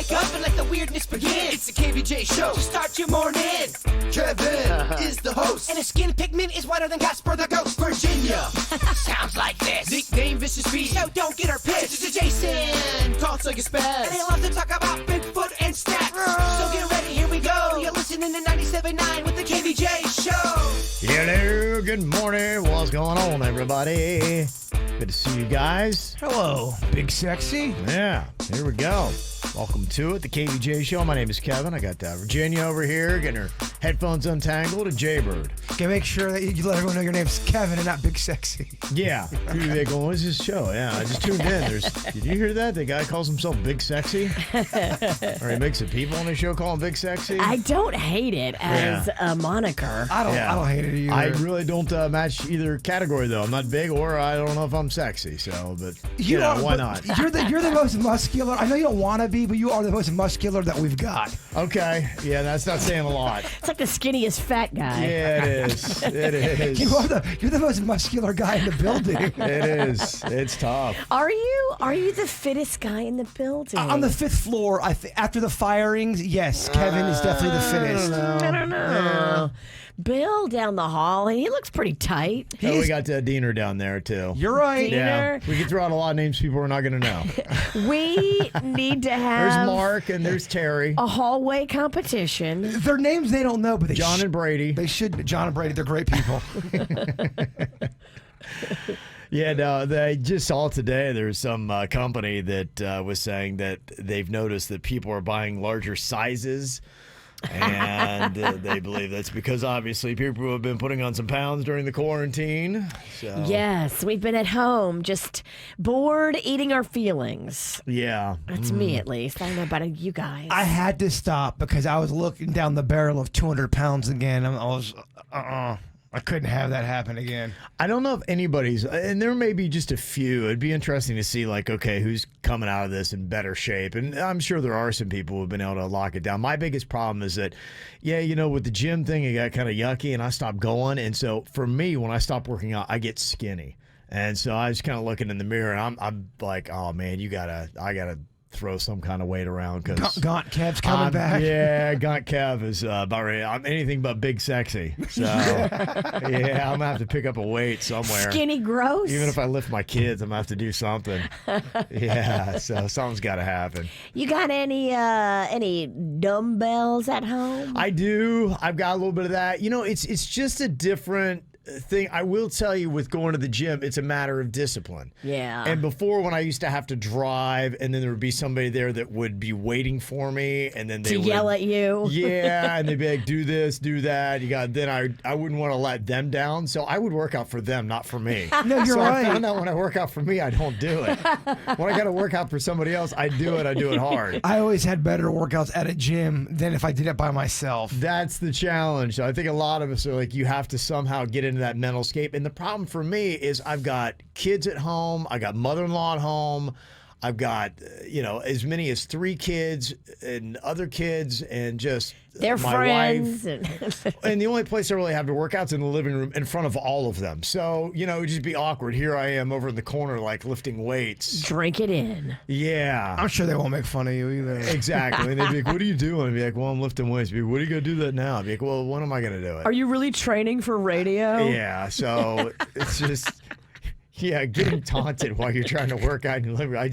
wake up and let the weirdness begin. It's the KVJ show to start your morning. Kevin is the host, and his skin pigment is whiter than Casper the Ghost. Virginia sounds like this. Nickname Vicious Beast, so don't get her pissed. It's Jason, talks like a spaz, and they love to talk about Bigfoot and stats. So get ready, here we go. You're listening to 97.9 with the KVJ show. Hello, good morning. What's going on, everybody? Good to see you guys. Hello, Big Sexy. Yeah, here we go. Welcome to it, the KVJ show. My name is Kevin. I got Virginia over here getting her headphones untangled, and Jaybird. Okay, make sure that you let everyone know your name's Kevin and not Big Sexy. Yeah. They go, what's this show? Yeah, I just tuned in. Did you hear that? The guy calls himself Big Sexy? Or he makes the people on the show call him Big Sexy? I don't hate it as a moniker. I don't hate it either. I really don't match either category, though. I'm not big, or I don't know if I'm sexy. So, but why not? You're the most muscular. I know you don't want to be, but you are the most muscular that we've got. Okay. Yeah, that's not saying a lot. It's like the skinniest fat guy. Yeah, it is. It is. You're the most muscular guy in the building. It is. It's tough. Are you the fittest guy in the building? On the fifth floor, after the firings, yes, Kevin is definitely the fittest. I don't know. Yeah. Bill down the hall, and he looks pretty tight. We got Diener down there, too. You're right. Yeah. We can throw out a lot of names people are not going to know. We need to have... There's Mark and there's Terry. A hallway competition. Their names they don't know, but they John and Brady. They should. John and Brady, they're great people. Yeah, no, they just saw today there's some company that was saying that they've noticed that people are buying larger sizes. And they believe that's because obviously people have been putting on some pounds during the quarantine. So. Yes, we've been at home just bored eating our feelings. Yeah. That's me at least. I don't know about you guys. I had to stop because I was looking down the barrel of 200 pounds again. I couldn't have that happen again. I don't know if anybody's, and there may be just a few. It'd be interesting to see, like, okay, who's coming out of this in better shape. And I'm sure there are some people who have been able to lock it down. My biggest problem is that, with the gym thing, it got kind of yucky and I stopped going. And so for me, when I stop working out, I get skinny. And so I was kind of looking in the mirror and I'm like, oh man, I gotta throw some kind of weight around because Gaunt Kev's coming back. Yeah, Gaunt Kev is about ready. I'm anything but Big Sexy. So yeah, I'm gonna have to pick up a weight somewhere. Skinny gross. Even if I lift my kids, I'm gonna have to do something. Yeah, so something's got to happen. You got any dumbbells at home? I do. I've got a little bit of that. It's just a different thing. I will tell you, with going to the gym, it's a matter of discipline. Yeah. And before, when I used to have to drive, and then there would be somebody there that would be waiting for me, and then they would yell at you. Yeah, and they'd be like, "Do this, do that." Then I wouldn't want to let them down, so I would work out for them, not for me. No, you're right. I found out when I work out for me, I don't do it. When I got to work out for somebody else, I do it. I do it hard. I always had better workouts at a gym than if I did it by myself. That's the challenge. I think a lot of us are like, you have to somehow get into that mental scape. And the problem for me is I've got kids at home. I got mother-in-law at home. I've got, as many as 3 kids and other kids and just their my friends. wife. And the only place I really have to work out is in the living room in front of all of them. So, it would just be awkward. Here I am over in the corner, like lifting weights. Drink it in. Yeah. I'm sure they won't make fun of you either. Exactly. And they'd be like, what are you doing? I'd be like, well, I'm lifting weights. I'd be like, what are you going to do that now? I'd be like, well, when am I going to do it? Are you really training for radio? Yeah. So it's just... Yeah, getting taunted while you're trying to work out in your living room.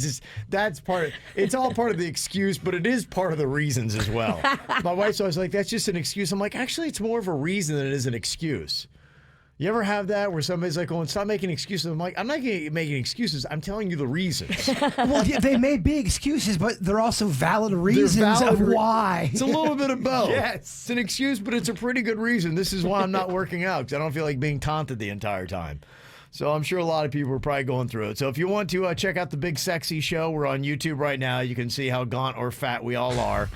It's all part of the excuse, but it is part of the reasons as well. My wife's always like, that's just an excuse. I'm like, actually, it's more of a reason than it is an excuse. You ever have that where somebody's like, stop making excuses? I'm like, I'm not making excuses. I'm telling you the reasons. Well, yeah, they may be excuses, but they're also valid reasons of why. It's a little bit of both. Yes. It's an excuse, but it's a pretty good reason. This is why I'm not working out, because I don't feel like being taunted the entire time. So I'm sure a lot of people are probably going through it. So if you want to check out the Big Sexy Show, we're on YouTube right now. You can see how gaunt or fat we all are.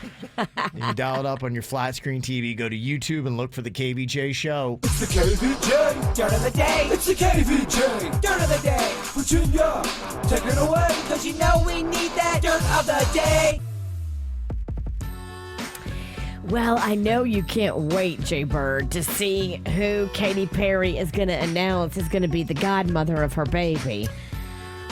You dial it up on your flat screen TV. Go to YouTube and look for the KVJ Show. It's the KVJ Dirt of the Day. It's the KVJ Dirt of the Day. Virginia, take it away, because you know we need that Dirt of the Day. Well, I know you can't wait, Jay Bird, to see who Katy Perry is going to announce is going to be the godmother of her baby.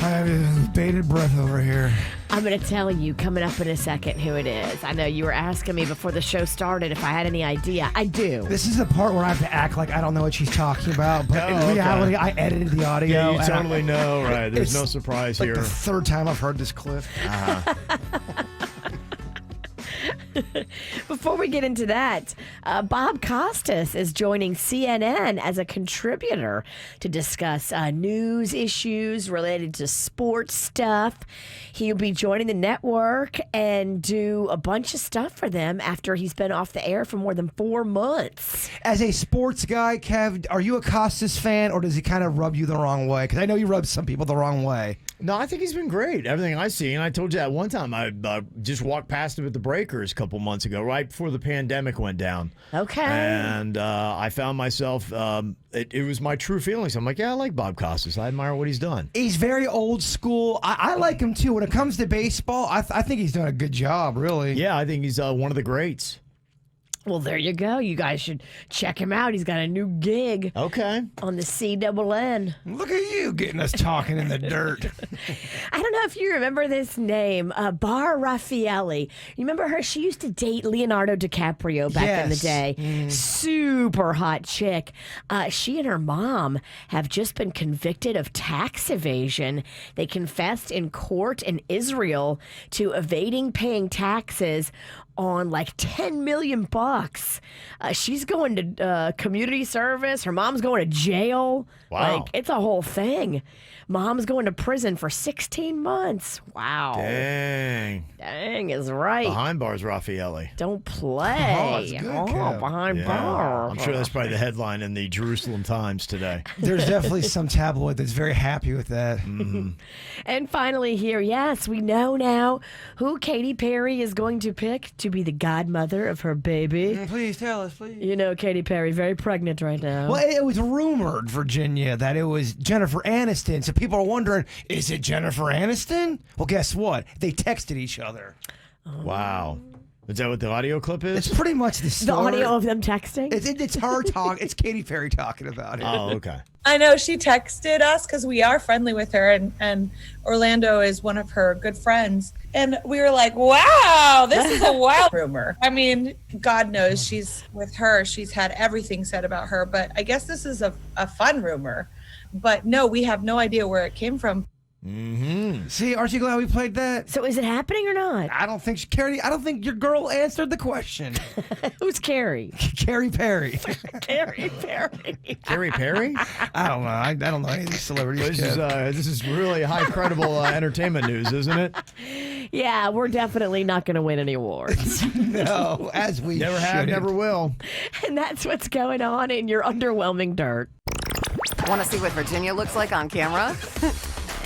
I have bated breath over here. I'm going to tell you coming up in a second who it is. I know you were asking me before the show started if I had any idea. I do. This is the part where I have to act like I don't know what she's talking about, but in reality, I edited the audio. Yeah, you totally know, right? There's no surprise like here. the third time I've heard this clip. Before we get into that, Bob Costas is joining CNN as a contributor to discuss news issues related to sports stuff. He'll be joining the network and do a bunch of stuff for them after he's been off the air for more than 4 months. As a sports guy, Kev, are you a Costas fan, or does he kind of rub you the wrong way? Because I know you rub some people the wrong way. No, I think he's been great. Everything I see, and I told you that one time I just walked past him at the Breakers a couple months ago, right before the pandemic went down. Okay. And I found myself, it was my true feelings. I'm like, yeah, I like Bob Costas. I admire what he's done. He's very old school. I like him too. When it comes to baseball, I think he's done a good job, really. Yeah, I think he's one of the greats. Well, there you go. You guys should check him out. He's got a new gig Okay. on the CNN. Look at you getting us talking in the dirt. I don't know if you remember this name, Bar Raffaelli. You remember her? She used to date Leonardo DiCaprio back in the day. Super hot chick. She and her mom have just been convicted of tax evasion. They confessed in court in Israel to evading paying taxes on like 10 million bucks. She's going to community service. Her mom's going to jail. Wow. Like, it's a whole thing. Mom's going to prison for 16 months. Wow. Dang. Dang is right. Behind bars, Raffaelli. Don't play. Oh, that's good, Kev. Behind bars. I'm sure that's probably the headline in the Jerusalem Times today. There's definitely some tabloid that's very happy with that. And finally here, yes, we know now who Katy Perry is going to pick to be the godmother of her baby. Please tell us, please. You know Katy Perry, very pregnant right now. Well, it was rumored, Virginia, that it was Jennifer Aniston. So people are wondering, is it Jennifer Aniston? Well, guess what? They texted each other. Wow. Is that what the audio clip is? It's pretty much the The story. audio of them texting? It's her talk. It's Katy Perry talking about it. Oh, okay. I know she texted us because we are friendly with her, and Orlando is one of her good friends. And we were like, wow, this is a wild rumor. I mean, God knows she's with her. She's had everything said about her, but I guess this is a fun rumor. But no, we have no idea where it came from. See, aren't you glad we played that? So is it happening or not? I don't think Carrie. I don't think your girl answered the question. Who's Carrie? Carrie Perry. Carrie Perry. Carrie Perry? I don't know. I don't know any of these celebrities. This is really high credible entertainment news, isn't it? Yeah, we're definitely not going to win any awards. No, as we Never have, shouldn't. never will. And that's what's going on in your underwhelming dirt. Want to see what Virginia looks like on camera?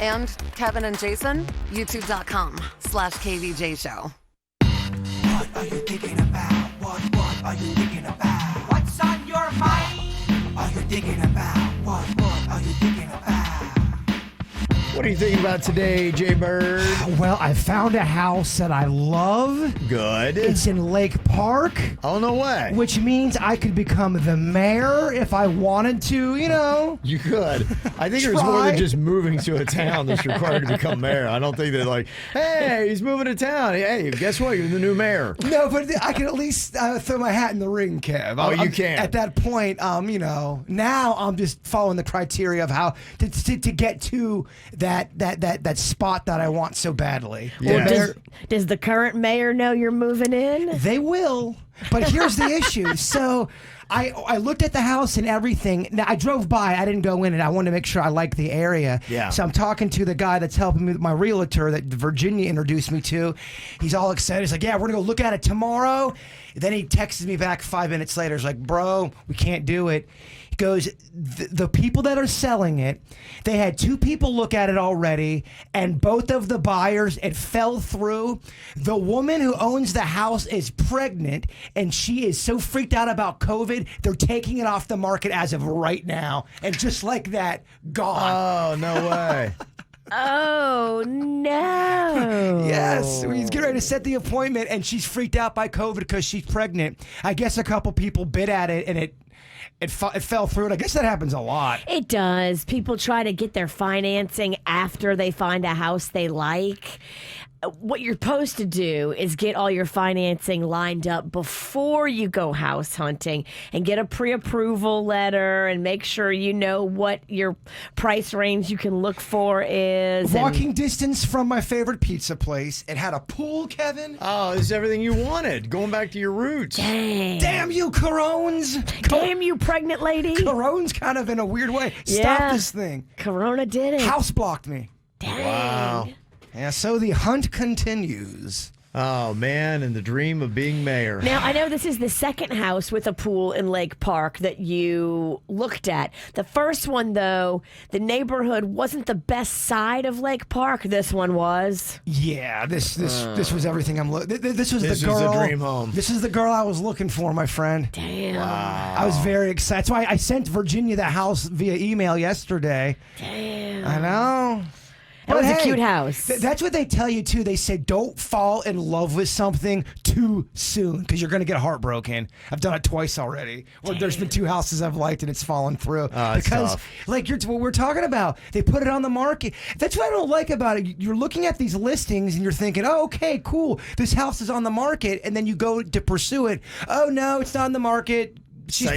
And Kevin and Jason? YouTube.com/KVJ Show. What are you thinking about? What are you thinking about? What's on your mind? Are you thinking about? What are you thinking about? What are you thinking about today, Jay Bird? Well, I found a house that I love. Good. It's in Lake Park, Oh, no way. which means I could become the mayor if I wanted to, you know. You could. I think there's more Try. than just moving to a town that's required to become mayor. I don't think they're like, hey, he's moving to town. Hey, guess what? You're the new mayor. No, but I can at least throw my hat in the ring, Kev. You can. At that point, you know, now I'm just following the criteria of how to get to that spot that I want so badly. Yeah. Does the current mayor know you're moving in? They will. But here's the issue. So I looked at the house and everything. Now, I drove by. I didn't go in, and I wanted to make sure I liked the area. Yeah. So I'm talking to the guy that's helping me with my realtor that Virginia introduced me to. He's all excited. He's like, yeah, we're going to go look at it tomorrow. Then he texted me back 5 minutes later. He's like, bro, we can't do it. He goes, the people that are selling it, they had 2 people look at it already, and both of the buyers, it fell through. The woman who owns the house is pregnant, and she is so freaked out about COVID, they're taking it off the market as of right now. And just like that, gone. Oh, no way. Oh, no. Yes, he's getting ready to set the appointment, and she's freaked out by COVID because she's pregnant. I guess a couple people bid at it, and it fell through. And I guess that happens a lot. It does. People try to get their financing after they find a house they like. What you're supposed to do is get all your financing lined up before you go house hunting and get a pre-approval letter and make sure you know what your price range you can look for is. Walking distance from my favorite pizza place. It had a pool, Kevin. Oh, this is everything you wanted. Going back to your roots. Dang. Damn you, Corones. Damn you, pregnant lady. Corones kind of in a weird way. Yeah. Stop this thing. Corona did it. House blocked me. Dang. Wow. Yeah, so the hunt continues. Oh, man, and the dream of being mayor. Now, I know this is the second house with a pool in Lake Park that you looked at. The first one, though, the neighborhood wasn't the best side of Lake Park. This one was. Yeah, this was everything I'm looking. This was This the girl. was a dream home. This is the girl I was looking for, my friend. Damn. I was very excited. That's why I sent Virginia the house via email yesterday. Damn. I know. That was But a hey, cute house. That's what they tell you, too. They say don't fall in love with something too soon because you're going to get heartbroken. I've done it twice already. Or there's been 2 houses I've liked and it's fallen through. It's because, tough. like what we're talking about, they put it on the market. That's what I don't like about it. You're looking at these listings and you're thinking, oh, okay, cool. This house is on the market. And then you go to pursue it. Oh, no, it's not on the market. She's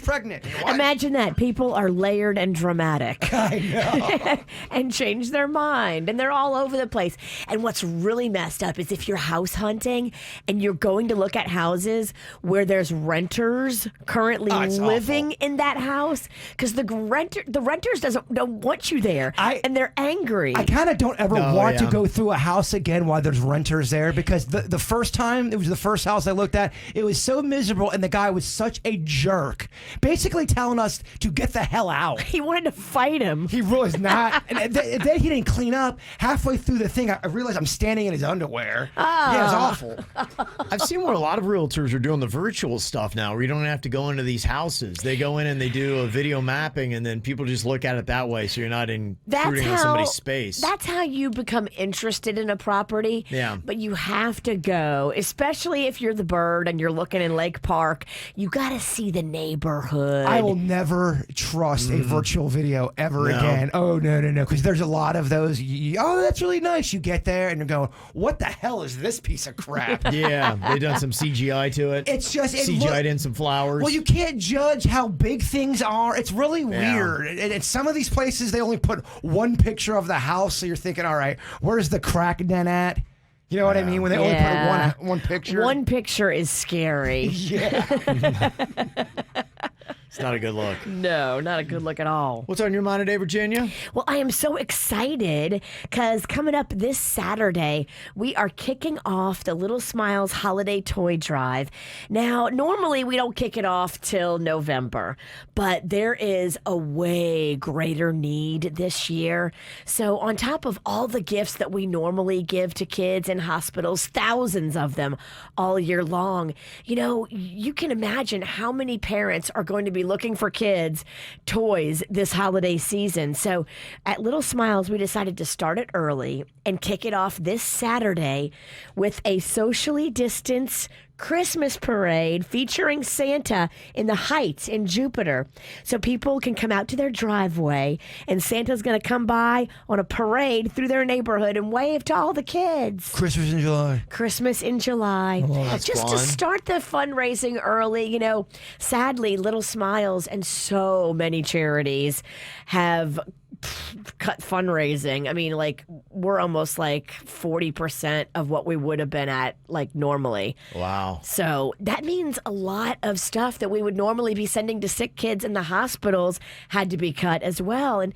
pregnant. What? Imagine that. People are layered and dramatic. I know. And change their mind. And they're all over the place. And what's really messed up is if you're house hunting and you're going to look at houses where there's renters currently it's living awful. in that house, because the renters don't want you there. And they're angry. I kind of don't ever want to yeah. go through a house again while there's renters there because the first time, it was the first house I looked at, it was so miserable and the guy was such a jerk, basically telling us to get the hell out. He wanted to fight him. He really is not. And then he didn't clean up. Halfway through the thing, I realized I'm standing in his underwear. Yeah, it was awful. I've seen where a lot of realtors are doing the virtual stuff now where you don't have to go into these houses. They go in and they do a video mapping and then people just look at it that way so you're not intruding on somebody's space. That's how you become interested in a property. Yeah. But you have to go, especially if you're the bird and you're looking in Lake Park. You got to see the neighborhood. I will never trust a virtual video ever again. Oh, no, because there's a lot of those. Oh, that's really nice. You get there and you're going, what the hell is this piece of crap? Yeah, they done some CGI to it. It's just CGI'd in some flowers. Well, you can't judge how big things are. It's really weird. And some of these places, they only put one picture of the house, so you're thinking, all right, where's the crack den at? You know what I mean? When they only put one picture. One picture is scary. Yeah. It's not a good look. No, not a good look at all. What's on your mind today, Virginia? Well, I am so excited because coming up this Saturday, we are kicking off the Little Smiles Holiday Toy Drive. Now, normally we don't kick it off till November, but there is a way greater need this year. So on top of all the gifts that we normally give to kids in hospitals, thousands of them all year long, you know, you can imagine how many parents are going to be looking for kids toys this holiday season. So at Little Smiles, we decided to start it early and kick it off this Saturday with a socially distanced Christmas parade featuring Santa in the Heights in Jupiter. So people can come out to their driveway and Santa's going to come by on a parade through their neighborhood and wave to all the kids. Christmas in July. Christmas in July. that's Just fun. to start the fundraising early, you know, sadly, Little Smiles and so many charities have cut fundraising. I mean, like, we're almost like 40% of what we would have been at, like, normally. Wow. So that means a lot of stuff that we would normally be sending to sick kids in the hospitals had to be cut as well. And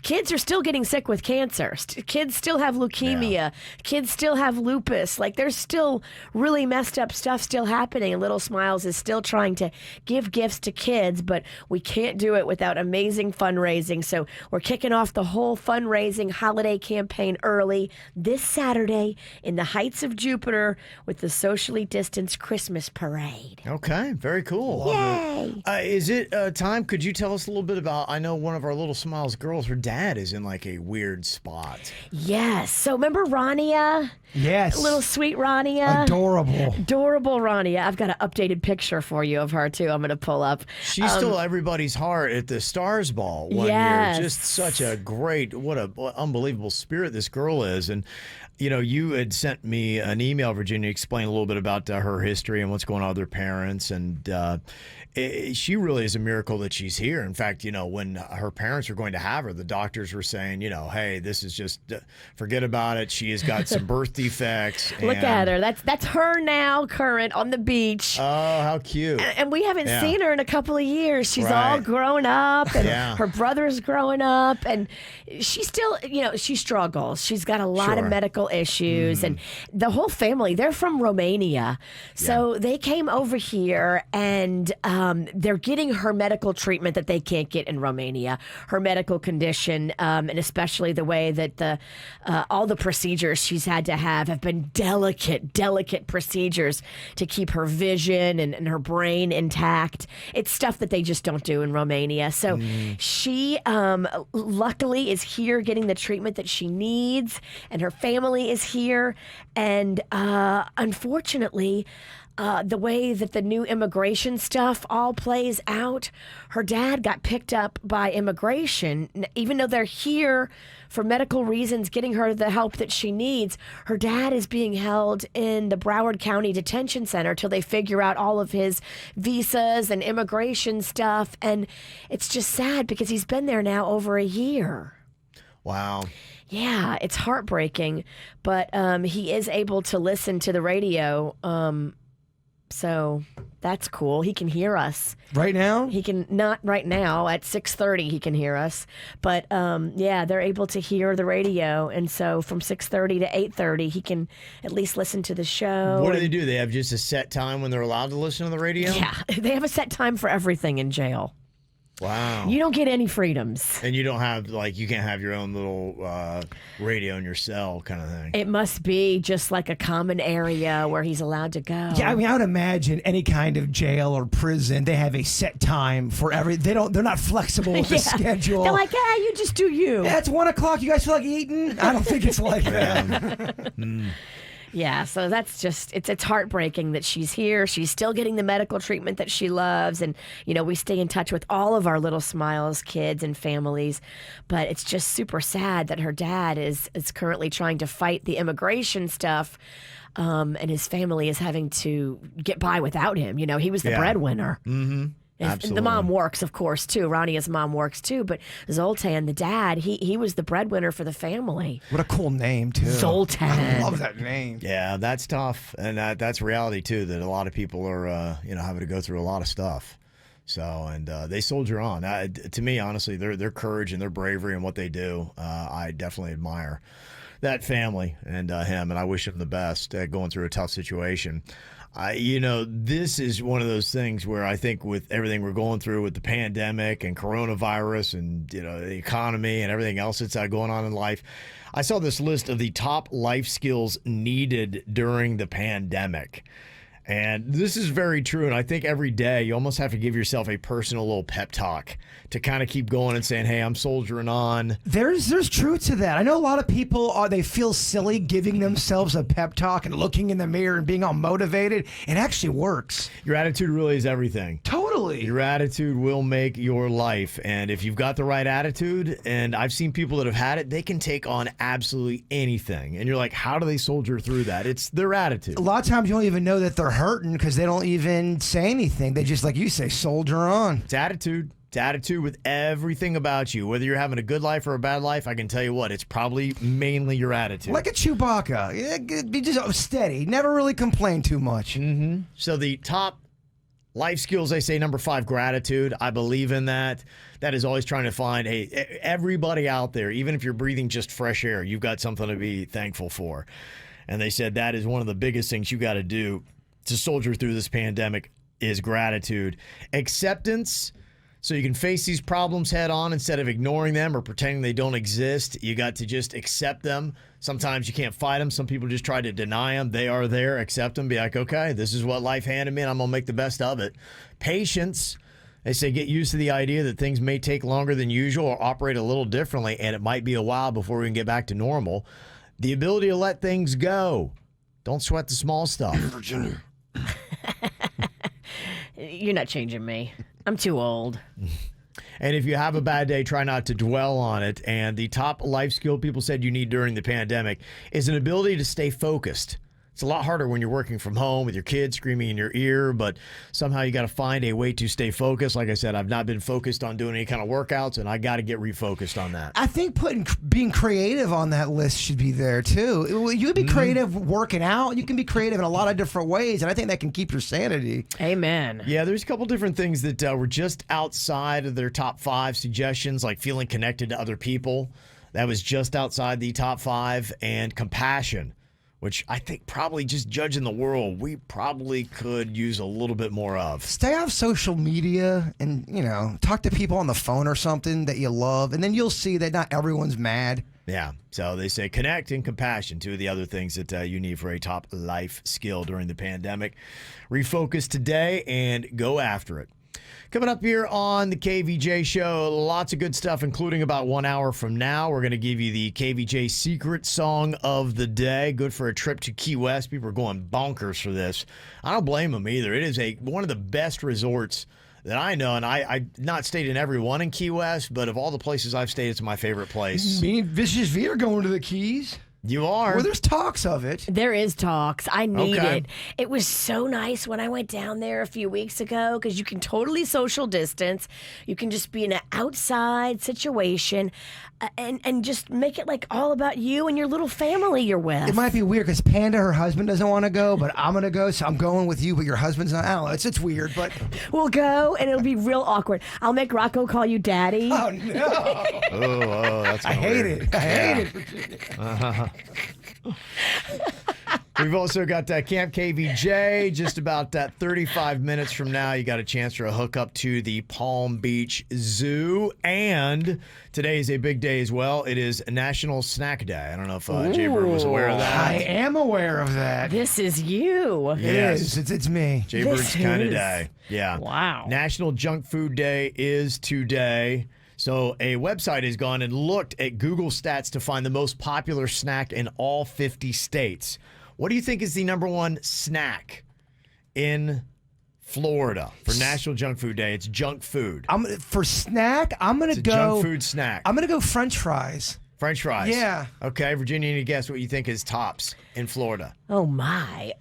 kids are still getting sick with cancer. Kids still have leukemia. Yeah. Kids still have lupus. Like, there's still really messed up stuff still happening. And Little Smiles is still trying to give gifts to kids, but we can't do it without amazing fundraising. So we're kicking off the whole fundraising holiday campaign early this Saturday in the Heights of Jupiter with the socially distanced Christmas parade. Okay, very cool. Yay! Is it time? Could you tell us a little bit about, I know one of our Little Smiles girls, her dad is in like a weird spot. Yes. So remember Rania? Yes. Little sweet Rania. Adorable. Adorable Rania. I've got an updated picture for you of her, too. I'm going to pull up. She stole everybody's heart at the Stars Ball one Yes. year. Just such a great, what unbelievable spirit this girl is. And, you know, you had sent me an email, Virginia, explain a little bit about her history and what's going on with her parents. And she really is a miracle that she's here. In fact, you know, when her parents were going to have her, the doctors were saying, you know, hey, this is just, forget about it. She has got some birth defects. Look at her. That's her now, current, on the beach. Oh, how cute. And we haven't seen her in a couple of years. She's Right. all grown up, and Yeah. her brother's growing up, and she still, you know, she struggles. She's got a lot of Sure. medical issues, and the whole family, they're from Romania. So they came over here, and they're getting her medical treatment that they can't get in Romania, her medical condition, and especially the way that all the procedures she's had to have been delicate procedures to keep her vision and her brain intact. It's stuff that they just don't do in Romania. So she luckily is here getting the treatment that she needs, and her family is here. And unfortunately, the way that the new immigration stuff all plays out, her dad got picked up by immigration. Even though they're here for medical reasons, getting her the help that she needs, her dad is being held in the Broward County Detention Center till they figure out all of his visas and immigration stuff. And it's just sad because he's been there now over a year. Wow. Yeah, it's heartbreaking, but he is able to listen to the radio. So that's cool. He can hear us. Right now? He can, not right now, at 6:30 he can hear us. But yeah, they're able to hear the radio. And so from 6:30 to 8:30 he can at least listen to the show. What do they do? They have just a set time when they're allowed to listen to the radio? Yeah, they have a set time for everything in jail. Wow. You don't get any freedoms. And you don't have, like, you can't have your own little radio in your cell kind of thing. It must be just like a common area where he's allowed to go. Yeah, I mean, I would imagine any kind of jail or prison, they have a set time for they're not flexible with the Yeah. schedule. They're like, yeah, you just do you. Yeah, it's 1 o'clock. You guys feel like eating? I don't think it's like that. Yeah, so that's just, it's heartbreaking that she's here. She's still getting the medical treatment that she loves. And, you know, we stay in touch with all of our Little Smiles kids and families. But it's just super sad that her dad is currently trying to fight the immigration stuff. And his family is having to get by without him. You know, he was the breadwinner. Mm-hmm. And the mom works, of course, too. Rania's mom works, too. But Zoltan, the dad, he was the breadwinner for the family. What a cool name, too. Zoltan. I love that name. Yeah, that's tough. And that's reality, too, that a lot of people are, having to go through a lot of stuff. So, and they soldier on. To me, honestly, their courage and their bravery and what they do, I definitely admire that family and him, and I wish him the best going through a tough situation. This is one of those things where I think with everything we're going through with the pandemic and coronavirus and, the economy and everything else that's going on in life, I saw this list of the top life skills needed during the pandemic. And this is very true. And I think every day you almost have to give yourself a personal little pep talk to kind of keep going and saying, hey, I'm soldiering on. There's truth to that. I know a lot of people they feel silly giving themselves a pep talk and looking in the mirror and being all motivated. It actually works. Your attitude really is everything. Totally. Your attitude will make your life. And if you've got the right attitude, and I've seen people that have had it, they can take on absolutely anything. And you're like, how do they soldier through that? It's their attitude. A lot of times you don't even know that they're hurting because they don't even say anything. They just, like you say, soldier on. It's attitude. It's attitude with everything about you. Whether you're having a good life or a bad life, I can tell you what, it's probably mainly your attitude. Like a Chewbacca. Be just steady. Never really complain too much. Mm-hmm. So the top life skills, they say, number 5, gratitude. I believe in that. That is always trying to find, hey, everybody out there, even if you're breathing just fresh air, you've got something to be thankful for. And they said that is one of the biggest things you got to do to soldier through this pandemic is gratitude. Acceptance, so you can face these problems head on instead of ignoring them or pretending they don't exist. You got to just accept them. Sometimes you can't fight them. Some people just try to deny them. They are there. Accept them. Be like, okay, this is what life handed me, and I'm going to make the best of it. Patience. They say get used to the idea that things may take longer than usual or operate a little differently, and it might be a while before we can get back to normal. The ability to let things go. Don't sweat the small stuff. You're not changing me. I'm too old. And if you have a bad day, try not to dwell on it. And the top life skill people said you need during the pandemic is an ability to stay focused. It's a lot harder when you're working from home with your kids screaming in your ear, but somehow you got to find a way to stay focused. Like I said, I've not been focused on doing any kind of workouts, and I got to get refocused on that. I think being creative on that list should be there too. You can be creative working out. You can be creative in a lot of different ways, and I think that can keep your sanity. Amen. Yeah, there's a couple different things that were just outside of their top 5 suggestions, like feeling connected to other people. That was just outside the top 5, and compassion, which I think probably just judging the world, we probably could use a little bit more of. Stay off social media and, talk to people on the phone or something that you love, and then you'll see that not everyone's mad. Yeah, so they say connect and compassion, 2 of the other things that you need for a top life skill during the pandemic. Refocus today and go after it. Coming up here on the KVJ show, lots of good stuff, including about 1 hour from now. We're going to give you the KVJ secret song of the day. Good for a trip to Key West. People are going bonkers for this. I don't blame them either. It is one of the best resorts that I know, and I've not stayed in every one in Key West, but of all the places I've stayed, it's my favorite place. Me and Vicious V are going to the Keys. You are? Well, there's talks of it. There is talks. I need Okay. it. It was so nice when I went down there a few weeks ago because you can totally social distance. You can just be in an outside situation and just make it like all about you and your little family you're with. It might be weird because Panda, her husband, doesn't want to go, but I'm going to go, so I'm going with you, but your husband's not. I don't know. It's weird, but... We'll go and it'll be real awkward. I'll make Rocco call you daddy. Oh, no. Oh, that's I hate it. I hate it. We've also got Camp KVJ. Just about 35 minutes from now, you got a chance for a hookup to the Palm Beach Zoo. And today is a big day as well. It is National Snack Day. I don't know if Jay Bird was aware of that. I am aware of that. This is you. It Yes. is. It's me. Jay This Bird's kind of is- day. Yeah. Wow. National Junk Food Day is today. So a website has gone and looked at Google stats to find the most popular snack in all 50 states. What do you think is the number one snack in Florida for National Junk Food Day? It's junk food. For snack, I'm going It's to a go... junk food snack. I'm going to go French fries. French fries. Yeah. Okay, Virginia, you guess what you think is tops in Florida. Oh my.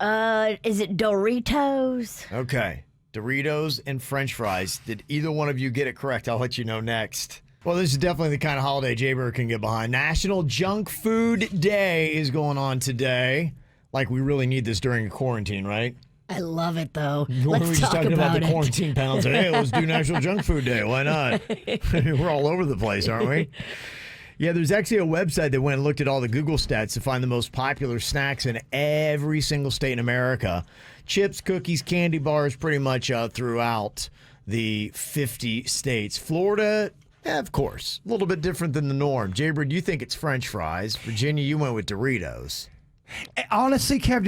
Is it Doritos? Okay. Doritos and French fries. Did either one of you get it correct? I'll let you know next. Well, this is definitely the kind of holiday Jay Bird can get behind. National Junk Food Day is going on today. Like, we really need this during a quarantine, right? I love it though. We're Let's just talk talking about the it. quarantine pounds. Hey, let's do National Junk Food Day. Why not? We're all over the place, aren't we? Yeah, there's actually a website that went and looked at all the Google stats to find the most popular snacks in every single state in America. Chips, cookies, candy bars, pretty much throughout the 50 states. Florida, of course, a little bit different than the norm. Jaybird, you think it's French fries. Virginia, you went with Doritos. Honestly, Kev,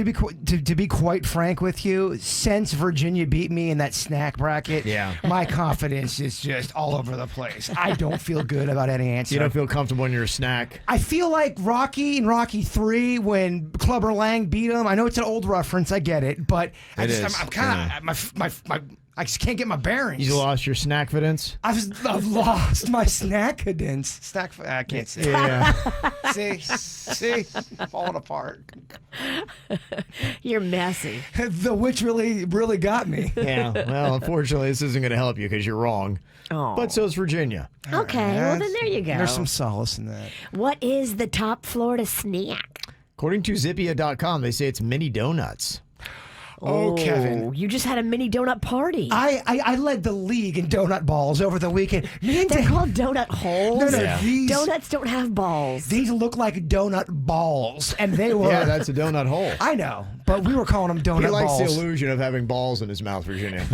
to be quite frank with you, since Virginia beat me in that snack bracket, Yeah. my confidence is just all over the place. I don't feel good about any answer. You don't feel comfortable in your snack? I feel like Rocky in Rocky 3 when Clubber Lang beat him. I know it's an old reference, I get it, but It is, I'm kind of I just can't get my bearings. You lost your snack evidence? I've lost my snack cadence. I can't say. Yeah. See, falling apart. You're messy. The witch really got me. Yeah. Well, unfortunately, this isn't going to help you because you're wrong. Oh. But so is Virginia. Okay, well then there you go. There's some solace in that. What is the top Florida snack? According to Zippia.com, they say it's mini donuts. Oh, Kevin. You just had a mini donut party. I led the league in donut balls over the weekend. Me and They're Dan- called donut holes. No, Yeah. Donuts don't have balls. These look like donut balls, and they were. Yeah, that's a donut hole. I know, but we were calling them donut He likes balls. the illusion of having balls in his mouth, Virginia.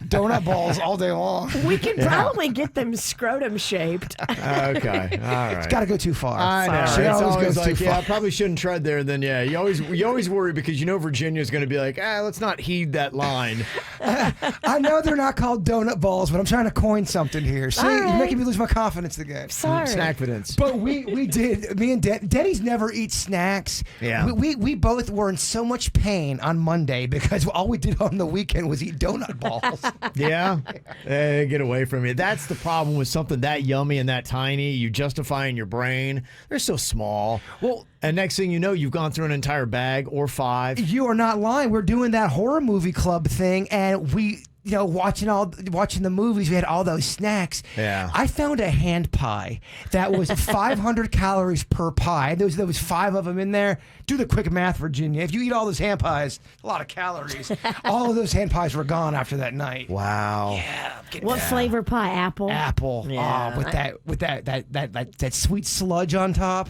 donut balls all day long. We can probably get them scrotum shaped. Okay, all right. It's got to go too far. I know. She It's always always goes like, too yeah, I far. probably shouldn't tread there. Then, yeah, you always worry because you know Virginia's going to be like, let's not heed that line. I know they're not called donut balls, but I'm trying to coin something here. See, All you're right. making me lose my confidence again. Sorry. Snackfidence. But we did. Me and Denny's never eat snacks. Yeah. We both were in so much pain on Monday because all we did on the weekend was eat donut balls. Yeah, get away from me. That's the problem with something that yummy and that tiny. You justify in your brain. They're so small. Well, And next thing you know, you've gone through an entire bag or 5. you are not lying. We're doing that horror movie club thing, and we, watching the movies, we had all those snacks. Yeah. I found a hand pie that was 500 calories per pie. There was 5 of them in there. Do the quick math, Virginia. If you eat all those hand pies, a lot of calories. All of those hand pies were gone after that night. Wow. Yeah. What flavor pie? Apple? Apple. Yeah. Oh, with that sweet sludge on top.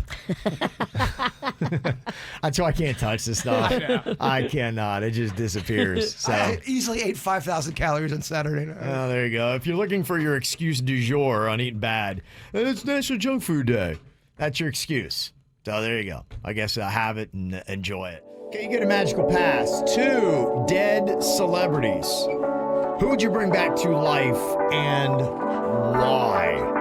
That's why I can't touch this stuff. I cannot. It just disappears. So. I easily ate 5,000 calories on Saturday night. Oh, there you go. If you're looking for your excuse du jour on eating bad, it's National Junk Food Day. That's your excuse. So there you go. I guess have it and enjoy it. Okay, you get a magical pass. 2 dead celebrities. Who would you bring back to life and why?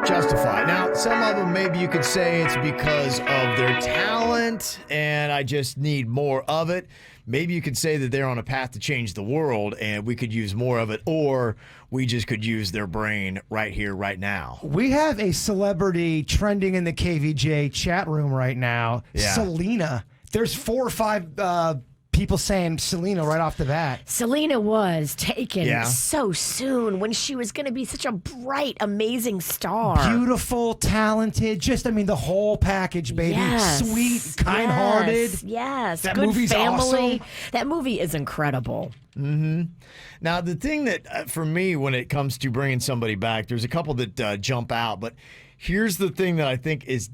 Justify. Now, some of them maybe you could say it's because of their talent and I just need more of it. Maybe you could say that they're on a path to change the world and we could use more of it, or we just could use their brain right here, right now. We have a celebrity trending in the KVJ chat room right now. Yeah. Selena. There's 4 or 5 people saying Selena right off the bat. Selena was taken Yeah. so soon when she was going to be such a bright, amazing star. Beautiful, talented, the whole package, baby. Yes. Sweet, kind-hearted. Yes. That Good movie's family. awesome. That movie is incredible. Now, the thing that, for me, when it comes to bringing somebody back, there's a couple that jump out, but here's the thing that I think is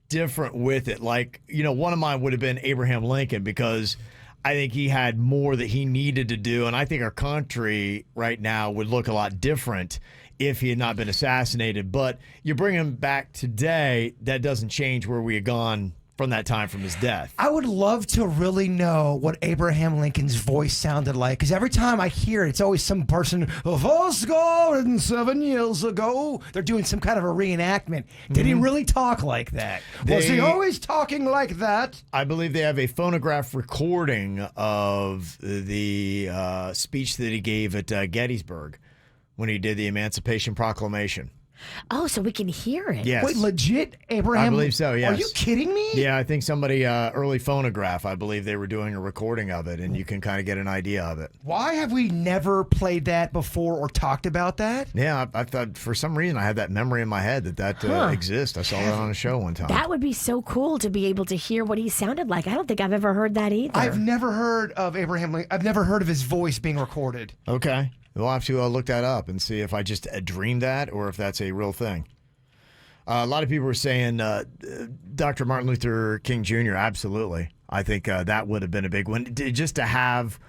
different with it. Like, one of mine would have been Abraham Lincoln because I think he had more that he needed to do, and I think our country right now would look a lot different if he had not been assassinated. But you bring him back today, that doesn't change where we had gone from that time from his death. I would love to really know what Abraham Lincoln's voice sounded like, because every time I hear it, it's always some person, 7 years ago. They're doing some kind of a reenactment. Did he really talk like that? Was he They- always talking like that? I believe they have a phonograph recording of the speech that he gave at Gettysburg when he did the Emancipation Proclamation. Oh, so we can hear it. Yes. Wait, legit Abraham? I believe so, yes. Are you kidding me? Yeah, I think somebody, early phonograph, I believe they were doing a recording of it, and you can kind of get an idea of it. Why have we never played that before or talked about that? Yeah, I thought for some reason I had that memory in my head that exists. I saw that on a show one time. That would be so cool to be able to hear what he sounded like. I don't think I've ever heard that either. I've never heard of Abraham Lincoln. I've never heard of his voice being recorded. Okay. We'll have to look that up and see if I just dreamed that or if that's a real thing. A lot of people were saying Dr. Martin Luther King Jr., absolutely. I think that would have been a big one. Just to have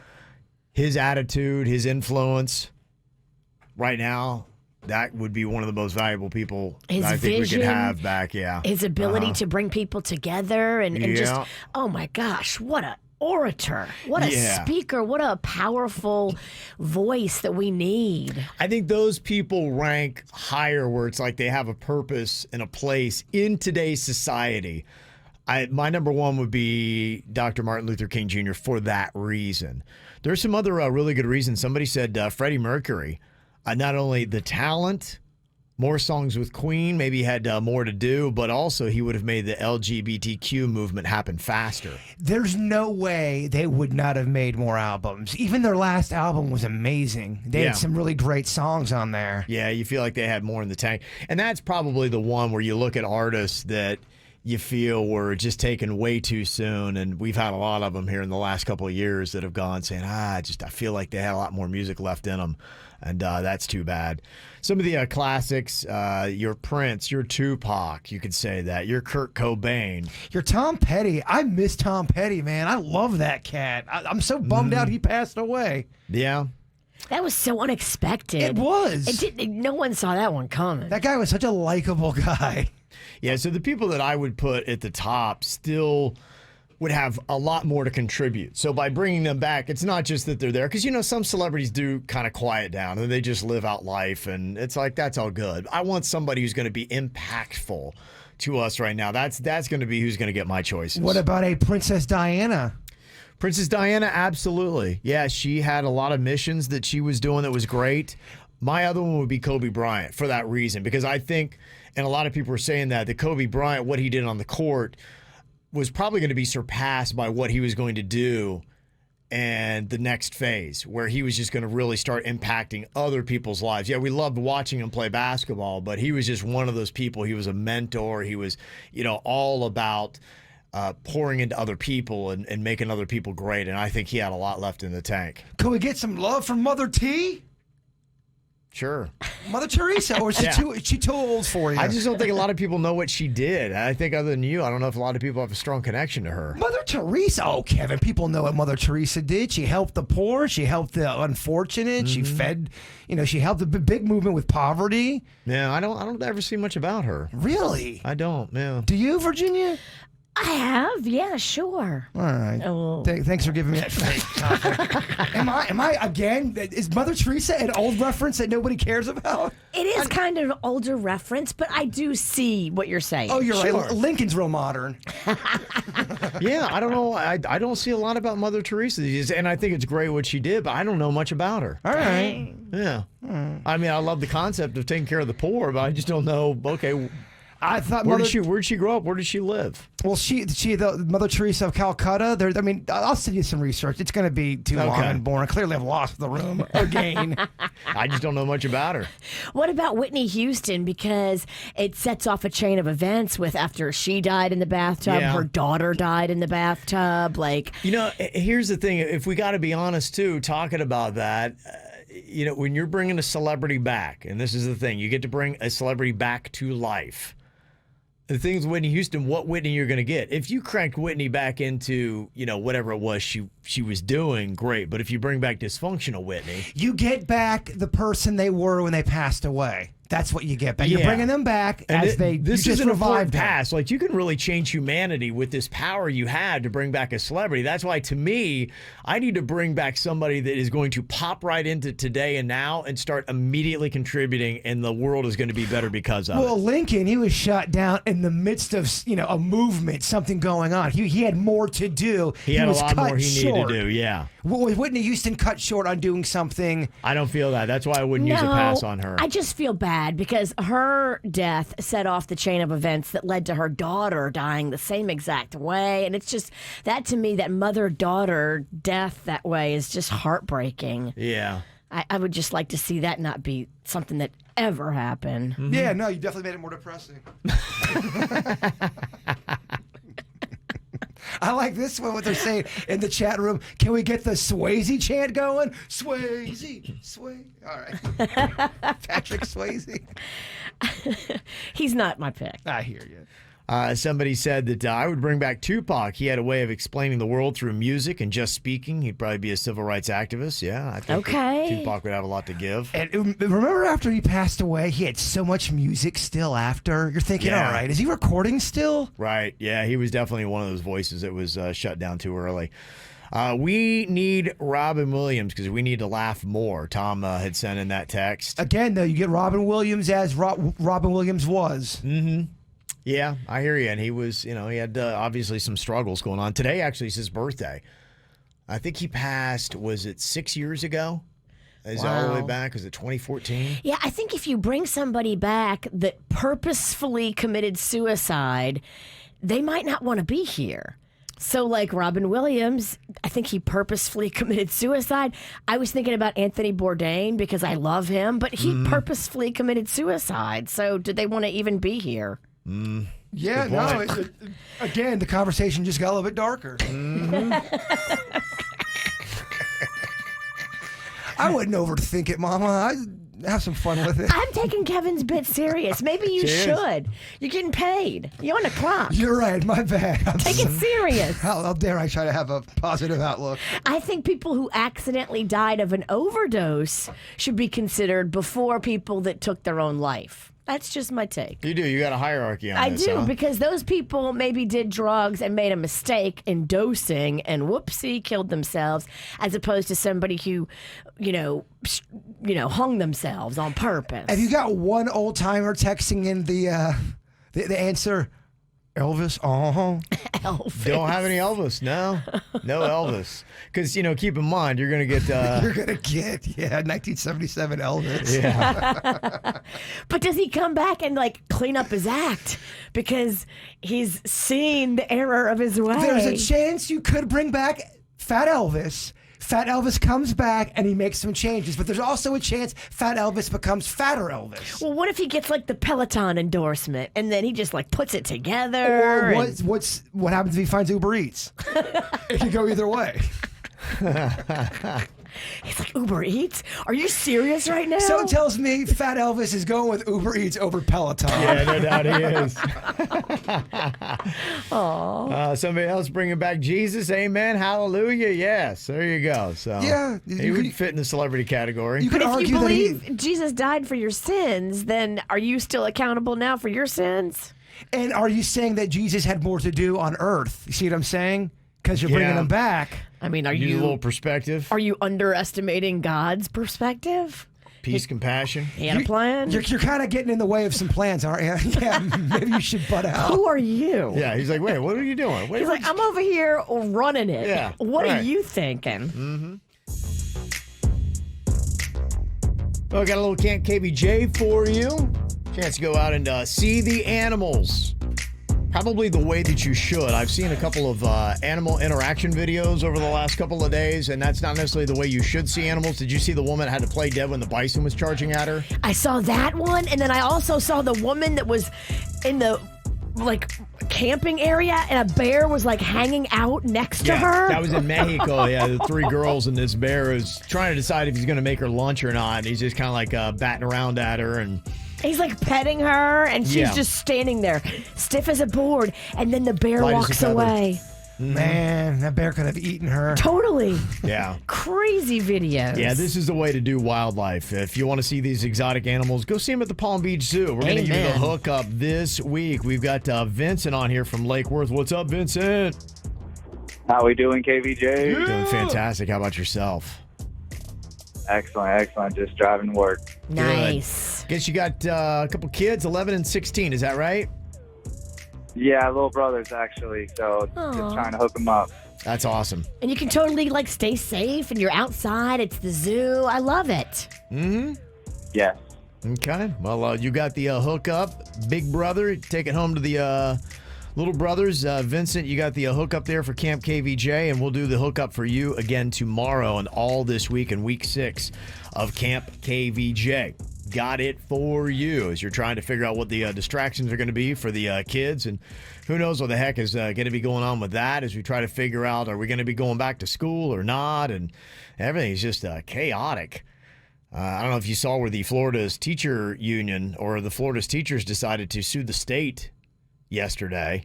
his attitude, his influence right now, that would be one of the most valuable people His I think vision, we could have back, yeah. His ability to bring people together and just, Yeah. oh my gosh, what a orator, what a Yeah. speaker, what a powerful voice that we need. I think those people rank higher where it's like they have a purpose and a place in today's society. My number one would be Dr. Martin Luther King Jr. for that reason. There's some other really good reasons. Somebody said Freddie Mercury, not only the talent, more songs with Queen, maybe he had more to do, but also he would have made the LGBTQ movement happen faster. There's no way they would not have made more albums. Even their last album was amazing. They Yeah. had some really great songs on there. Yeah, you feel like they had more in the tank. And that's probably the one where you look at artists that you feel were just taken way too soon. And we've had a lot of them here in the last couple of years that have gone saying, I feel like they had a lot more music left in them. And that's too bad. Some of the classics, your Prince, your Tupac, you could say that. Your Kurt Cobain. Your Tom Petty. I miss Tom Petty, man. I love that cat. I'm so bummed out he passed away. Yeah. That was so unexpected. It was. No one saw that one coming. That guy was such a likable guy. Yeah, so the people that I would put at the top still would have a lot more to contribute. So by bringing them back, it's not just that they're there, because some celebrities do kind of quiet down and they just live out life, and it's like, that's all good. I want somebody who's going to be impactful to us right now. That's going to be who's going to get my choices. What about a Princess Diana? Princess Diana, absolutely. Yeah, she had a lot of missions that she was doing that was great. My other one would be Kobe Bryant for that reason, because I think, and a lot of people are saying that Kobe Bryant, what he did on the court was probably going to be surpassed by what he was going to do and the next phase, where he was just going to really start impacting other people's lives. Yeah, we loved watching him play basketball, but he was just one of those people. He was a mentor. He was, all about pouring into other people and making other people great. And I think he had a lot left in the tank. Can we get some love from Mother T? Sure. Mother Teresa, or is she too old for you? I just don't think a lot of people know what she did. I think other than you, I don't know if a lot of people have a strong connection to her. Mother Teresa. Oh, Kevin, people know what Mother Teresa did. She helped the poor. She helped the unfortunate. She fed, she helped the big movement with poverty. Yeah, I don't ever see much about her. Really? I don't, yeah. Do you, Virginia? I have, yeah, sure. All right. Oh. Thanks for giving me that fake topic. Am I again? Is Mother Teresa an old reference that nobody cares about? It is kind of an older reference, but I do see what you're saying. Oh, you're Sure. right. Lincoln's real modern. Yeah, I don't know. I don't see a lot about Mother Teresa, and I think it's great what she did, but I don't know much about her. All right. Yeah. I mean, I love the concept of taking care of the poor, but I just don't know. Okay. I thought where'd she grow up? Where did she live? Well, the Mother Teresa of Calcutta. I'll send you some research. It's going to be too long and boring. Clearly, I've lost the room again. I just don't know much about her. What about Whitney Houston? Because it sets off a chain of events with after she died in the bathtub, her daughter died in the bathtub. Here's the thing. If we got to be honest, too, talking about that, when you're bringing a celebrity back, and this is the thing, you get to bring a celebrity back to life. The thing is, Whitney Houston, what Whitney you're going to get. If you cranked Whitney back into, whatever it was she was doing, great. But if you bring back dysfunctional Whitney, you get back the person they were when they passed away. That's what you get back. You're bringing them back as this is an important them. pass. Like, you can really change humanity with this power you had to bring back a celebrity. That's why, to me, I need to bring back somebody that is going to pop right into today and now and start immediately contributing, and the world is going to be better because of it. Well, Lincoln, he was shot down in the midst of a movement, something going on. He had more to do. He had a lot more he needed to do. Yeah. Was Whitney Houston cut short on doing something? I don't feel that. That's why I wouldn't use a pass on her. I just feel bad because her death set off the chain of events that led to her daughter dying the same exact way. And it's just that, to me, that mother-daughter death that way is just heartbreaking. Yeah. I would just like to see that not be something that ever happened. Mm-hmm. Yeah, no, you definitely made it more depressing. I like this one, what they're saying in the chat room. Can we get the Swayze chant going? Swayze. All right. Patrick Swayze. He's not my pick. I hear you. Somebody said that I would bring back Tupac. He had a way of explaining the world through music and just speaking. He'd probably be a civil rights activist. Yeah, I think that Tupac would have a lot to give. And remember after he passed away, he had so much music still after. You're thinking, all right, is he recording still? Right, yeah, he was definitely one of those voices that was shut down too early. We need Robin Williams because we need to laugh more. Tom had sent in that text. Again, though, you get Robin Williams as Robin Williams was. Mm-hmm. Yeah, I hear you. And he was, he had obviously some struggles going on. Today, actually, is his birthday. I think he passed, was it 6 years ago? Is it all the way back? Is it 2014? Yeah, I think if you bring somebody back that purposefully committed suicide, they might not want to be here. So like Robin Williams, I think he purposefully committed suicide. I was thinking about Anthony Bourdain because I love him, but he purposefully committed suicide. So did they want to even be here? Yeah, no. Again, the conversation just got a little bit darker. I wouldn't overthink it, Mama. have some fun with it. I'm taking Kevin's bit serious. Maybe you should. You're getting paid. You're on the clock. You're right. My bad. Take it serious. How dare I try to have a positive outlook? I think people who accidentally died of an overdose should be considered before people that took their own life. That's just my take. You do. You got a hierarchy on this, I do, huh? because those people maybe did drugs and made a mistake in dosing and whoopsie killed themselves, as opposed to somebody who, hung themselves on purpose. Have you got one old timer texting in the answer? Elvis? Elvis. Don't have any Elvis. No Elvis. Because, keep in mind, you're going to get... You're going to get, 1977 Elvis. Yeah. But does he come back and, clean up his act? Because he's seen the error of his way. There's a chance you could bring back Fat Elvis. Fat Elvis comes back and he makes some changes, but there's also a chance Fat Elvis becomes Fatter Elvis. Well, what if he gets the Peloton endorsement and then he just what it together? Or what happens if he finds Uber Eats? It can go either way. He's like, Uber Eats? Are you serious right now? So tells me Fat Elvis is going with Uber Eats over Peloton. Yeah, no doubt he is. Somebody else bringing back Jesus. Amen. Hallelujah. Yes. There you go. So yeah, he would fit in the celebrity category. You could but if argue you believe Jesus died for your sins, then are you still accountable now for your sins? And are you saying that Jesus had more to do on earth? You see what I'm saying? Because you're bringing him back. I mean, Use a little perspective. Are you underestimating God's perspective? Peace, compassion. He had a plan. You're kind of getting in the way of some plans, aren't you? Yeah, maybe you should butt out. Who are you? Yeah, he's like, wait, what are you doing? He's like, I'm over here running it. Yeah, what right. are you thinking? Mm-hmm. Well, I got a little Camp KVJ for you. Chance to go out and see the animals. Probably the way that you should. I've seen a couple of animal interaction videos over the last couple of days, and that's not necessarily the way you should see animals. Did you see the woman that had to play dead when the bison was charging at her? I saw that one, and then I also saw the woman that was in the camping area, and a bear was hanging out next to her. That was in Mexico. Yeah, the three girls, and this bear is trying to decide if he's going to make her lunch or not. He's just kind of batting around at her, and he's petting her, and she's just standing there, stiff as a board, and then the bear walks away. Man, that bear could have eaten her. Totally. Yeah. Crazy videos. Yeah, this is the way to do wildlife. If you want to see these exotic animals, go see them at the Palm Beach Zoo. We're going to give you the hookup this week. We've got Vincent on here from Lake Worth. What's up, Vincent? How we doing, KVJ? You're doing fantastic. How about yourself? Excellent. Just driving to work. Nice. Guess you got a couple kids, 11 and 16. Is that right? Yeah, little brothers, actually. So just trying to hook them up. That's awesome. And you can totally stay safe, and you're outside. It's the zoo. I love it. Mm-hmm. Yes. Okay. Well, you got the hookup. Big brother, take it home to the little brothers. Vincent, you got the hookup there for Camp KVJ, and we'll do the hookup for you again tomorrow and all this week in week 6 of Camp KVJ. Got it for you as you're trying to figure out what the distractions are going to be for the kids, and who knows what the heck is going to be going on with that as we try to figure out, are we going to be going back to school or not, and everything's just chaotic. I don't know if you saw where the Florida's teacher union or the Florida's teachers decided to sue the state yesterday.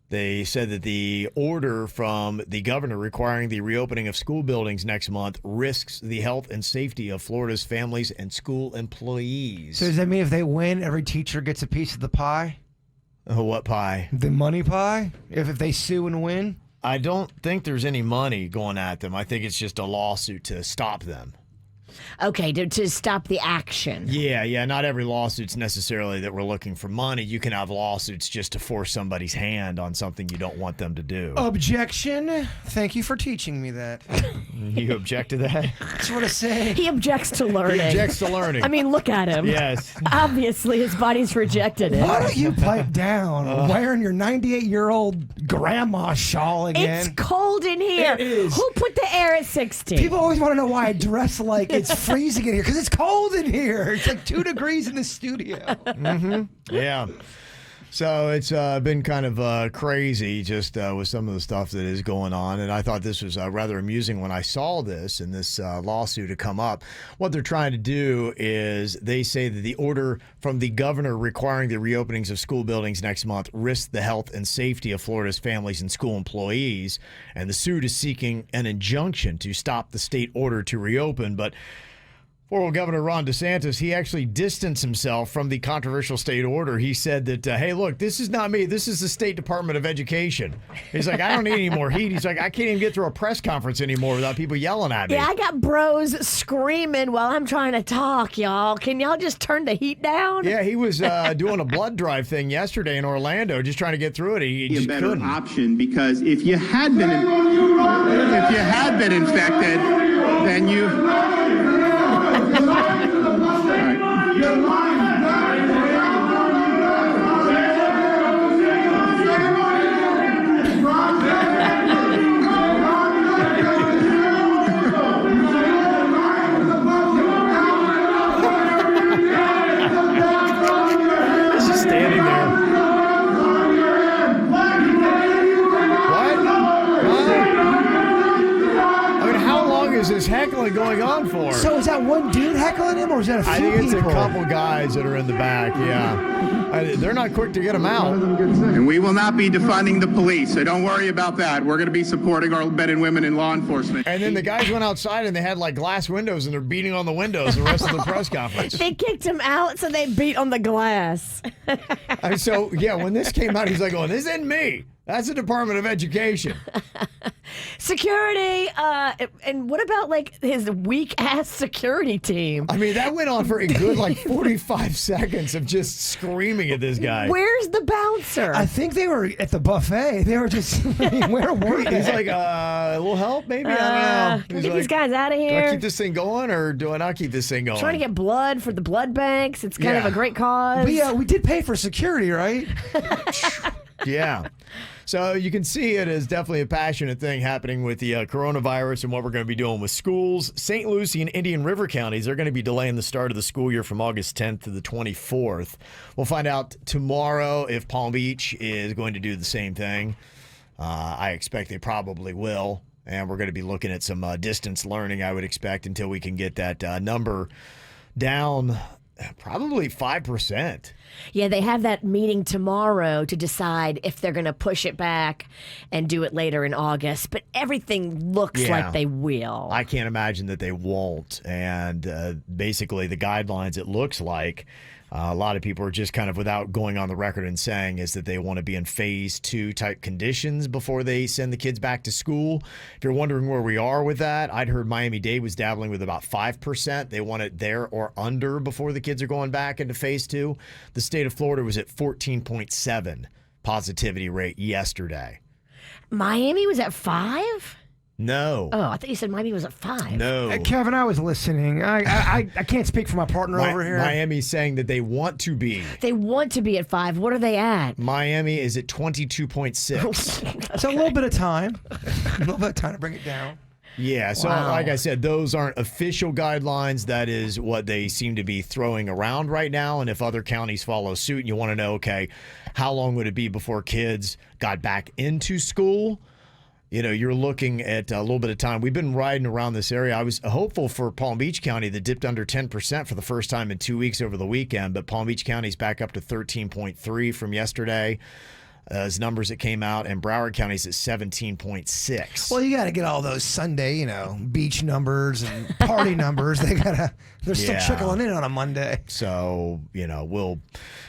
They said that the order from the governor requiring the reopening of school buildings next month risks the health and safety of Florida's families and school employees. So does that mean if they win, every teacher gets a piece of the pie? What pie? The money pie? If they sue and win? I don't think there's any money going at them. I think it's just a lawsuit to stop them. Okay, to stop the action. Yeah. Not every lawsuit's necessarily that we're looking for money. You can have lawsuits just to force somebody's hand on something you don't want them to do. Objection. Thank you for teaching me that. You object to that? That's what I say. He objects to learning. He objects to learning. I mean, look at him. Yes. Obviously, his body's rejected it. Why don't you pipe down wearing your 98-year-old grandma shawl again? It's cold in here. It is. Who put the air at 60? People always want to know why I dress like it's freezing in here, because it's cold in here. It's 2 degrees in the studio. Mm-hmm. Yeah. So it's been kind of crazy just with some of the stuff that is going on. And I thought this was rather amusing when I saw this and this lawsuit to come up. What they're trying to do is they say that the order from the governor requiring the reopenings of school buildings next month risks the health and safety of Florida's families and school employees. And the suit is seeking an injunction to stop the state order to reopen. But former Governor Ron DeSantis, he actually distanced himself from the controversial state order. He said that, hey, look, this is not me. This is the State Department of Education. He's like, I don't need any more heat. He's like, I can't even get through a press conference anymore without people yelling at me. Yeah, I got bros screaming while I'm trying to talk, y'all. Can y'all just turn the heat down? Yeah, he was doing a blood drive thing yesterday in Orlando, just trying to get through it. He just better couldn't. option, because if you had been infected, then you. Just standing there. What? I mean, how long is this heckling going on for? So is that one dude heckling him, or is that a few I think it's people? a couple guys that are in the back, yeah. They're not quick to get them out. And we will not be defunding the police, so don't worry about that. We're going to be supporting our men and women in law enforcement. And then the guys went outside and they had like glass windows and they're beating on the windows the rest of the press conference. They kicked him out, so they beat on the glass. And so, yeah, when this came out, he's like, oh, this isn't me. That's the Department of Education. Security, and what about like his weak-ass security team? I mean, that went on for a good like 45 seconds of just screaming at this guy. Where's the bouncer? I think they were at the buffet. They were just, I mean, where were they? He's like, a little help, maybe? I don't know. Get He's these guys out of do I here. keep this thing going or do I not keep this thing going? Trying to get blood for the blood banks. It's kind of Yeah. a great cause. We did pay for security, right? Yeah. So you can see it is definitely a passionate thing happening with the coronavirus and what we're going to be doing with schools. St. Lucie and Indian River counties are going to be delaying the start of the school year from August 10th to the 24th. We'll find out tomorrow if Palm Beach is going to do the same thing. I expect they probably will. And we're going to be looking at some distance learning, I would expect, until we can get that number down probably 5%. Yeah, they have that meeting tomorrow to decide if they're going to push it back and do it later in August. But everything looks Yeah. like they will. I can't imagine that they won't. And basically, the guidelines, it looks like a lot of people are just kind of, without going on the record and saying, is that they want to be in phase 2 type conditions before they send the kids back to school. If you're wondering where we are with that, I'd heard Miami-Dade was dabbling with about 5%. They want it there or under before the kids are going back into phase 2. The state of Florida was at 14.7 positivity rate yesterday. Miami was at 5? No. Oh, I thought you said Miami was at 5. No. Kevin, I was listening. I can't speak for my partner over here. Miami's saying that they want to be. They want to be at 5. What are they at? Miami is at 22.6. It's a little bit of time. A little bit of time to bring it down. Yeah, so Wow. like I said, those aren't official guidelines. That is what they seem to be throwing around right now. And if other counties follow suit and you want to know, okay, how long would it be before kids got back into school? You know, you're looking at a little bit of time. We've been riding around this area. I was hopeful for Palm Beach County that dipped under 10% for the first time in 2 weeks over the weekend, but Palm Beach County's back up to 13.3 from yesterday. As numbers that came out, and Broward County's at 17.6. Well, you got to get all those Sunday, beach numbers and party numbers. They're still Yeah. trickling in on a Monday. So, we'll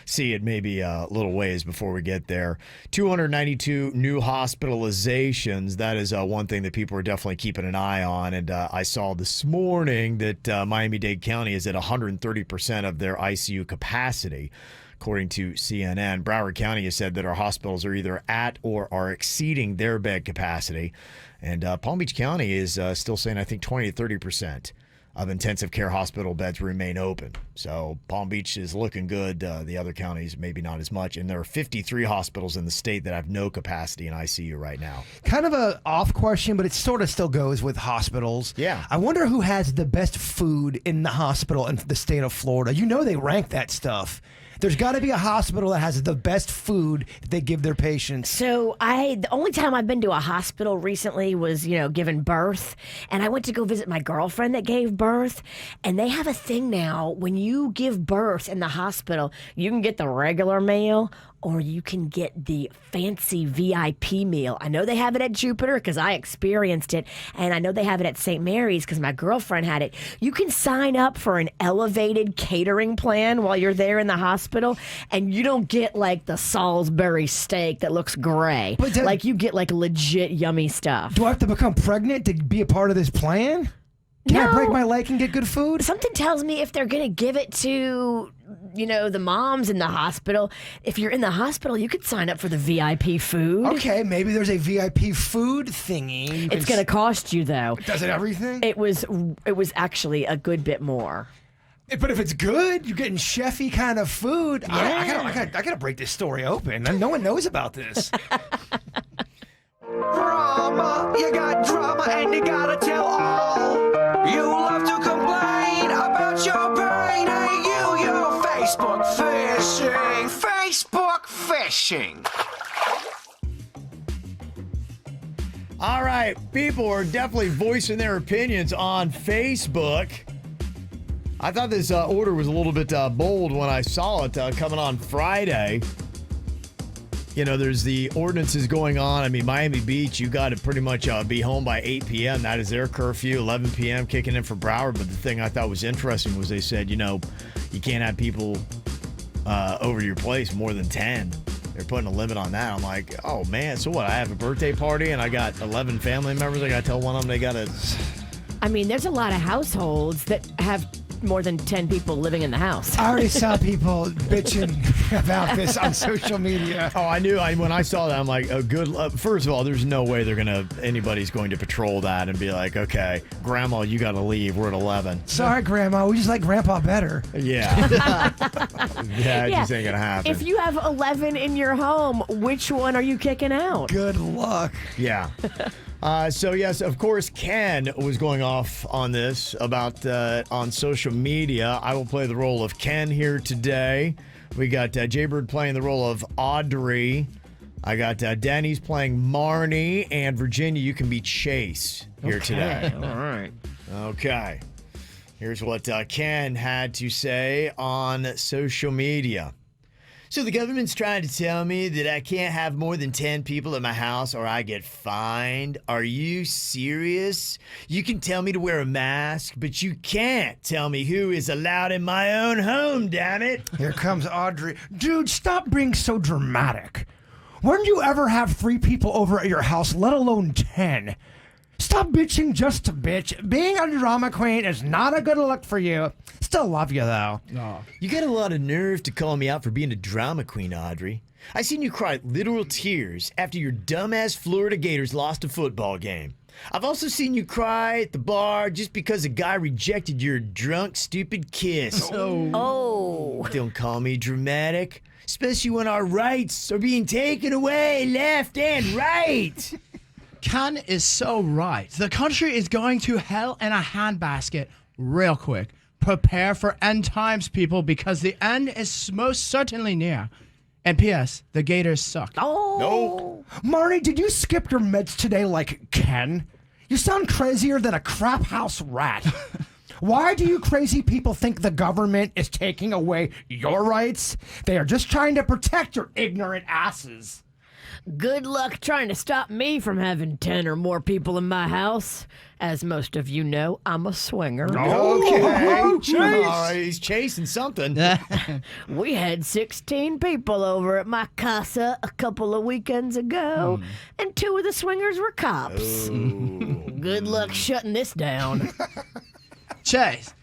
see it maybe a little ways before we get there. 292 new hospitalizations. That is one thing that people are definitely keeping an eye on. And I saw this morning that Miami-Dade County is at 130% of their ICU capacity. According to CNN, Broward County has said that our hospitals are either at or are exceeding their bed capacity. And Palm Beach County is still saying, I think, 20 to 30% of intensive care hospital beds remain open. So Palm Beach is looking good. The other counties, maybe not as much. And there are 53 hospitals in the state that have no capacity in ICU right now. Kind of a off question, but it sort of still goes with hospitals. Yeah. I wonder who has the best food in the hospital in the state of Florida. They rank that stuff. There's got to be a hospital that has the best food that they give their patients. So the only time I've been to a hospital recently was, giving birth. And I went to go visit my girlfriend that gave birth. And they have a thing now, when you give birth in the hospital, you can get the regular meal or you can get the fancy VIP meal. I know they have it at Jupiter because I experienced it, and I know they have it at St. Mary's because my girlfriend had it. You can sign up for an elevated catering plan while you're there in the hospital, and you don't get like the Salisbury steak that looks gray. But like you get like legit yummy stuff. Do I have to become pregnant to be a part of this plan? Can I break my leg and get good food? Something tells me if they're going to give it to, the moms in the hospital, if you're in the hospital, you could sign up for the VIP food. Okay, maybe there's a VIP food thingy. It's going to cost you, though. Does it everything? It was actually a good bit more. But if it's good, you're getting chefy kind of food. Yeah. I gotta break this story open. No one knows about this. Drama, you got drama and you gotta tell all. You love to complain about your pain. Hey, you're Facebook fishing. Facebook fishing. All right, people are definitely voicing their opinions on Facebook. I thought this order was a little bit bold when I saw it coming on Friday. There's the ordinances going on. I mean, Miami Beach, you got to pretty much be home by 8 p.m. That is their curfew, 11 p.m. kicking in for Broward. But the thing I thought was interesting was they said, you can't have people over your place more than 10. They're putting a limit on that. I'm like, oh, man, so what? I have a birthday party and I got 11 family members. I got to tell one of them they got to... I mean, there's a lot of households that have more than 10 people living in the house. I already saw people bitching about this on social media. Oh, I knew. When I saw that, I'm like, oh, good. First of all, there's no way anybody's going to patrol that and be like, okay, Grandma, you got to leave. We're at 11. Sorry, Grandma. We just like Grandpa better. Yeah. Yeah, it just ain't going to happen. If you have 11 in your home, which one are you kicking out? Good luck. Yeah. So, yes, of course, Ken was going off on this about on social media. I will play the role of Ken here today. We got Jaybird playing the role of Audrey. I got Danny's playing Marnie. And Virginia, you can be Chase here today. All right. Okay. Here's what Ken had to say on social media. So the government's trying to tell me that I can't have more than 10 people at my house or I get fined. Are you serious? You can tell me to wear a mask, but you can't tell me who is allowed in my own home, damn it. Here comes Audrey. Dude, stop being so dramatic. When do you ever have 3 people over at your house, let alone 10? Stop bitching just to bitch. Being a drama queen is not a good look for you. Still love you, though. Oh. You got a lot of nerve to call me out for being a drama queen, Audrey. I seen you cry literal tears after your dumbass Florida Gators lost a football game. I've also seen you cry at the bar just because a guy rejected your drunk, stupid kiss. Oh. Don't call me dramatic, especially when our rights are being taken away left and right. Ken is so right. The country is going to hell in a handbasket real quick. Prepare for end times, people, because the end is most certainly near. And P.S., the Gators suck. Oh. No. Marnie, did you skip your meds today like Ken? You sound crazier than a crap house rat. Why do you crazy people think the government is taking away your rights? They are just trying to protect your ignorant asses. Good luck trying to stop me from having 10 or more people in my house. As most of you know, I'm a swinger. Okay. Oh, All right, he's chasing something. We had 16 people over at my casa a couple of weekends ago, and 2 of the swingers were cops. Good luck shutting this down. Chase,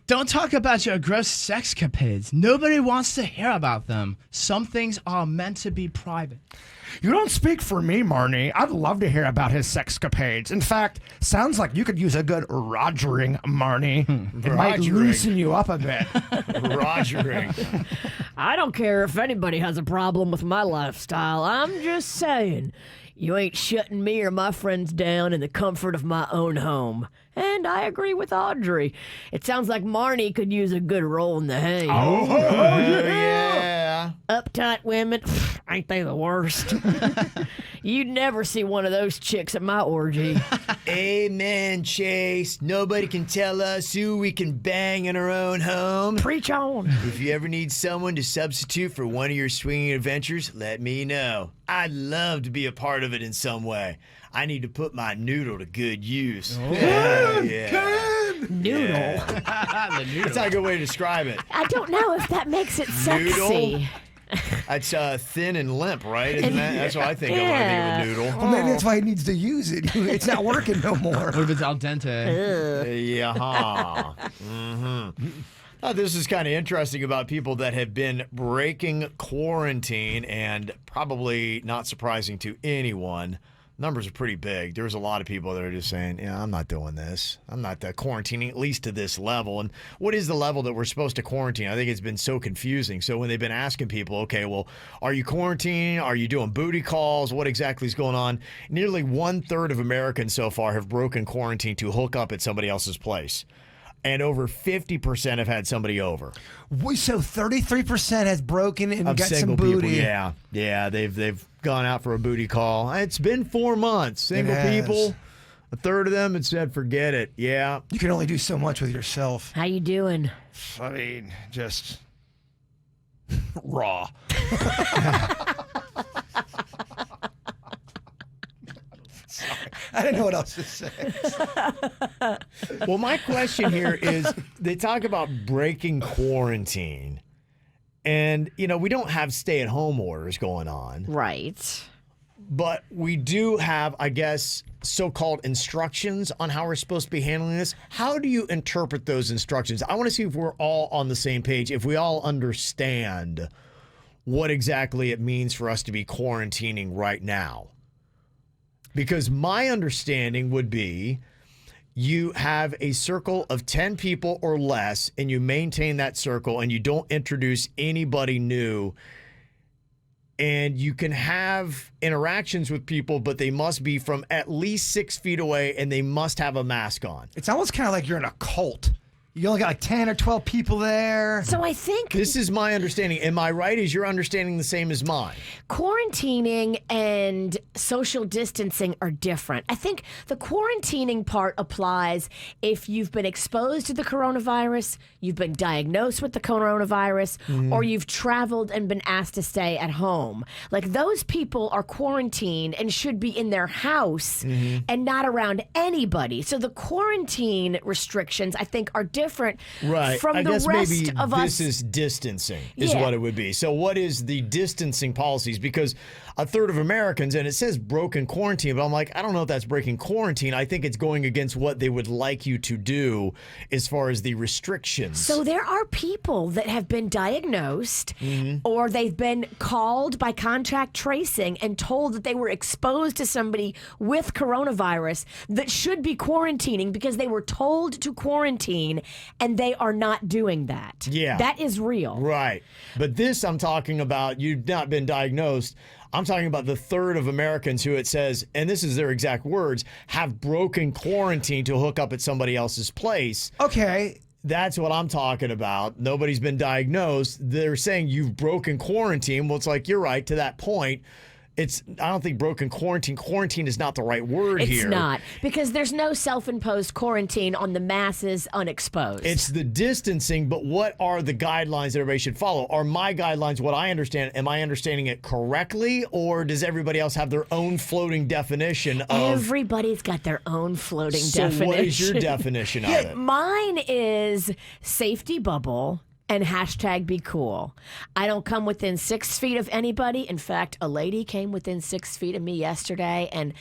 don't talk about your gross sexcapades. Nobody wants to hear about them. Some things are meant to be private. You don't speak for me, Marnie. I'd love to hear about his sexcapades. In fact, sounds like you could use a good rogering, Marnie. It might loosen you up a bit. Rogering. I don't care if anybody has a problem with my lifestyle. I'm just saying, you ain't shutting me or my friends down in the comfort of my own home. And I agree with Audrey. It sounds like Marnie could use a good roll in the hay. Oh, yeah. Yeah. Uptight women, ain't they the worst? You'd never see one of those chicks at my orgy. Amen, Chase. Nobody can tell us who we can bang in our own home. Preach on. If you ever need someone to substitute for one of your swinging adventures, let me know. I'd love to be a part of it in some way. I need to put my noodle to good use. Noodle. That's not a good way to describe it. I don't know if that makes it sexy. Noodle? That's thin and limp, right? Isn't that? That's what I think of when I think of a noodle. Well, maybe that's why he needs to use it. It's not working no more. What if it's al dente? Yeah. This is kind of interesting about people that have been breaking quarantine, and probably not surprising to anyone. Numbers are pretty big. There's a lot of people that are just saying, yeah, I'm not doing this. I'm not quarantining, at least to this level. And what is the level that we're supposed to quarantine? I think it's been so confusing. So when they've been asking people, okay, well, are you quarantining? Are you doing booty calls? What exactly is going on? Nearly 1/3 of Americans so far have broken quarantine to hook up at somebody else's place. And over 50% have had somebody over. So 33% has broken and Of got some single booty. people, yeah, they've gone out for a booty call. It's been 4 months. Single people, 1/3 of them had said, forget it. Yeah, You can only do so much with yourself. How you doing? I mean, just raw. Sorry. I didn't know what else to say. Well, my question here is, they talk about breaking quarantine, and we don't have stay-at-home orders going on, Right. but we do have, I guess, so-called instructions on how we're supposed to be handling this. How do you interpret those instructions? I want to see if we're all on the same page, if we all understand what exactly it means for us to be quarantining right now. Because my understanding would be you have a circle of 10 people or less, and you maintain that circle, and you don't introduce anybody new. And you can have interactions with people, but they must be from at least 6 feet away, and they must have a mask on. It's almost kind of like you're in a cult. You only got like 10 or 12 people there. So I think This is my understanding. Am I right? Is your understanding the same as mine? quarantining and social distancing are different. I think the quarantining part applies if you've been exposed to the coronavirus, you've been diagnosed with the coronavirus, or you've traveled and been asked to stay at home. Like, those people are quarantined and should be in their house and not around anybody. So the quarantine restrictions, I think, are different from I the guess rest maybe of this us. is distancing is Yeah. what it would be. So what is the distancing policies? Because 1/3 of Americans, and it says broken quarantine, but I'm like, I don't know if that's breaking quarantine. I think it's going against what they would like you to do as far as the restrictions. So there are people that have been diagnosed or they've been called by contact tracing and told that they were exposed to somebody with coronavirus that should be quarantining because they were told to quarantine, and they are not doing that. Yeah. That is real. Right. But this, I'm talking about, you've not been diagnosed. I'm talking about the 1/3 of Americans who, it says, and this is their exact words, have broken quarantine to hook up at somebody else's place. Okay. That's what I'm talking about. Nobody's been diagnosed. They're saying you've broken quarantine. Well, it's like, you're right to that point. I don't think broken quarantine. Quarantine is not the right word here. It's not, because there's no self-imposed quarantine on the masses unexposed. It's the distancing, but what are the guidelines that everybody should follow? Are my guidelines what I understand? Am I understanding it correctly, or does everybody else have their own floating definition of... Everybody's got their own floating So definition. what is your definition of it? Mine is safety bubble and hashtag be cool. I don't come within 6 feet of anybody. In fact, a lady came within 6 feet of me yesterday, and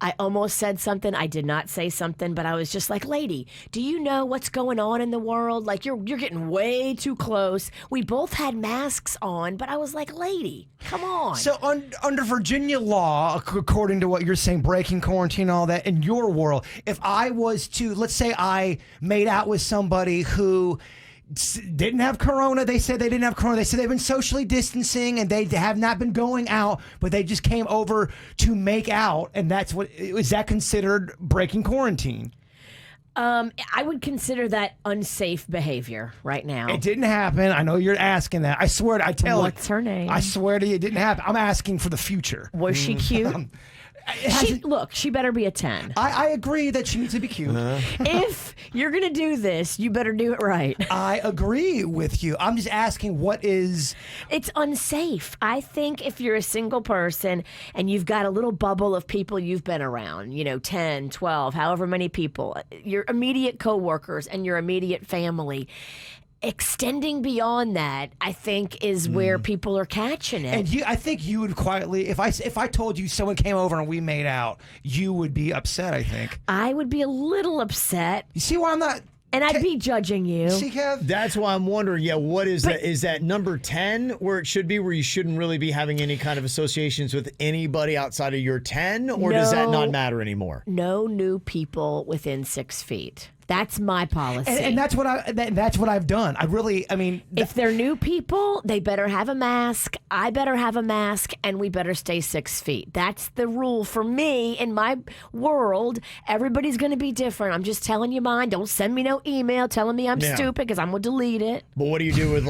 I almost said something. I did not say something, but I was just like, lady, do you know what's going on in the world? Like, you're getting way too close. We both had masks on, but I was like, lady, come on. So under Virginia law, according to what you're saying, breaking quarantine, all that, in your world, if I was to, let's say I made out with somebody who didn't have corona. They said they didn't have corona. They said they've been socially distancing and they have not been going out, but they just came over to make out. And that's what, is that considered breaking quarantine? I would consider that unsafe behavior right now. It didn't happen. I know you're asking that. I swear to I tell you. What's her name? I swear to you, it didn't happen. I'm asking for the future. Was she cute? She better be a 10. I agree that she needs to be cute. If you're going to do this, you better do it right. I agree with you. I'm just asking what is... It's unsafe. I think if you're a single person and you've got a little bubble of people you've been around, 10, 12, however many people, your immediate coworkers and your immediate family, extending beyond that, I think, is where people are catching it. And I think you would quietly, if I told you someone came over and we made out, you would be upset, I think. I would be a little upset. You see why I'm not... And I'd be judging you. See, Kev? That's why I'm wondering, what is that? Is that number 10 where it should be, where you shouldn't really be having any kind of associations with anybody outside of your 10? Or does that not matter anymore? No new people within 6 feet. That's my policy. And that's what I've done. If they're new people, they better have a mask. I better have a mask, and we better stay 6 feet. That's the rule for me in my world. Everybody's going to be different. I'm just telling you mine. Don't send me no email telling me I'm stupid, because I'm going to delete it. But what do you do with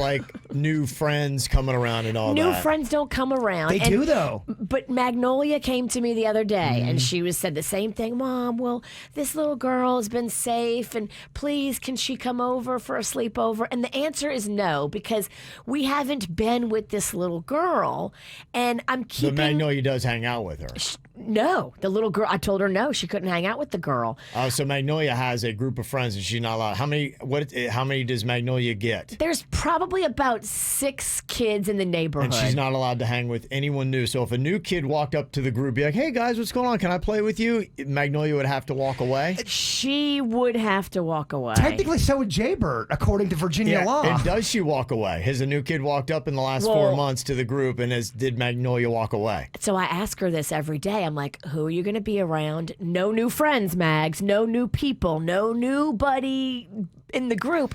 new friends coming around and all that? New friends don't come around. They do though. But Magnolia came to me the other day, and she said the same thing. Mom, well, this little girl has been safe, and please, can she come over for a sleepover? And the answer is no, because we haven't been with this little girl, and I'm keeping... So Magnolia does hang out with her? No, the little girl, I told her no, she couldn't hang out with the girl. Oh, so Magnolia has a group of friends and she's not allowed. How many does Magnolia get? There's probably about 6 kids in the neighborhood. And she's not allowed to hang with anyone new. So if a new kid walked up to the group, be like, hey guys, what's going on? Can I play with you? Magnolia would have to walk away? She would have to walk away. Technically, so would Jaybird, according to Virginia law. And does she walk away? Has a new kid walked up in the last 4 months to the group, and did Magnolia walk away? So I ask her this every day. I'm like, who are you going to be around? No new friends, Mags. No new people. No nobody in the group.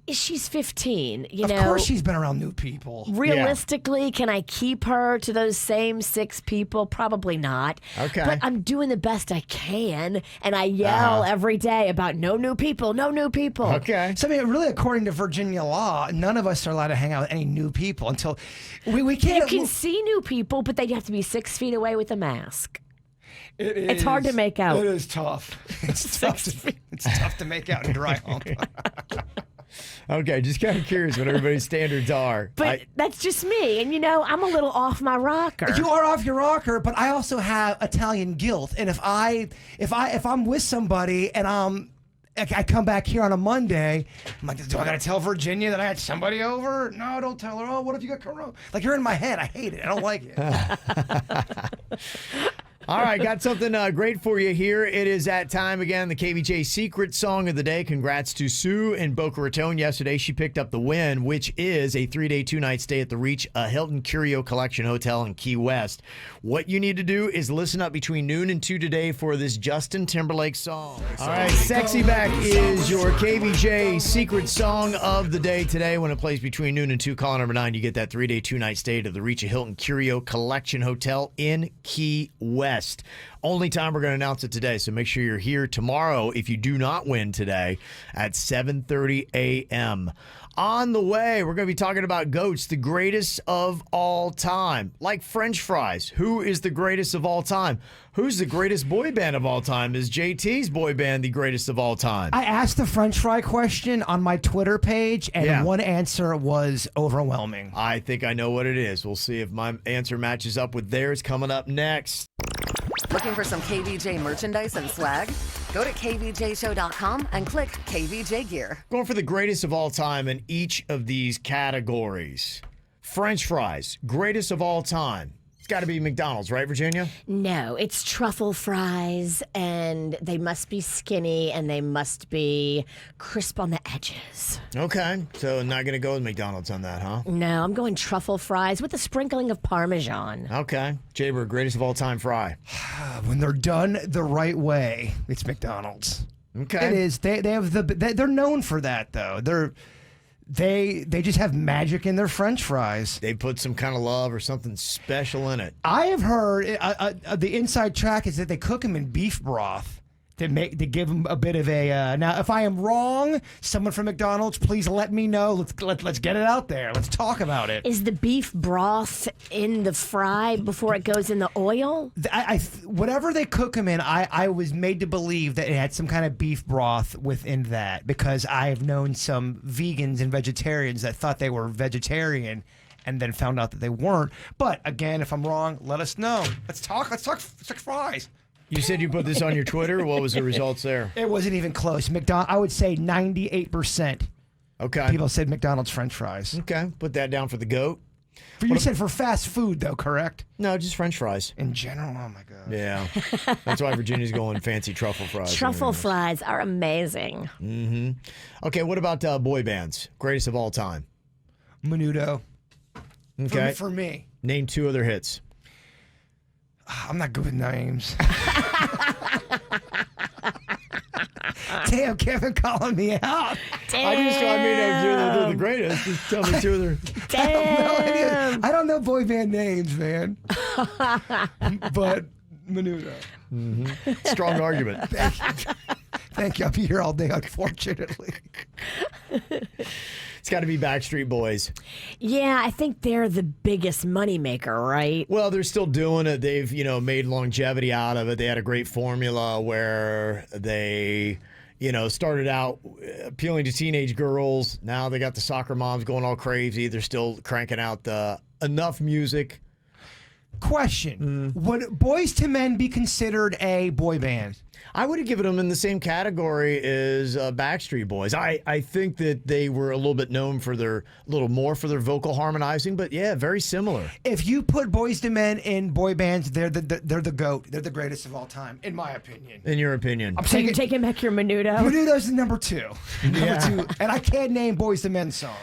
She's 15. Of course she's been around new people. Realistically, can I keep her to those same 6 people? Probably not. Okay. But I'm doing the best I can, and I yell every day about no new people, no new people. Okay. So, really, according to Virginia law, none of us are allowed to hang out with any new people until we can't... You can see new people, but they'd have to be 6 feet away with a mask. It's hard to make out. It is tough. It's tough to make out in dry hump. Okay, just kind of curious what everybody's standards are. But that's just me, and I'm a little off my rocker. You are off your rocker, but I also have Italian guilt, and if I'm with somebody and I come back here on a Monday, I'm like, do I gotta tell Virginia that I had somebody over? No, don't tell her. Oh, what if you got corona? Like, you're in my head. I hate it. I don't like it. All right, got something great for you here. It is that time again, the KVJ Secret Song of the Day. Congrats to Sue in Boca Raton. Yesterday, she picked up the win, which is a 3-day, 2-night stay at the Reach, a Hilton Curio Collection Hotel in Key West. What you need to do is listen up between noon and 2 today for this Justin Timberlake song. All right, Sexy Back is your KVJ Secret Song of the Day today. When it plays between noon and 2, caller number 9, you get that 3-day, 2-night stay to the Reach, a Hilton Curio Collection Hotel in Key West. Only time we're going to announce it today, so make sure you're here tomorrow if you do not win today at 7:30 a.m. On the way, we're going to be talking about GOATs, the greatest of all time. Like French fries, who is the greatest of all time? Who's the greatest boy band of all time? Is JT's boy band the greatest of all time? I asked the French fry question on my Twitter page, and one answer was overwhelming. I think I know what it is. We'll see if my answer matches up with theirs coming up next. Looking for some KVJ merchandise and swag? Go to kvjshow.com and click KVJ Gear. Going for the greatest of all time in each of these categories. French fries, greatest of all time. It's got to be McDonald's, right, Virginia? No, it's truffle fries, and they must be skinny, and they must be crisp on the edges. Okay, so not going to go with McDonald's on that, huh? No, I'm going truffle fries with a sprinkling of Parmesan. Okay. Jaber, greatest of all time fry. When they're done the right way, it's McDonald's. Okay. It is. They have they're known for that, though. They just have magic in their French fries. They put some kind of love or something special in it. I have heard the inside track is that they cook them in beef broth. to give them a bit of a. Now, if I am wrong, someone from McDonald's, please let me know. Let's get it out there. Let's talk about it. Is the beef broth in the fry before it goes in the oil? Whatever they cook them in, I was made to believe that it had some kind of beef broth within that, because I have known some vegans and vegetarians that thought they were vegetarian and then found out that they weren't. But again, if I'm wrong, let us know. Let's talk fries. You said you put this on your Twitter. What was the results there? It wasn't even close. I would say 98%. Okay. People said McDonald's French fries. Okay, put that down for the GOAT. You said for fast food, though, correct? No, just French fries. In general? Oh, my God. Yeah. That's why Virginia's going fancy truffle fries. Truffle fries are amazing. Mm-hmm. Okay, what about boy bands? Greatest of all time? Menudo. Okay. For me. Name 2 other hits. I'm not good with names. Damn, Kevin calling me out. They're the greatest. Just tell me 2 other. Damn. I don't know boy band names, man. But Menudo. Mm-hmm. Strong argument. Thank you. I'll be here all day, unfortunately. It's got to be Backstreet Boys. Yeah, I think they're the biggest moneymaker, right? Well, they're still doing it. They've, made longevity out of it. They had a great formula where they, started out appealing to teenage girls. Now they got the soccer moms going all crazy. They're still cranking out enough music. Question. Would Boys to Men be considered a boy band? I would have given them in the same category as Backstreet Boys. I think that they were a little bit known for a little more for their vocal harmonizing, but yeah, very similar. If you put Boys to Men in boy bands, they're the GOAT. They're the greatest of all time, in my opinion. In your opinion. So you're taking back your Menudo? Menudo's number 2. Number 2. And I can't name Boys to Men songs.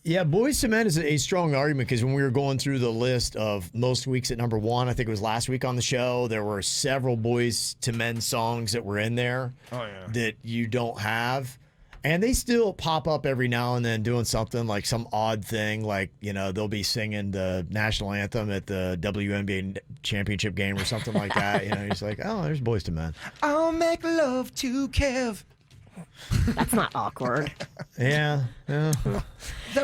Yeah, Boys to Men is a strong argument, because when we were going through the list of most weeks at number 1, I think it was last week on the show, there were several Boys to Men songs that were in there that you don't have. And they still pop up every now and then doing something, like some odd thing, like, they'll be singing the national anthem at the WNBA championship game or something like that. He's like, oh, there's Boys to Men. I'll make love to Kev. That's not awkward. Yeah.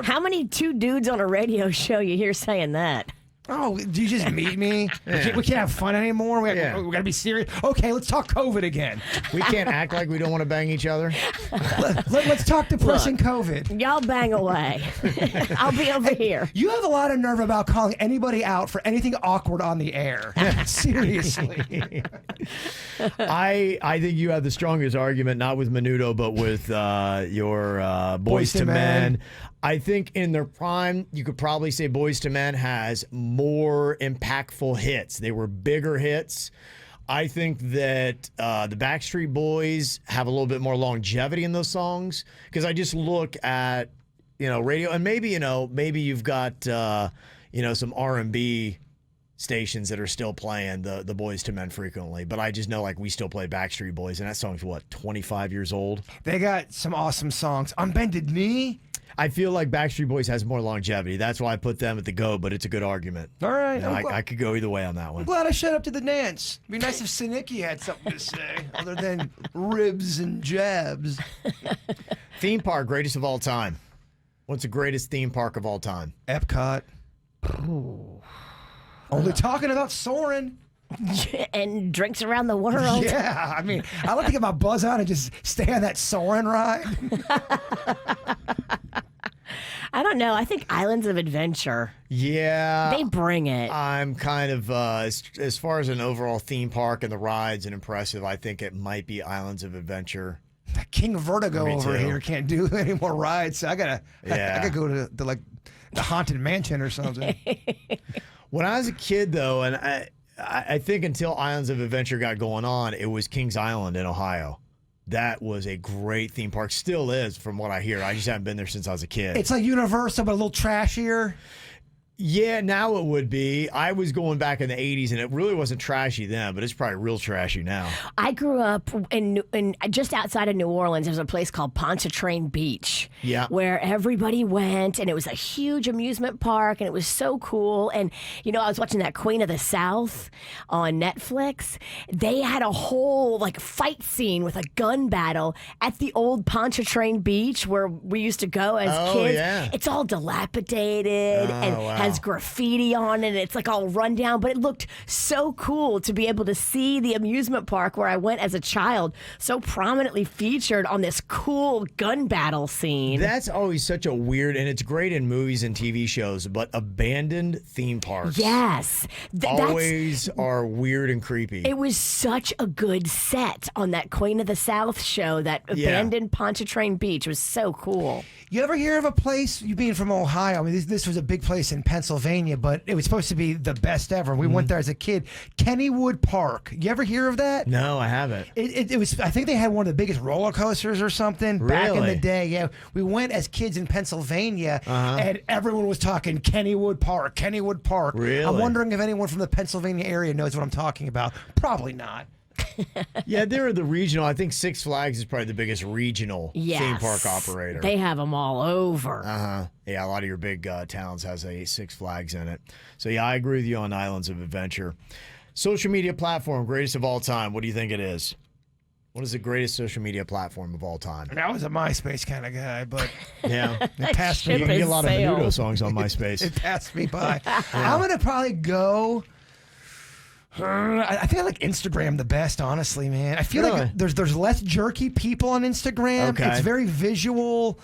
How many 2 dudes on a radio show you hear saying that? Oh, do you just meet me? We can't have fun anymore? We got to be serious? Okay, let's talk COVID again. We can't act like we don't want to bang each other. Let's talk depression COVID. Y'all bang away. I'll be over here. You have a lot of nerve about calling anybody out for anything awkward on the air. Seriously. I think you have the strongest argument, not with Menudo, but with your Boys to Men. I think in their prime, you could probably say Boys to Men has more impactful hits. They were bigger hits. I think that the Backstreet Boys have a little bit more longevity in those songs, because I just look at, radio, and maybe, maybe you've got, some R&B stations that are still playing the Boys to Men frequently, but I just know, like, we still play Backstreet Boys, and that song's, 25 years old? They got some awesome songs. On Bended Knee. I feel like Backstreet Boys has more longevity. That's why I put them at the GOAT, but it's a good argument. All right. I could go either way on that one. I'm glad I showed up to the dance. It'd be nice if Sinicki had something to say other than ribs and jabs. Theme park, greatest of all time. What's the greatest theme park of all time? Epcot. Oh. Only talking about Soarin'. And drinks around the world. Yeah, I mean, I like to get my buzz on and just stay on that Soarin' ride. I don't know. I think Islands of Adventure. Yeah. They bring it. I'm kind of, as far as an overall theme park and the rides and impressive, I think it might be Islands of Adventure. King Vertigo over here can't do any more rides. So I gotta go to like the Haunted Mansion or something. When I was a kid, though, and I think until Islands of Adventure got going on, it was Kings Island in Ohio. That was a great theme park. Still is, from what I hear. I just haven't been there since I was a kid. It's like Universal, but a little trashier. Yeah, now it would be. I was going back in the 80s, and it really wasn't trashy then, but it's probably real trashy now. I grew up in just outside of New Orleans. There's a place called Pontchartrain Beach, where everybody went, and it was a huge amusement park, and it was so cool. And I was watching that Queen of the South on Netflix. They had a whole fight scene with a gun battle at the old Pontchartrain Beach where we used to go as kids. Yeah. It's all dilapidated and has graffiti on it. It's all run down, but it looked so cool to be able to see the amusement park where I went as a child so prominently featured on this cool gun battle scene. That's always such a weird, and it's great in movies and TV shows, but abandoned theme parks. Yes. Always are weird and creepy. It was such a good set on that Queen of the South show, that abandoned Pontchartrain Beach. It was so cool. You ever hear of a place, you being from Ohio, I mean, this was a big place in Pennsylvania, but it was supposed to be the best ever. We went there as a kid. Kennywood Park. You ever hear of that? No, I haven't. It was, I think they had one of the biggest roller coasters or something back in the day. Yeah, we went as kids in Pennsylvania, and everyone was talking Kennywood Park, Kennywood Park. Really? I'm wondering if anyone from the Pennsylvania area knows what I'm talking about. Probably not. Yeah, they're the regional. I think Six Flags is probably the biggest regional theme park operator. They have them all over. Yeah, a lot of your big towns has a Six Flags in it. So yeah, I agree with you on Islands of Adventure. Social media platform, greatest of all time. What do you think it is? What is the greatest social media platform of all time? I was a MySpace kind of guy, but yeah, it passed me. You can get a lot of Menudo songs on MySpace. It passed me by. I'm gonna probably go. I think I like Instagram the best, honestly, man. I feel like there's less jerky people on Instagram. Okay. It's very visual.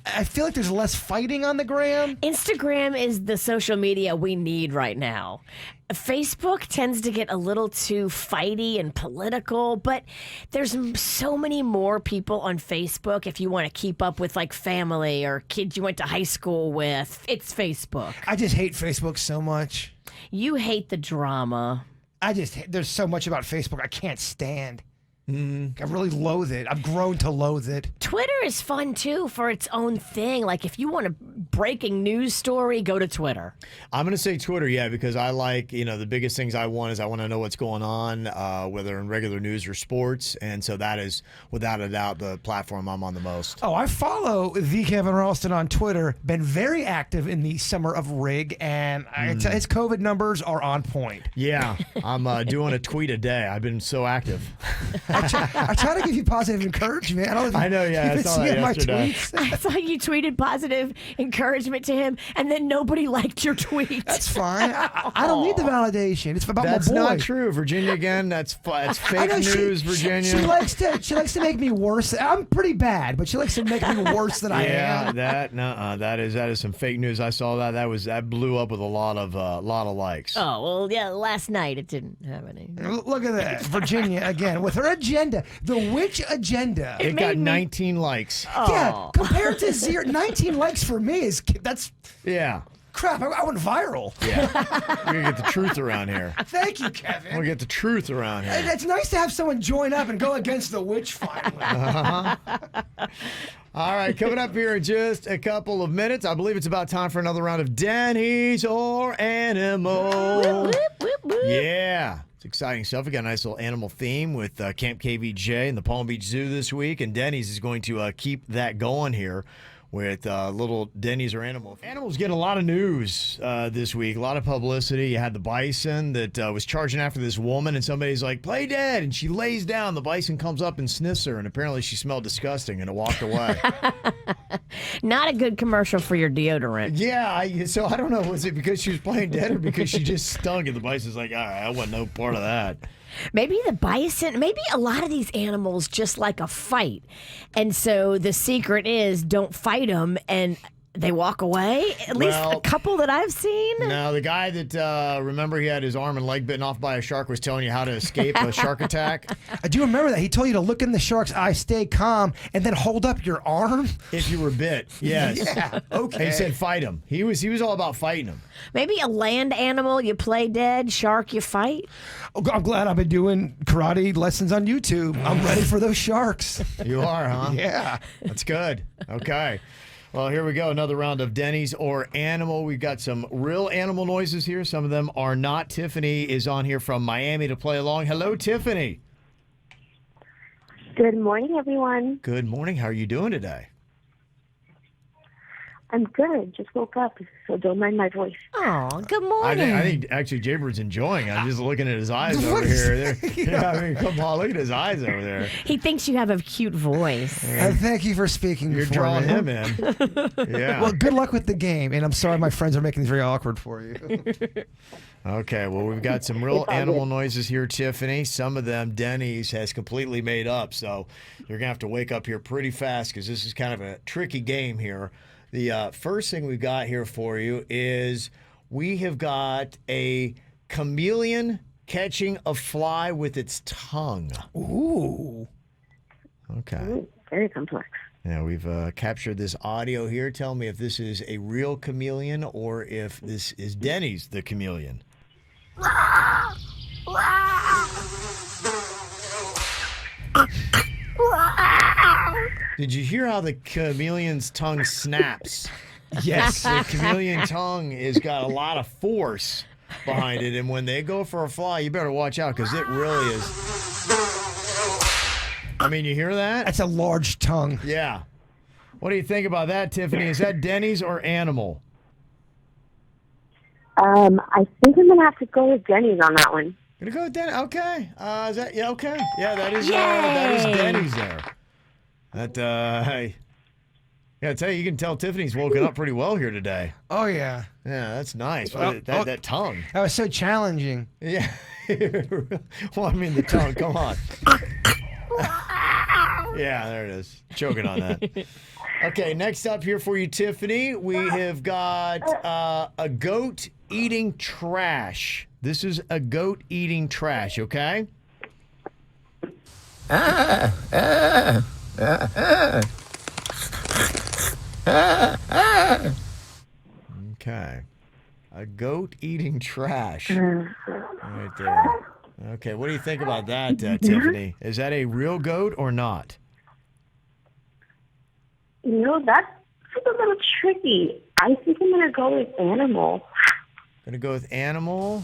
I feel like there's less fighting on the gram. Instagram is the social media we need right now. Facebook tends to get a little too fighty and political, but there's so many more people on Facebook if you want to keep up with family or kids you went to high school with. It's Facebook. I just hate Facebook so much. You hate the drama. There's so much about Facebook I can't stand. I really loathe it. I've grown to loathe it. Twitter is fun, too, for its own thing. If you want a breaking news story, go to Twitter. I'm going to say Twitter, yeah, because I like, the biggest things I want to know what's going on, whether in regular news or sports. And so that is, without a doubt, the platform I'm on the most. Oh, I follow the Kevin Ralston on Twitter. Been very active in the summer of Rig, and his COVID numbers are on point. Yeah, I'm doing a tweet a day. I've been so active. I try to give you positive encouragement. I know, yeah. I saw that yesterday. I saw you tweeted positive encouragement to him, and then nobody liked your tweet. That's fine. I don't need the validation. It's about That's my boy. not true, Virginia. Again, that's fake news, Virginia. She likes to make me worse. I'm pretty bad, but she likes to make me worse than I am. That is some fake news. I saw that. That blew up with a lot of likes. Oh well, yeah. Last night it didn't have any. Look at that, Virginia again with her agenda. The witch agenda. It got 19 likes. Yeah, compared to 19 likes for me that's crap. I went viral. Yeah, we're gonna get the truth around here. Thank you, Kevin. We'll get the truth around here. It's nice to have someone join up and go against the witch finally. All right, coming up here in just a couple of minutes, I believe it's about time for another round of Denny's or Animal. Whoop, whoop, whoop. Yeah. It's exciting stuff. We got a nice little animal theme with Camp KVJ and the Palm Beach Zoo this week, and Denny's is going to keep that going here with little Denny's or Animal. Animal's getting a lot of news this week, a lot of publicity. You had the bison that was charging after this woman, and somebody's like, play dead, and she lays down. The bison comes up and sniffs her, and apparently she smelled disgusting, and it walked away. Not a good commercial for your deodorant. Yeah, so I don't know, was it because she was playing dead or because she just stunk, and the bison's like, all right, I want no part of that. Maybe the bison, maybe a lot of these animals just like a fight. And so the secret is don't fight them and they walk away. At least a couple that I've seen. No, the guy that, remember he had his arm and leg bitten off by a shark was telling you how to escape a shark attack. I do remember that. He told you to look in the shark's eye, stay calm, and then hold up your arm. If you were bit, yes. Yeah, okay. And he said fight him. He was all about fighting him. Maybe a land animal, you play dead, shark, you fight. Oh, I'm glad I've been doing karate lessons on YouTube. I'm ready for those sharks. You are, huh? Yeah. That's good. Okay. Well, here we go. Another round of Denny's or Animal. We've got some real animal noises here. Some of them are not. Tiffany is on here from Miami to play along. Hello, Tiffany. Good morning, everyone. Good morning. How are you doing today? I'm good. Just woke up, so don't mind my voice. Oh, good morning. I think actually Jaybird's enjoying it. I'm just looking at his eyes over here. I mean, come on, look at his eyes over there. He thinks you have a cute voice. Thank you for speaking. You're for drawing me. him in. Yeah. Well, good luck with the game, and I'm sorry my friends are making this very awkward for you. Okay, well, we've got some real animal noises here, Tiffany. Some of them Denny's has completely made up, so you're going to have to wake up here pretty fast because this is kind of a tricky game here. The first thing we've got here for you is we have got a chameleon catching a fly with its tongue. Ooh. Okay. Ooh, very complex. Now, we've captured this audio here. Tell me if this is a real chameleon or if this is Denny's the chameleon. Did you hear how the chameleon's tongue snaps? Yes. The chameleon tongue has got a lot of force behind it, and when they go for a fly, you better watch out because it really is. I mean, you hear that? That's a large tongue. Yeah. What do you think about that, Tiffany? Is that Denny's or Animal? I think I'm gonna have to go with Denny's on that one. Gonna go with Denny's. Okay. Is that okay? Yeah, that is Denny's there. That I tell you, you can tell Tiffany's woken up pretty well here today. Oh yeah. Yeah, that's nice. Well, That tongue. That was so challenging. Yeah. Well, I mean the tongue. Come on. Yeah, there it is. Choking on that. Okay, next up here for you, Tiffany, we have got a goat eating trash. This is a goat eating trash, okay? Okay. A goat eating trash. Right there. Okay, what do you think about that, Tiffany? Is that a real goat or not? You know, that's a little tricky. I think I'm gonna go with Animal. Gonna go with Animal.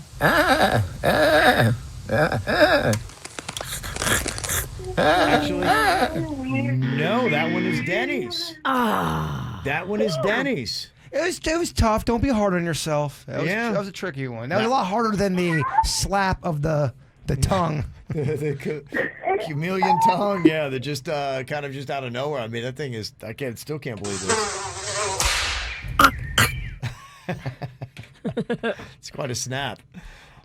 Actually, no, that one is Denny's. That one is Denny's. It was tough. Don't be hard on yourself. That was a tricky one. That was a lot harder than the slap of the tongue. The chameleon tongue, yeah, that just kind of just out of nowhere. I mean, that thing is, still can't believe this. It's quite a snap.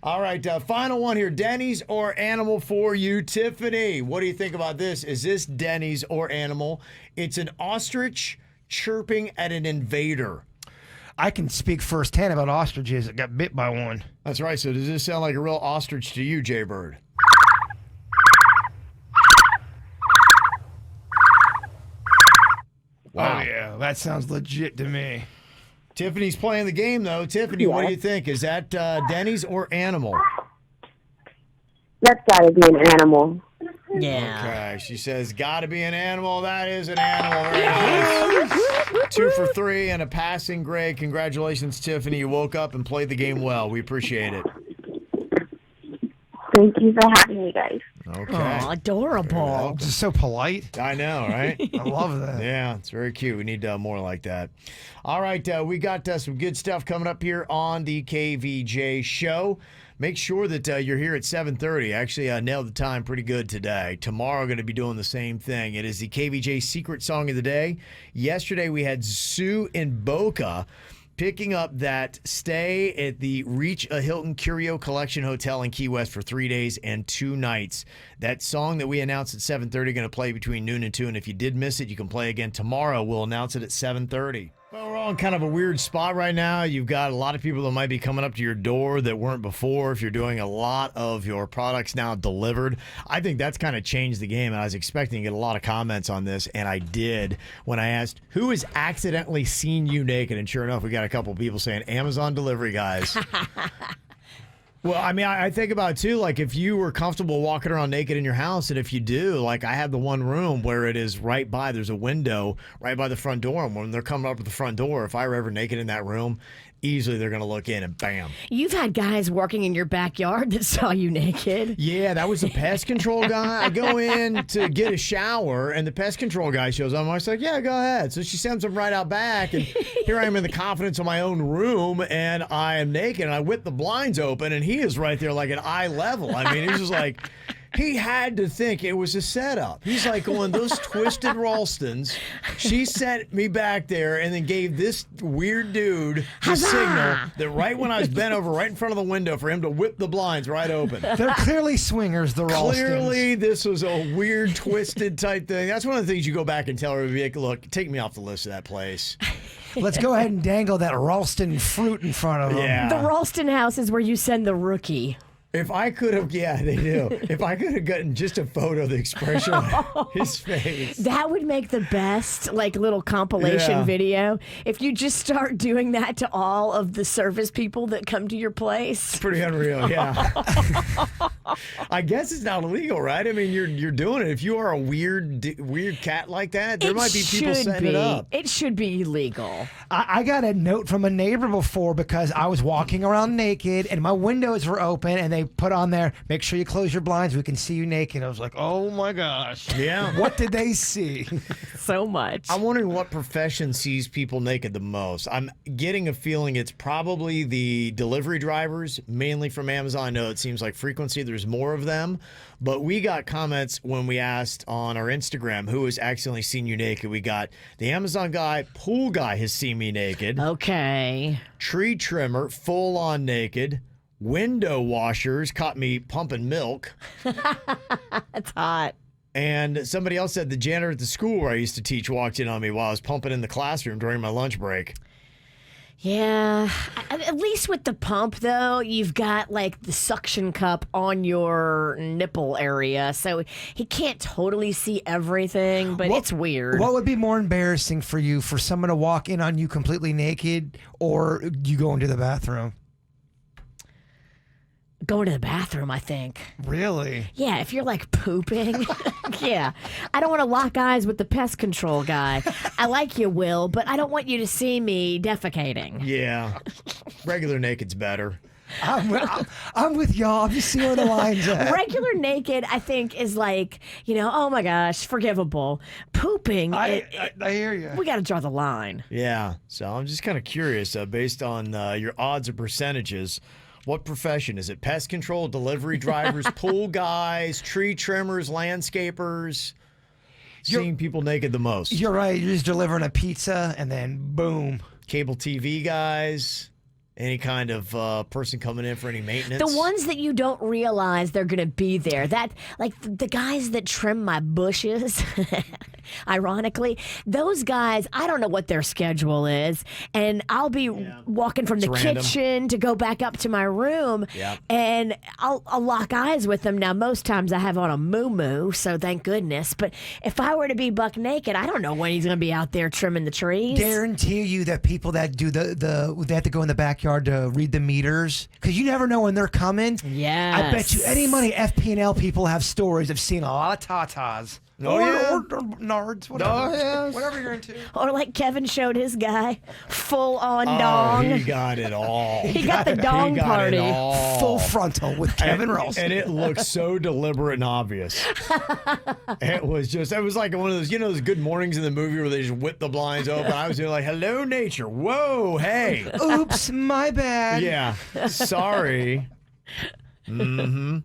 All right, final one here. Denny's or Animal for you, Tiffany. What do you think about this? Is this Denny's or Animal? It's an ostrich chirping at an invader. I can speak firsthand about ostriches that got bit by one. That's right. So does this sound like a real ostrich to you, Jaybird? Wow. Oh, yeah. That sounds legit to me. Tiffany's playing the game, though. Tiffany, what do you think? Is that Denny's or Animal? That's gotta be an Animal. Yeah. Okay, she says, gotta be an animal. That is an animal. Very nice. 2 for 3 and a passing grade. Congratulations, Tiffany. You woke up and played the game well. We appreciate it. Thank you for having me, guys. Okay. Oh, adorable. Just so polite. I know, right? I love that. Yeah, it's very cute. We need more like that. All right, we got some good stuff coming up here on the KVJ show. Make sure that you're here at 7:30. Actually, I nailed the time pretty good today. Tomorrow, going to be doing the same thing. It is the KVJ Secret Song of the Day. Yesterday, we had Sue in Boca picking up that stay at the Reach a Hilton Curio Collection Hotel in Key West for 3 days and 2 nights. That song that we announced at 7:30 going to play between noon and 2. And if you did miss it, you can play again tomorrow. We'll announce it at 7:30. Well, we're all in kind of a weird spot right now. You've got a lot of people that might be coming up to your door that weren't before if you're doing a lot of your products now delivered. I think that's kind of changed the game. I was expecting to get a lot of comments on this, and I did when I asked, who has accidentally seen you naked? And sure enough, we got a couple people saying, Amazon delivery guys. Well, I mean, I think about it too, like if you were comfortable walking around naked in your house, and if you do, like I have the one room where it is right by, there's a window right by the front door, and when they're coming up to the front door, if I were ever naked in that room, easily they're going to look in and bam. You've had guys working in your backyard that saw you naked. Yeah, that was a pest control guy. I go in to get a shower, and the pest control guy shows up. I was like, yeah, go ahead. So she sends him right out back, and here I am in the confidence of my own room, and I am naked, and I whip the blinds open, and he is right there like at eye level. I mean, he was just like... He had to think it was a setup. He's like going, those twisted Ralstons. She sent me back there and then gave this weird dude the signal that right when I was bent over right in front of the window for him to whip the blinds right open. They're clearly swingers, the Ralstons. Clearly, this was a weird, twisted type thing. That's one of the things you go back and tell her, like, look, take me off the list of that place. Let's go ahead and dangle that Ralston fruit in front of them. Yeah. The Ralston house is where you send the rookie. If I could have, yeah, they do. If I could have gotten just a photo of the expression on his face. That would make the best, like, little compilation video. If you just start doing that to all of the service people that come to your place. It's pretty unreal, yeah. I guess it's not illegal, right? I mean, you're doing it. If you are a weird cat like that, there might be people setting it up. It should be illegal. I got a note from a neighbor before because I was walking around naked and my windows were open and they put on there, make sure you close your blinds, we can see you naked. I was like, oh my gosh. Yeah. What did they see? So much. I'm wondering what profession sees people naked the most. I'm getting a feeling it's probably the delivery drivers, mainly from Amazon. I know it seems like frequency, there's more of them. But we got comments when we asked on our Instagram who has accidentally seen you naked. We got the Amazon guy, pool guy has seen me naked. Okay. Tree trimmer, full on naked. Window washers caught me pumping milk. That's hot. And somebody else said the janitor at the school where I used to teach walked in on me while I was pumping in the classroom during my lunch break. Yeah. At least with the pump, though, you've got, like, the suction cup on your nipple area. So he can't totally see everything, but it's weird. What would be more embarrassing for you, for someone to walk in on you completely naked or you go into the bathroom? Going to the bathroom, I think. Really? Yeah, if you're like pooping. Yeah. I don't want to lock eyes with the pest control guy. I like you, Will, but I don't want you to see me defecating. Yeah. Regular naked's better. I'm with y'all. I'm just seeing where the line's at. Regular naked, I think, is like, oh my gosh, forgivable. Pooping, I hear you. We got to draw the line. Yeah. So I'm just kind of curious, based on your odds or percentages, what profession? Is it pest control, delivery drivers, pool guys, tree trimmers, landscapers? Seeing people naked the most. You're right. You're just delivering a pizza and then boom. Cable TV guys. Any kind of person coming in for any maintenance. The ones that you don't realize they're going to be there. That, like the guys that trim my bushes, ironically, those guys, I don't know what their schedule is. And I'll be walking from the kitchen to go back up to my room. Yeah. And I'll lock eyes with them. Now, most times I have on a moo-moo, so thank goodness. But if I were to be buck naked, I don't know when he's going to be out there trimming the trees. Guarantee you that people that do they have to go in the backyard to read the meters, because you never know when they're coming. Yeah, I bet you any money FP&L people have stories of seeing a lot of tatas. Oh, or nards, whatever. Oh, yes. Whatever you're into. Or like Kevin showed his guy, full on Oh, Dong. he got it all. He got the Dong He got party. it all. Full frontal with Kevin Ralston. And it looked so deliberate and obvious. It was like one of those, those good mornings in the movie where they just whip the blinds open. I was doing like, hello, nature. Whoa, hey. Oops, my bad. Yeah, sorry. Mm-hmm.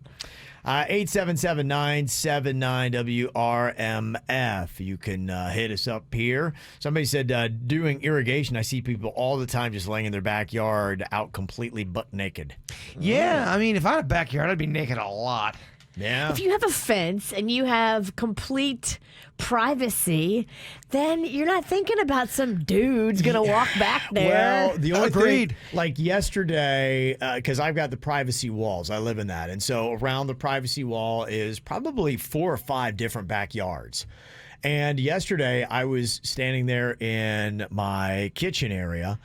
877-979-WRMF. You can hit us up here. Somebody said, doing irrigation, I see people all the time just laying in their backyard out completely butt naked. Yeah, I mean, if I had a backyard, I'd be naked a lot. Yeah. If you have a fence and you have complete privacy, then you're not thinking about some dude's gonna walk back there. Well, the only Agreed. thing, like yesterday, because I've got the privacy walls, I live in that, and so around the privacy wall is probably 4 or 5 different backyards. And yesterday, I was standing there in my kitchen area,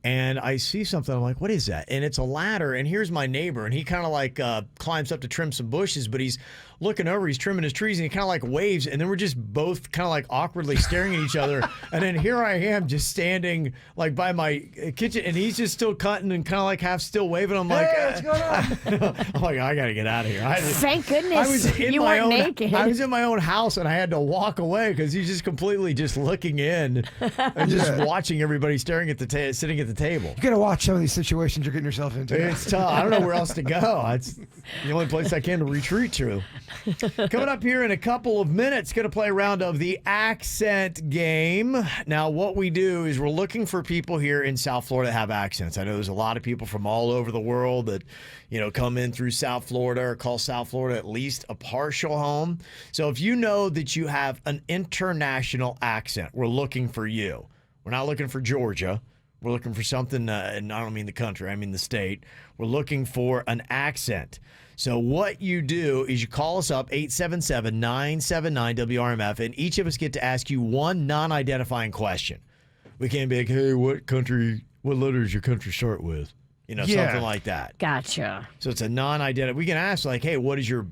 and I see something. I'm like, what is that? And it's a ladder. And here's my neighbor, and he kind of like climbs up to trim some bushes, but he's looking over, he's trimming his trees, and he kind of like waves, and then we're just both kind of like awkwardly staring at each other. And then here I am just standing like by my kitchen, and he's just still cutting and kind of like half still waving. I'm like, Hey, what's going on? I'm like, I got to get out of here. Thank goodness you my weren't own, naked. I was in my own house, and I had to walk away because he's just completely just looking in and just watching everybody staring at the sitting at the table. You gotta watch some of these situations you're getting yourself into. It's tough. I don't know where else to go. It's the only place I can to retreat to. Coming up here in a couple of minutes, going to play a round of the accent game. Now, what we do is we're looking for people here in South Florida that have accents. I know there's a lot of people from all over the world that, come in through South Florida or call South Florida at least a partial home. So if you know that you have an international accent, we're looking for you. We're not looking for Georgia. We're looking for something, and I don't mean the country, I mean the state. We're looking for an accent. So what you do is you call us up, 877-979-WRMF, and each of us get to ask you one non-identifying question. We can't be like, hey, what letter does your country start with? Something like that. Gotcha. So it's a non-identifying. We can ask like, hey, what is your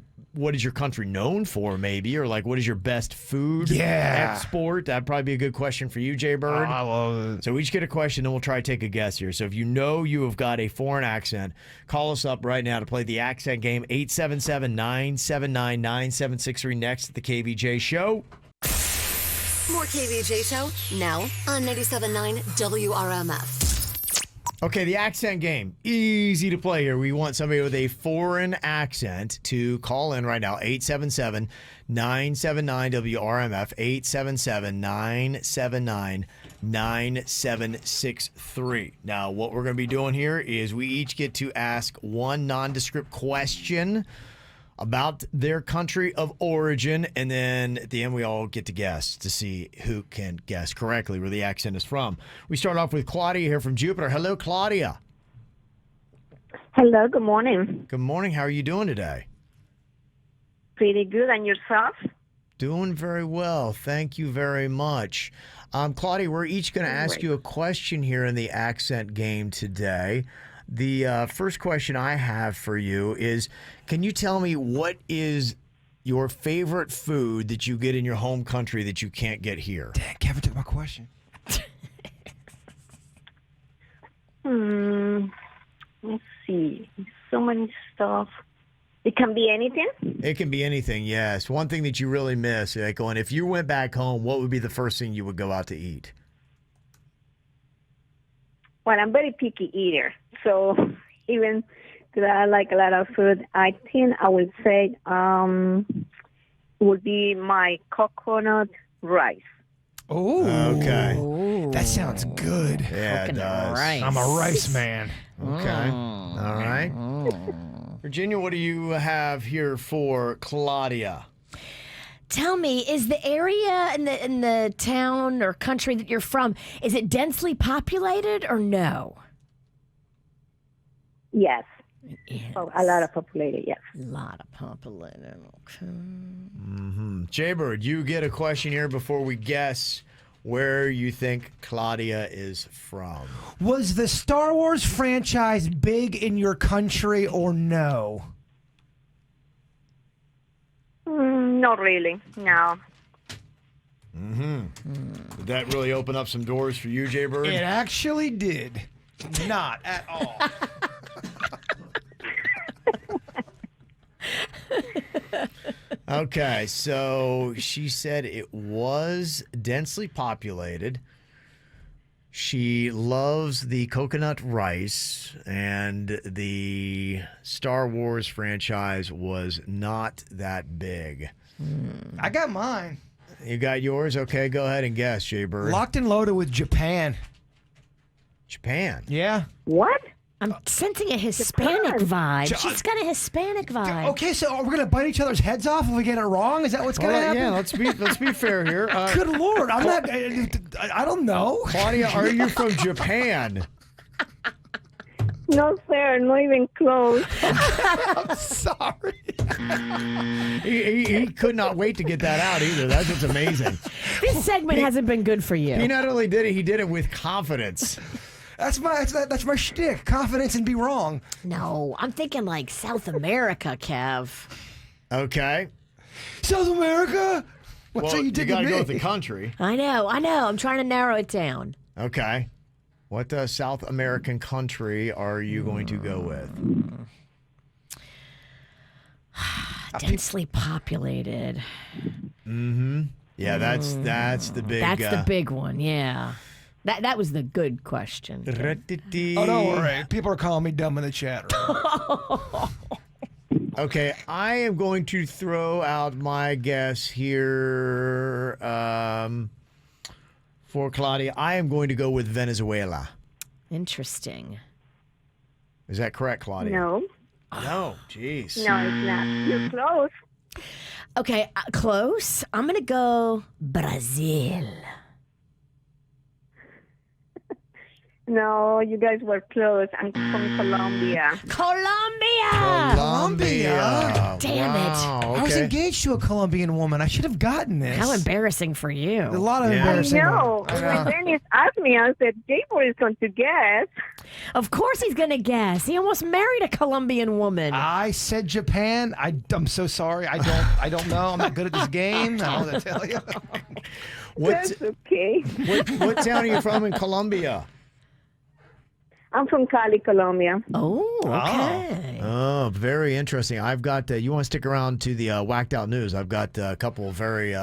country known for, maybe? Or like, what is your best food export? That'd probably be a good question for you, Jay Bird. I love it. So we each get a question, and we'll try to take a guess here. So if you know you have got a foreign accent, call us up right now to play the accent game, 877-979-9763, next at the KVJ Show. More KVJ Show now on 97.9 WRMF. Okay, the accent game. Easy to play here. We want somebody with a foreign accent to call in right now. 877-979-WRMF. 877-979-9763. Now, what we're going to be doing here is we each get to ask one nondescript question about their country of origin, and then at the end we all get to guess to see who can guess correctly where the accent is from. We start off with Claudia here from Jupiter. Hello, Claudia. Hello, good morning. Good morning. How are you doing today? Pretty good, and yourself? Doing very well. Thank you very much. Claudia, we're each going to ask you a question here in the accent game today. The first question I have for you is, can you tell me what is your favorite food that you get in your home country that you can't get here? Dang, Kevin took my question. Let's see. So many stuff. It can be anything? It can be anything, yes. One thing that you really miss, like going, if you went back home, what would be the first thing you would go out to eat? Well, I'm very picky eater, so even though I like a lot of food, I think I would say would be my coconut rice. Oh, okay. That sounds good. Yeah, it does. Rice. I'm a rice man. Okay. All right. Virginia, what do you have here for Claudia? Tell me, is the area in the town or country that you're from, is it densely populated or no? Yes. Yes. Oh, a lot of populated, yes. A lot of populated. Okay. Jaybird, you get a question here before we guess where you think Claudia is from. Was the Star Wars franchise big in your country or no? Not really, no. Did that really open up some doors for you, Jaybird? It actually did. Not at all. Okay, so she said it was densely populated. She loves the coconut rice, and the Star Wars franchise was not that big. I got mine. You got yours? Okay, go ahead and guess, Jaybird. Locked and loaded with Japan. Japan. Yeah. What? I'm sensing a Hispanic vibe. She's got a Hispanic vibe. Okay, so we're gonna bite each other's heads off if we get it wrong. Is that what's gonna happen? Yeah, let's be fair here. Good Lord, I'm not. I don't know. Claudia, are you from Japan? No, sir, not even close. I'm sorry. He could not wait to get that out either. That's what's amazing. This segment hasn't been good for you. He not only did it, he did it with confidence. That's my shtick. Confidence and be wrong. No, I'm thinking like South America, Kev. Okay. South America? Well, you got to go with the country. I know. I'm trying to narrow it down. Okay. What South American country are you going to go with? Densely populated. Mm-hmm. Yeah, that's the big. That's the big one. Yeah. That was the good question. Oh, don't worry. People are calling me dumb in the chat room. Okay, I am going to throw out my guess here for Claudia. I am going to go with Venezuela. Interesting. Is that correct, Claudia? No. No, jeez. No, it's not. You're close. Okay, close. I'm going to go Brazil. No, you guys were close. I'm from Colombia. Colombia. Damn it. Wow, I was okay. engaged to a Colombian woman. I should have gotten this. How embarrassing for you. A lot of Yeah. embarrassing. No, when Dennis asked me, I said, Jaybor is going to guess. Of course he's going to guess. He almost married a Colombian woman. I said Japan. I'm so sorry. I don't know. I'm not good at this game. I don't know what to tell you. That's okay. What town are you from in Colombia? I'm from Cali, Colombia. Oh, okay. Oh, very interesting. I've got, you want to stick around to the Whacked Out News. I've got a couple of very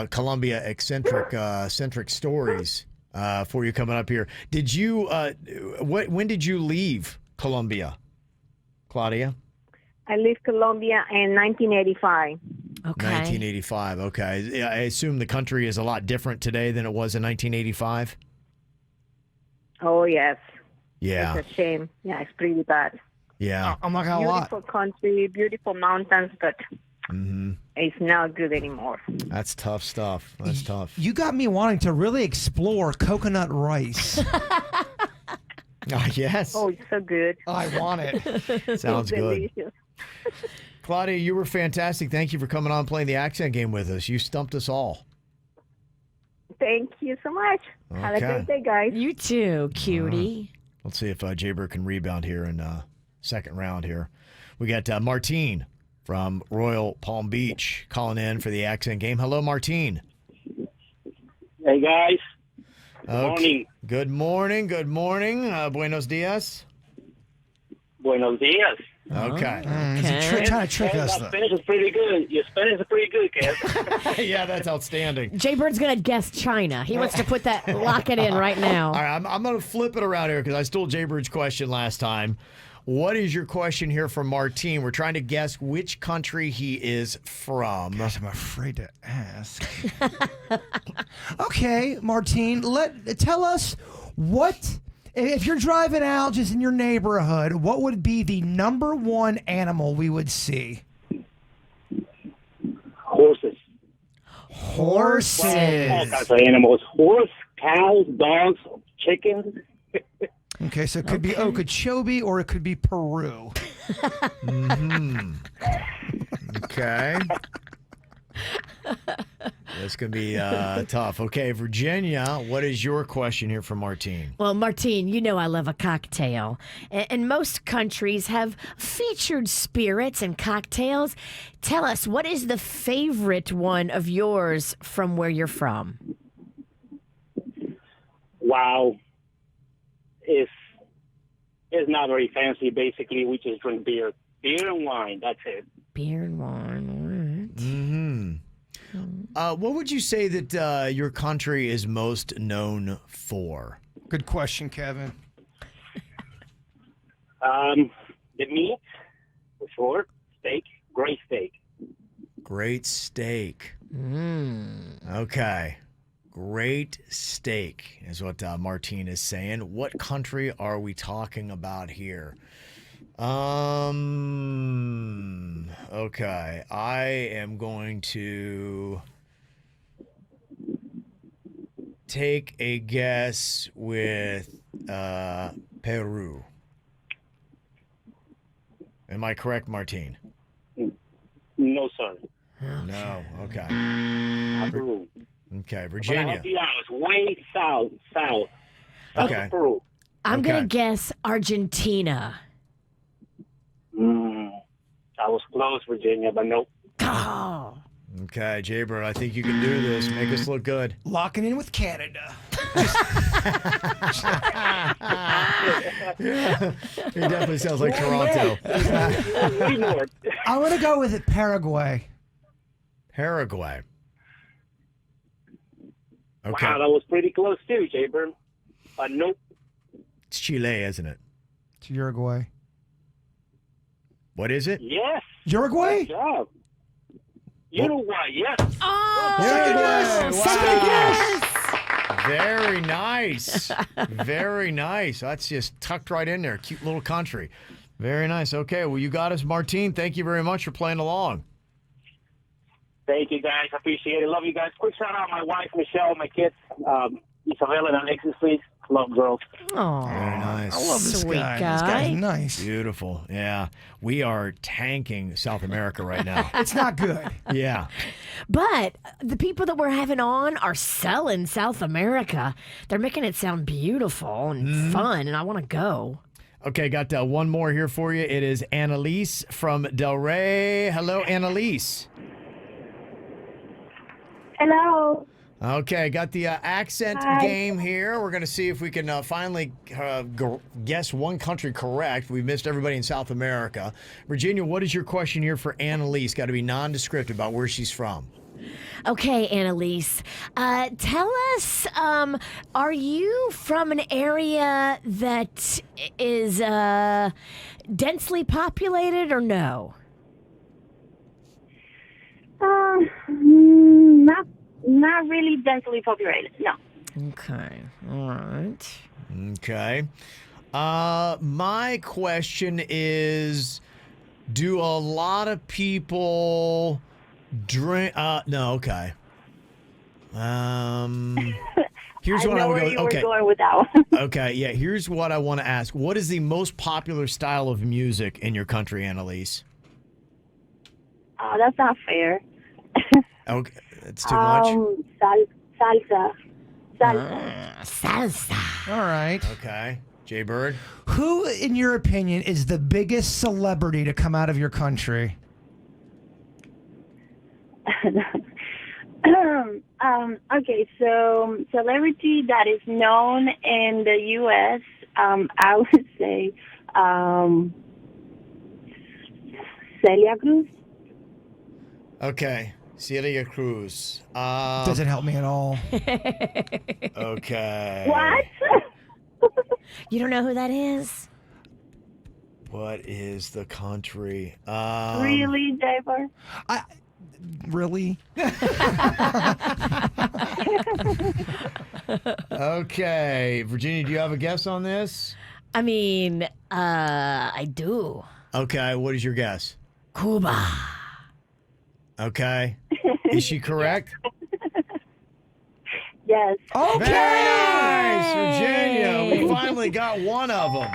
Colombia eccentric stories for you coming up here. Did you, when did you leave Colombia, Claudia? I left Colombia in 1985. Okay. 1985, okay. I assume the country is a lot different today than it was in 1985? Oh, yes. Yeah. It's a shame. Yeah, it's pretty bad. Yeah. I'm not gonna lie. Beautiful country, beautiful mountains, but it's not good anymore. That's tough stuff. That's tough. You got me wanting to really explore coconut rice. Yes. Oh, it's so good. I want it. Sounds good. Delicious. Claudia, you were fantastic. Thank you for coming on playing the accent game with us. You stumped us all. Thank you so much. Have a Okay. great day, guys. You too, cutie. Let's see if Jaybird can rebound here in second round here. We got Martine from Royal Palm Beach calling in for the accent game. Hello, Martine. Hey, guys. Okay. Good morning. Good morning. Buenos dias. Buenos dias. Okay. He's trying to trick us, though. Spanish is pretty good. Your Spanish is pretty good, Kev. Yeah, that's outstanding. Jaybird's going to guess China. He wants to lock it in right now. All right, I'm going to flip it around here because I stole Jaybird's question last time. What is your question here from Martine? We're trying to guess which country he is from. Gosh, I'm afraid to ask. Okay, Martine, tell us what, if you're driving out just in your neighborhood, what would be the number one animal we would see? Horses. Horses. All kinds of animals. Horse, cows, dogs, chickens. Okay, so it could be Okeechobee or it could be Peru. Okay. That's going to be tough. Okay, Virginia, what is your question here for Martine? Well, Martine, you know I love a cocktail. And most countries have featured spirits and cocktails. Tell us, what is the favorite one of yours from where you're from? Wow. It's not very fancy. Basically, we just drink beer. Beer and wine, that's it. Beer and wine, all right. What would you say that your country is most known for? Good question, Kevin. The meat, for sure. Steak. Great steak. Great steak. Okay. Great steak is what Martine is saying. What country are we talking about here? Okay. I am going to take a guess with Peru. Am I correct, Martine? No, sir. No. Okay. Peru. Okay, But I Virginia. help you out. It's way south. Okay. Peru. I'm Okay. going to guess Argentina. I was close, Virginia, but nope. Oh. Okay, Jaybird, I think you can do this. Make us look good. Locking in with Canada. He definitely sounds like Toronto. I'm going to go with it, Paraguay. Paraguay. Okay. Wow, that was pretty close too, Jaybird. But nope. It's Chile, isn't it? It's Uruguay. What is it? Yes. Uruguay? Good job. Uruguay, yes. Oh, Uruguay. Wow. Very nice. Very nice. That's just tucked right in there. Cute little country. Very nice. Okay, well, you got us, Martine. Thank you very much for playing along. Thank you, guys. I appreciate it. Love you guys. Quick shout out my wife, Michelle, my kids, Isabella and Alexis, please. Love girls. Oh, Very nice. I love this Sweet guy. guy. This guy's nice. Beautiful. Yeah. We are tanking South America right now. It's not good. Yeah. But the people that we're having on are selling South America. They're making it sound beautiful and fun, and I want to go. Okay, got one more here for you. It is Annalise from Del Rey. Hello, Annalise. Hello. Okay, got the accent Hi. game here. We're going to see if we can finally guess one country correct. We've missed everybody in South America. Virginia, what is your question here for Annalise? Got to be nondescript about where she's from. Okay, Annalise, tell us, are you from an area that is densely populated or no? Not really densely populated. No. Okay, all right. Okay. My question is, do a lot of people drink? No, okay. Here's I what know I would where go. you Okay. were going with that one. Okay, yeah. Here's what I want to ask. What is the most popular style of music in your country, Annalise? That's not fair. Okay, that's too much. Salsa. Salsa. All right. Okay, Jay Bird. Who, in your opinion, is the biggest celebrity to come out of your country? Okay, so celebrity that is known in the U.S., I would say Celia Cruz. Okay, Celia Cruz. Doesn't help me at all. Okay. What? You don't know who that is? What is the country? Really, Jaybird? Really? Okay, Virginia, do you have a guess on this? I mean, I do. Okay, what is your guess? Cuba. Okay. Is she correct? Yes. Okay. Very nice, Virginia. We finally got one of them.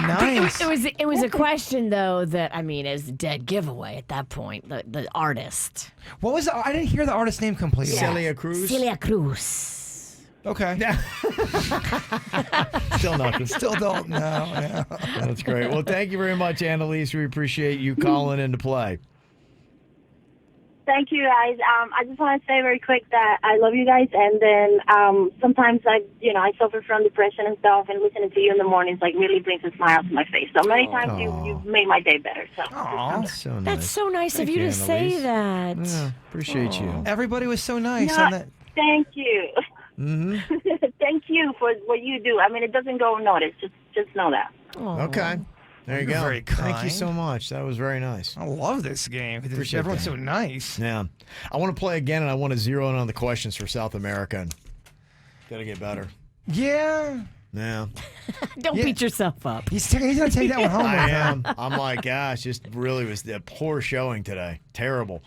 Nice. It was a question though that I mean is a dead giveaway at that point. The artist. What was I didn't hear the artist name completely. Celia Cruz. Celia Cruz. Okay. Still nothing. Still don't know. Yeah. That's great. Well, thank you very much, Annalise. We appreciate you calling in to play. Thank you, guys. I just want to say very quick that I love you guys, and then sometimes I suffer from depression and stuff, and listening to you in the mornings like really brings a smile to my face. So many times you've made my day better. So That's so nice. That's so nice Thank of you to say Annalise. that. Yeah, appreciate you. Everybody was so nice. No, on that. thank you. Mm-hmm. Thank you for what you do. I mean, it doesn't go unnoticed. Just know that. Okay. There you You're go. very Thank you kind. so much. That was very nice. I love this game. Appreciate Everyone's that. so nice. Yeah. I want to play again, and I want to zero in on the questions for South America. And gotta get better. Yeah. Yeah. Don't Yeah. beat yourself up. He's gonna take that one home. I with am. him. I'm like, gosh, just really was a poor showing today. Terrible.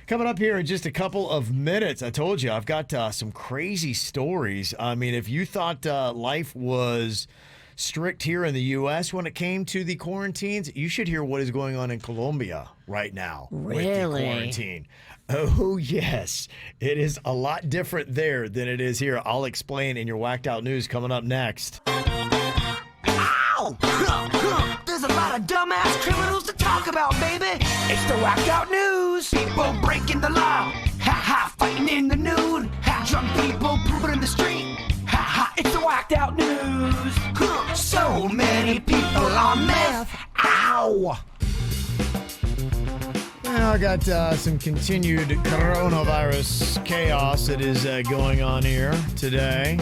Coming up here in just a couple of minutes, I told you I've got some crazy stories. I mean, if you thought life was strict here in the U.S. when it came to the quarantines, you should hear what is going on in Colombia right now with the Really? quarantine. Oh, yes. It is a lot different there than it is here. I'll explain in your Whacked Out News coming up next. Ow! There's a lot of dumbass criminals to talk about, baby. It's the Whacked Out News. People breaking the law. Ha-ha, fighting in the nude. Ha, drunk people pooping in the street. Ha-ha, it's the Whacked Out News. So many people on meth. Ow! Well, I got some continued coronavirus chaos that is going on here today.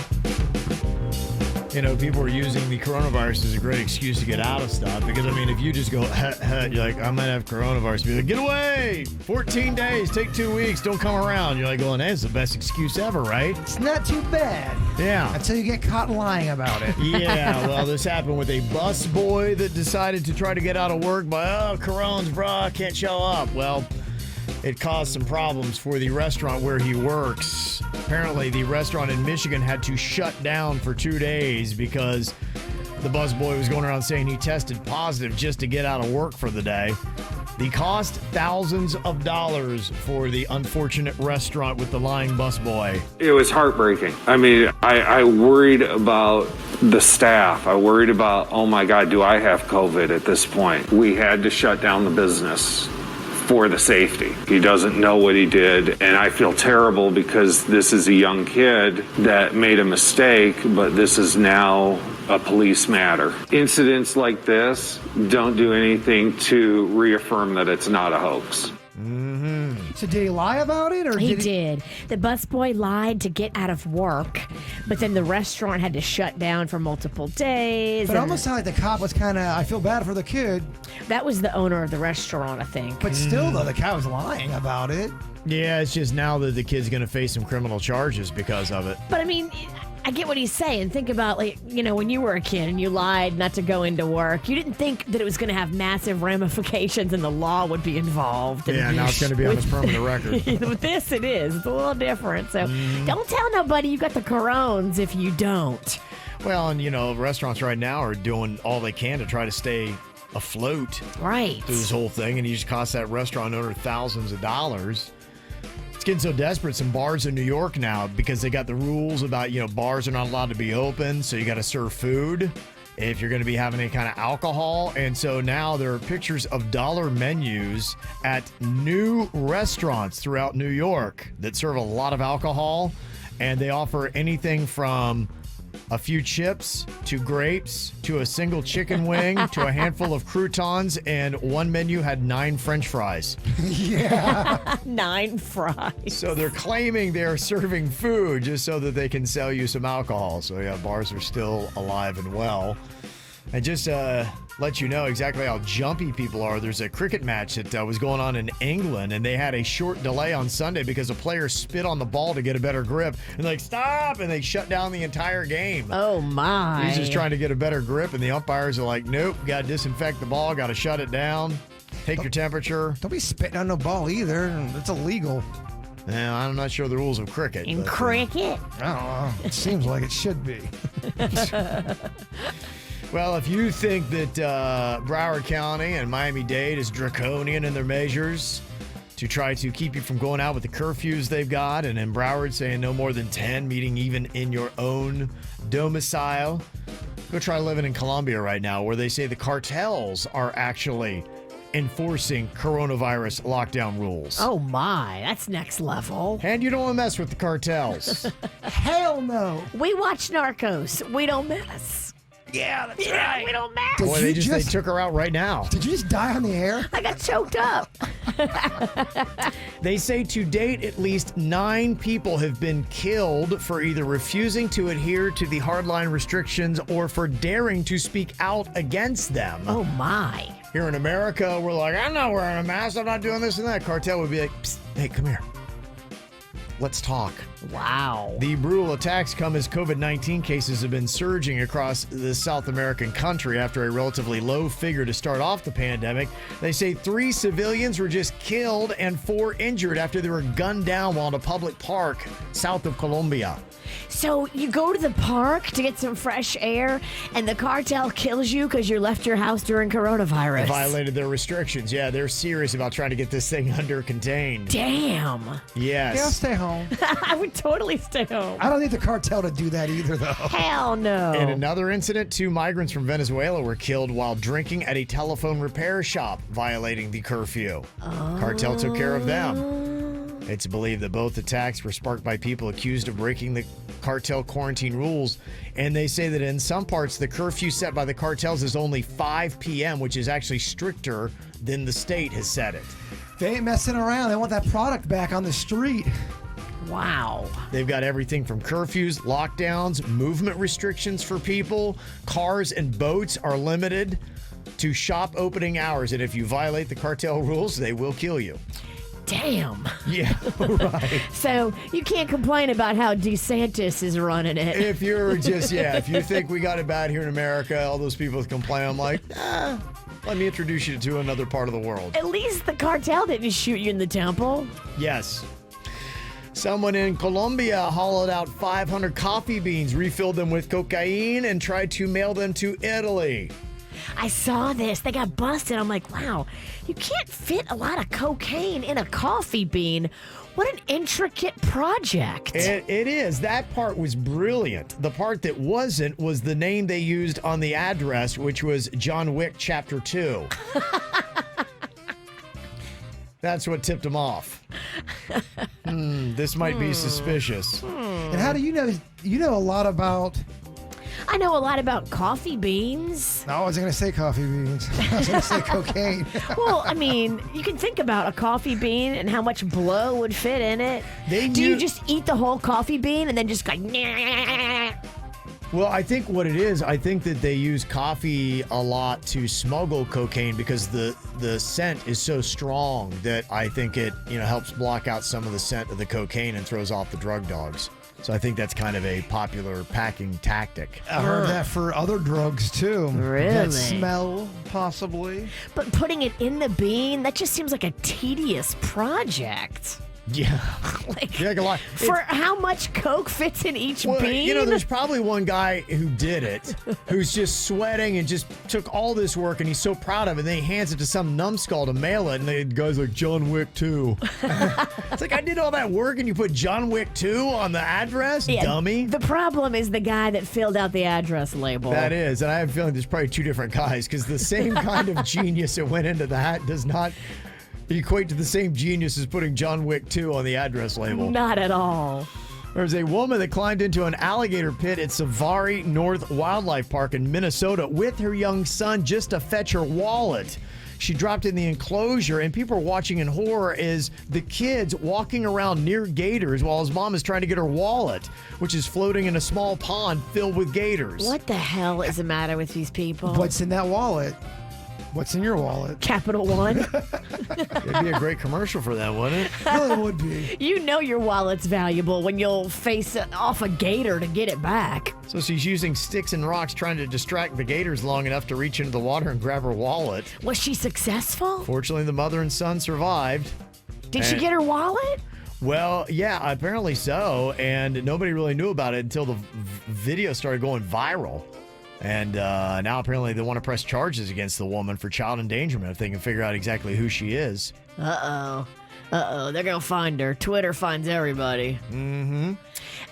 You know, people are using the coronavirus as a great excuse to get out of stuff because, I mean, if you just go, you're like, I might have coronavirus. Be like, get away! 14 days, take 2 weeks, don't come around. You're like going, hey, it's the best excuse ever, right? It's not too bad. Yeah. Until you get caught lying about it. Yeah, well, this happened with a bus boy that decided to try to get out of work by, coronas, brah, I can't show up. Well, it caused some problems for the restaurant where he works. Apparently, the restaurant in Michigan had to shut down for 2 days because the busboy was going around saying he tested positive just to get out of work for the day. The cost, thousands of dollars for the unfortunate restaurant with the lying busboy. It was heartbreaking. I mean, I worried about the staff. I worried about, oh my God, do I have COVID at this point? We had to shut down the business for the safety. He doesn't know what he did, and I feel terrible because this is a young kid that made a mistake, but this is now a police matter. Incidents like this don't do anything to reaffirm that it's not a hoax. So did he lie about it? Or He did. The busboy lied to get out of work, but then the restaurant had to shut down for multiple days. But it almost sounded like the cop was kind of, I feel bad for the kid. That was the owner of the restaurant, I think. But still, though, the guy was lying about it. Yeah, it's just now that the kid's going to face some criminal charges because of it. But I mean, I get what he's saying. Think about, like, you know, when you were a kid and you lied not to go into work, you didn't think that it was going to have massive ramifications and the law would be involved. Yeah, now it's going to be on his permanent record. With this, it is. It's a little different. So don't tell nobody you got the corones if you don't. Well, and, you know, restaurants right now are doing all they can to try to stay afloat. Right. Through this whole thing, and you just cost that restaurant owner thousands of dollars. It's getting so desperate. Some bars in New York now, because they got the rules about, you know, bars are not allowed to be open, so you got to serve food if you're going to be having any kind of alcohol. And so now there are pictures of dollar menus at new restaurants throughout New York that serve a lot of alcohol, and they offer anything from a few chips to grapes to a single chicken wing to a handful of croutons, and one menu had 9 French fries. Yeah. 9 fries. So they're claiming they're serving food just so that they can sell you some alcohol. So yeah, bars are still alive and well. And just let you know exactly how jumpy people are. There's a cricket match that was going on in England, and they had a short delay on Sunday because a player spit on the ball to get a better grip. And they're like, stop! And they shut down the entire game. Oh, my. He's just trying to get a better grip, and the umpires are like, nope, got to disinfect the ball, got to shut it down, take your temperature. Don't be spitting on the ball either. It's illegal. Yeah, I'm not sure the rules of cricket. In but, cricket? I don't know. It seems like it should be. Well, if you think that Broward County and Miami-Dade is draconian in their measures to try to keep you from going out with the curfews they've got, and in Broward saying no more than 10, meeting even in your own domicile, go try living in Colombia right now, where they say the cartels are actually enforcing coronavirus lockdown rules. Oh, my. That's next level. And you don't want to mess with the cartels. Hell no. We watch Narcos. We don't mess. Yeah, that's right. We don't mess. Boy, they took her out right now. Did you just die on the air? I got choked up. They say to date, at least 9 people have been killed for either refusing to adhere to the hardline restrictions or for daring to speak out against them. Oh, my. Here in America, we're like, I'm not wearing a mask. I'm not doing this and that. Cartel would be like, psst, hey, come here. Let's talk. Wow. The brutal attacks come as COVID-19 cases have been surging across the South American country after a relatively low figure to start off the pandemic. They say 3 civilians were just killed and 4 injured after they were gunned down while in a public park south of Colombia. So you go to the park to get some fresh air, and the cartel kills you because you left your house during coronavirus. They violated their restrictions. Yeah, they're serious about trying to get this thing under contained. Damn. Yes. Yeah, I'll stay home. I would totally stay home. I don't need the cartel to do that either, though. Hell no. In another incident, 2 migrants from Venezuela were killed while drinking at a telephone repair shop, violating the curfew. Cartel took care of them. It's believed that both attacks were sparked by people accused of breaking the cartel quarantine rules. And they say that in some parts, the curfew set by the cartels is only 5 p.m., which is actually stricter than the state has set it. They ain't messing around. They want that product back on the street. Wow. They've got everything from curfews, lockdowns, movement restrictions for people. Cars and boats are limited to shop opening hours. And if you violate the cartel rules, they will kill you. Damn. Yeah, right. So you can't complain about how DeSantis is running it. If you're just, if you think we got it bad here in America, all those people that complain, I'm like, let me introduce you to another part of the world. At least the cartel didn't shoot you in the temple. Yes. Someone in Colombia hollowed out 500 coffee beans, refilled them with cocaine, and tried to mail them to Italy. I saw this. They got busted. I'm like, wow, you can't fit a lot of cocaine in a coffee bean. What an intricate project. It is. That part was brilliant. The part that wasn't was the name they used on the address, which was John Wick Chapter 2. That's what tipped them off. This might be suspicious. And how do you know? You know a lot about... I know a lot about coffee beans. No, I wasn't going to say coffee beans. I was going to say cocaine. Well, I mean, you can think about a coffee bean and how much blow would fit in it. Do you just eat the whole coffee bean and then just go, nah? Well, I think what it is, I think that they use coffee a lot to smuggle cocaine because the scent is so strong that I think it, helps block out some of the scent of the cocaine and throws off the drug dogs. So I think that's kind of a popular packing tactic. I heard that for other drugs, too. Really? That smell, possibly. But putting it in the bean, that just seems like a tedious project. Yeah. For how much Coke fits in each bean? There's probably one guy who did it, who's just sweating and just took all this work, and he's so proud of it, and then he hands it to some numbskull to mail it, and the guy's like, John Wick 2. It's like, I did all that work, and you put John Wick 2 on the address, dummy. The problem is the guy that filled out the address label. That is, and I have a feeling there's probably 2 different guys, because the same kind of genius that went into that does not equate to the same genius as putting John Wick 2 on the address label. Not at all. There's a woman that climbed into an alligator pit at Safari North Wildlife Park in Minnesota with her young son just to fetch her wallet. She dropped in the enclosure, and people are watching in horror as the kid's walking around near gators while his mom is trying to get her wallet, which is floating in a small pond filled with gators. What the hell is the matter with these people? What's in that wallet? What's in your wallet? Capital One. It'd be a great commercial for that, wouldn't it? Really would be. You know your wallet's valuable when you'll face off a gator to get it back. So she's using sticks and rocks trying to distract the gators long enough to reach into the water and grab her wallet. Was she successful? Fortunately, the mother and son survived. Did she get her wallet? Well, yeah, apparently so. And nobody really knew about it until the video started going viral. And now apparently they want to press charges against the woman for child endangerment if they can figure out exactly who she is. Uh-oh. They're going to find her. Twitter finds everybody. Mm-hmm.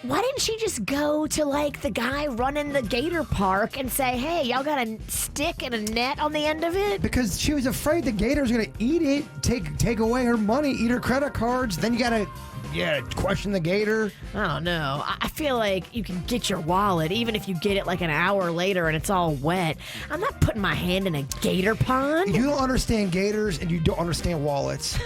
Why didn't she just go to, the guy running the gator park and say, hey, y'all got a stick and a net on the end of it? Because she was afraid the gator's going to eat it, take away her money, eat her credit cards. Then you got to... question the gator. I don't know. I feel like you can get your wallet even if you get it an hour later and it's all wet. I'm not putting my hand in a gator pond. You don't understand gators and you don't understand wallets.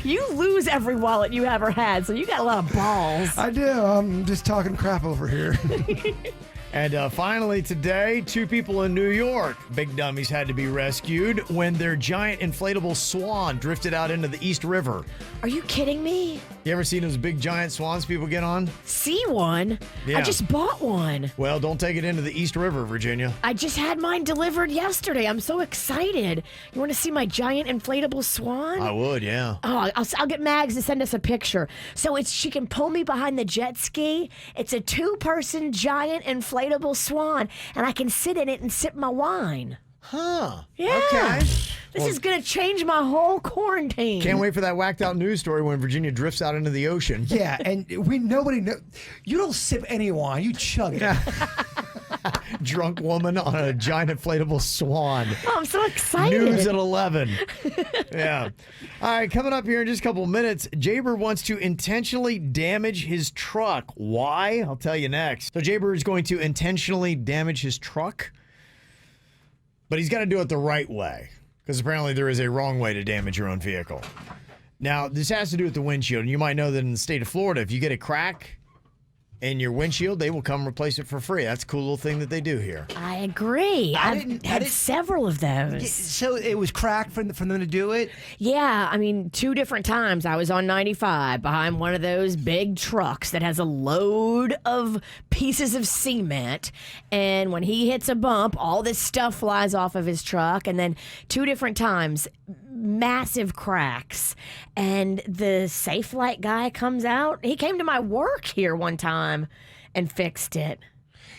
You lose every wallet you ever had, so you got a lot of balls. I do. I'm just talking crap over here. And finally today, 2 people in New York, big dummies, had to be rescued when their giant inflatable swan drifted out into the East River. Are you kidding me? You ever seen those big giant swans people get on? See one? Yeah. I just bought one. Well, don't take it into the East River, Virginia. I just had mine delivered yesterday. I'm so excited. You want to see my giant inflatable swan? I would, yeah. Oh, I'll get Mags to send us a picture. So she can pull me behind the jet ski. It's a 2-person giant inflatable swan, and I can sit in it and sip my wine. Huh. Yeah. Okay. This is going to change my whole quarantine. Can't wait for that whacked out news story when Virginia drifts out into the ocean. Yeah, and nobody know. You don't sip any wine. You chug it. Drunk woman on a giant inflatable swan. Oh, I'm so excited. News at 11. Yeah. All right, coming up here in just a couple of minutes, Jaybird wants to intentionally damage his truck. Why? I'll tell you next. So Jaybird is going to intentionally damage his truck, but he's got to do it the right way, because apparently there is a wrong way to damage your own vehicle. Now, this has to do with the windshield. And you might know that in the state of Florida, if you get a crack in your windshield, they will come replace it for free. That's a cool little thing that they do here. I agree. I've had several of those. So it was cracked for them to do it? Yeah, I mean, 2 different times. I was on 95 behind one of those big trucks that has a load of pieces of cement. And when he hits a bump, all this stuff flies off of his truck. And then 2 different times, massive cracks. And the Safe Light guy comes out. He came to my work here one time and fixed it.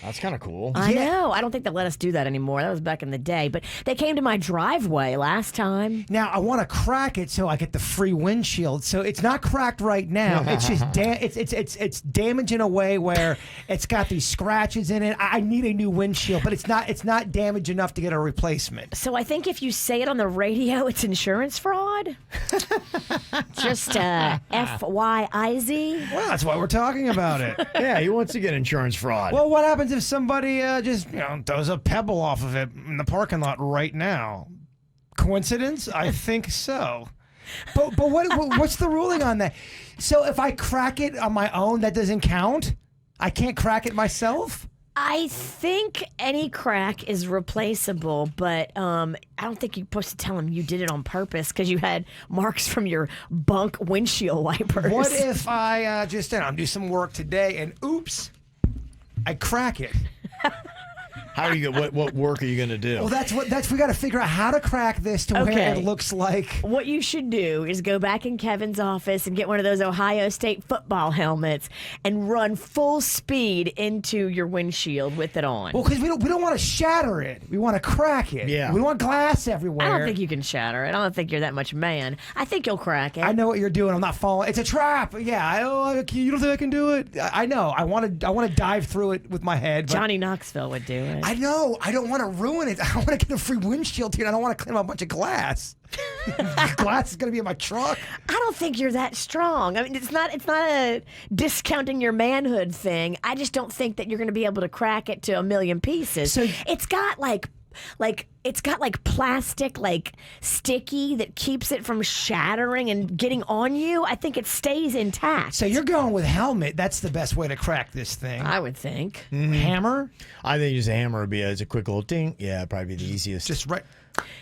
That's kind of cool. I know. I don't think they'll let us do that anymore. That was back in the day. But they came to my driveway last time. Now, I want to crack it so I get the free windshield. So it's not cracked right now. It's just it's damaged in a way where it's got these scratches in it. I need a new windshield, but it's not damaged enough to get a replacement. So I think if you say it on the radio, it's insurance fraud. Just FYIZ. Well, that's why we're talking about it. Yeah, he wants to get insurance fraud. Well, what happens if somebody just throws a pebble off of it in the parking lot right now? Coincidence? I think so. But what's the ruling on that? So if I crack it on my own, that doesn't count? I can't crack it myself? I think any crack is replaceable, but I don't think you're supposed to tell them you did it on purpose because you had marks from your bunk windshield wipers. What if I just do some work today and oops, I crack it? How are you? What work are you going to do? Well, we got to figure out how to crack this to where it looks like. What you should do is go back in Kevin's office and get one of those Ohio State football helmets and run full speed into your windshield with it on. Well, because we don't want to shatter it. We want to crack it. Yeah. We want glass everywhere. I don't think you can shatter it. I don't think you're that much man. I think you'll crack it. I know what you're doing. I'm not following. It's a trap. Yeah. You don't think I can do it? I know. I want to dive through it with my head. But Johnny Knoxville would do it. I know. I don't want to ruin it. I want to get a free windshield here. I don't want to clean up a bunch of glass. Glass is going to be in my truck. I don't think you're that strong. I mean, it's not a discounting your manhood thing. I just don't think that you're going to be able to crack it to a million pieces. So it's got like plastic, like sticky that keeps it from shattering and getting on you. I think it stays intact. So you're going with helmet. That's the best way to crack this thing. I would think. Mm-hmm. Hammer? I think just a hammer would be a quick little ding. Yeah, probably be the easiest. Just right.